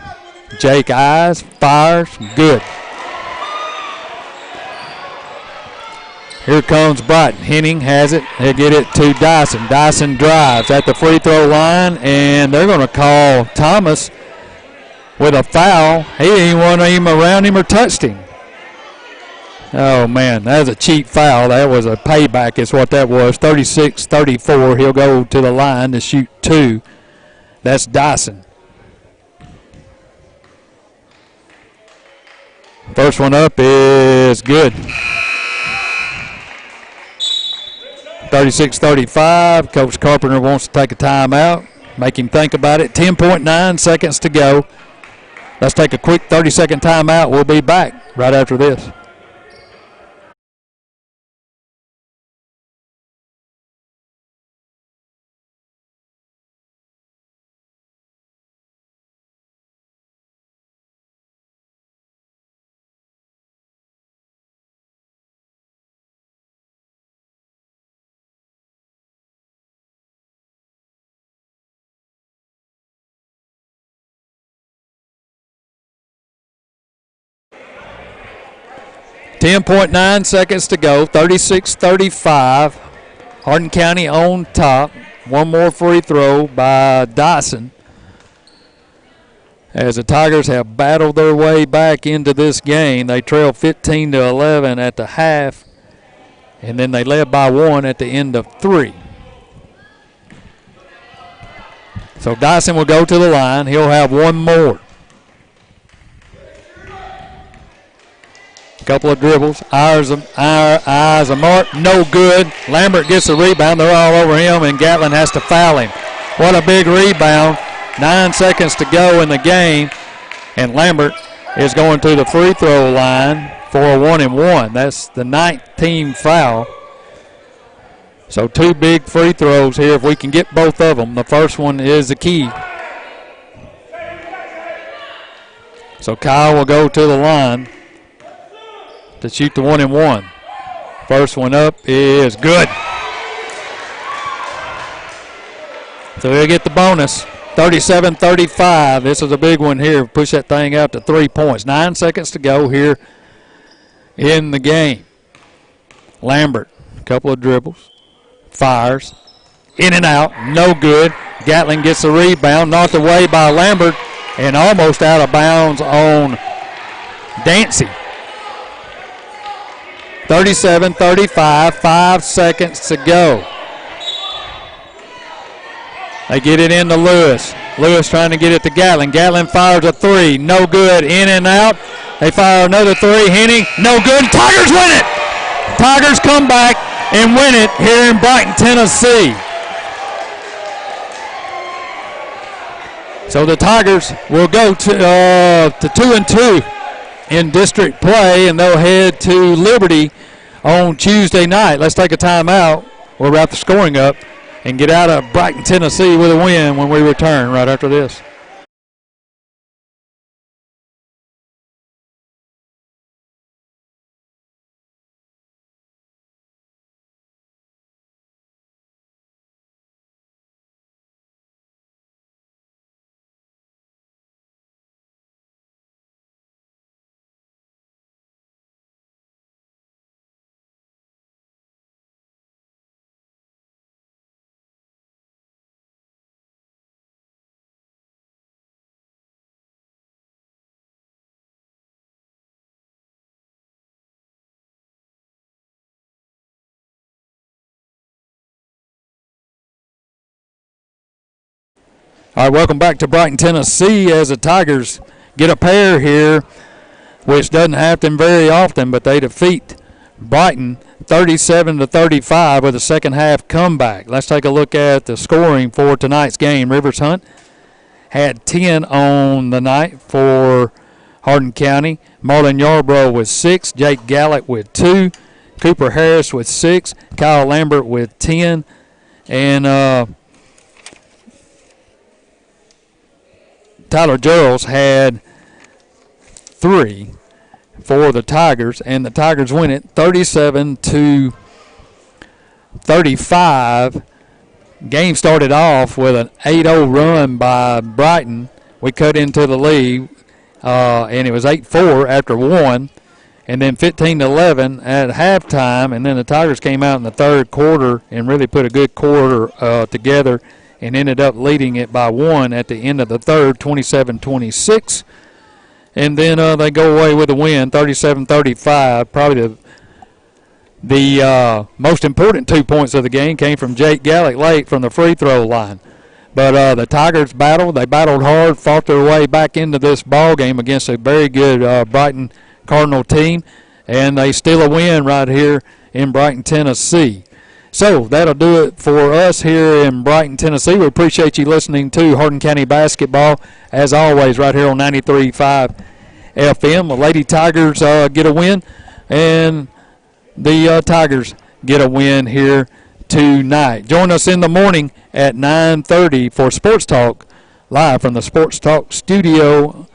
Jake Eyes fires. Good. Here comes Brighton. Henning has it. He'll get it to Dyson. Dyson drives at the free throw line, and they're going to call Thomas with a foul. He didn't want him around him or touched him. Oh, man, that was a cheap foul. That was a payback is what that was. 36-34. He'll go to the line to shoot two. That's Dyson. First one up is good. 36-35. Coach Carpenter wants to take a timeout. Make him think about it. 10.9 seconds to go. Let's take a quick 30-second timeout. We'll be back right after this. .9 seconds to go. 36-35. Hardin County on top. One more free throw by Dyson. As the Tigers have battled their way back into this game, they trail 15-11 at the half, and then they led by one at the end of three. So Dyson will go to the line. He'll have one more. Couple of dribbles. Eyes a mark. No good. Lambert gets the rebound. They're all over him, and Gatlin has to foul him. What a big rebound. 9 seconds to go in the game, and Lambert is going to the free throw line for a 1-and-1. That's the 19th foul. So two big free throws here. If we can get both of them, the first one is the key. So Kyle will go to the line to shoot the 1-and-1. First one up is good. So he'll get the bonus. 37-35. This is a big one here. Push that thing out to 3 points. 9 seconds to go here in the game. Lambert, a couple of dribbles. Fires. In and out. No good. Gatling gets the rebound. Knocked away by Lambert and almost out of bounds on Dancy. 37-35, 5 seconds to go. They get it into Lewis. Lewis trying to get it to Gatlin. Gatlin fires a three. No good. In and out. They fire another three. Henning. No good. Tigers win it. Tigers come back and win it here in Brighton, Tennessee. So the Tigers will go to 2-2 in district play, and they'll head to Liberty on Tuesday night. Let's take a timeout. We'll wrap the scoring up and get out of Brighton, Tennessee with a win when we return right after this. All right, welcome back to Brighton, Tennessee, as the Tigers get a pair here, which doesn't happen very often, but they defeat Brighton 37-35 with a second half comeback. Let's take a look at the scoring for tonight's game. Rivers Hunt had 10 on the night for Hardin County. Marlon Yarbrough with 6, Jake Gallick with 2, Cooper Harris with 6, Kyle Lambert with 10, and Tyler Gerald had 3 for the Tigers, and the Tigers win it 37-35. Game started off with an 8-0 run by Brighton. We cut into the lead, and it was 8-4 after 1, and then 15-11 at halftime, and then the Tigers came out in the third quarter and really put a good quarter together and ended up leading it by 1 at the end of the third, 27-26. And then they go away with a win, 37-35. Probably the most important 2 points of the game came from Jake Gallick late from the free throw line. But the Tigers battled. They battled hard, fought their way back into this ball game against a very good Brighton Cardinal team, and they steal a win right here in Brighton, Tennessee. So that'll do it for us here in Brighton, Tennessee. We appreciate you listening to Hardin County Basketball, as always, right here on 93.5 FM. The Lady Tigers get a win, and the Tigers get a win here tonight. Join us in the morning at 9:30 for Sports Talk, live from the Sports Talk studio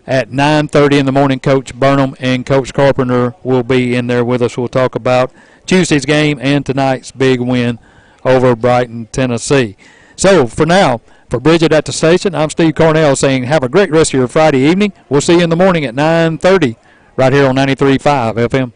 at 9:30 in the morning. Coach Burnham and Coach Carpenter will be in there with us. We'll talk about Tuesday's game and tonight's big win over Brighton, Tennessee. So for now, for Bridget at the station, I'm Steve Cornell saying have a great rest of your Friday evening. We'll see you in the morning at 9:30 right here on 93.5 FM.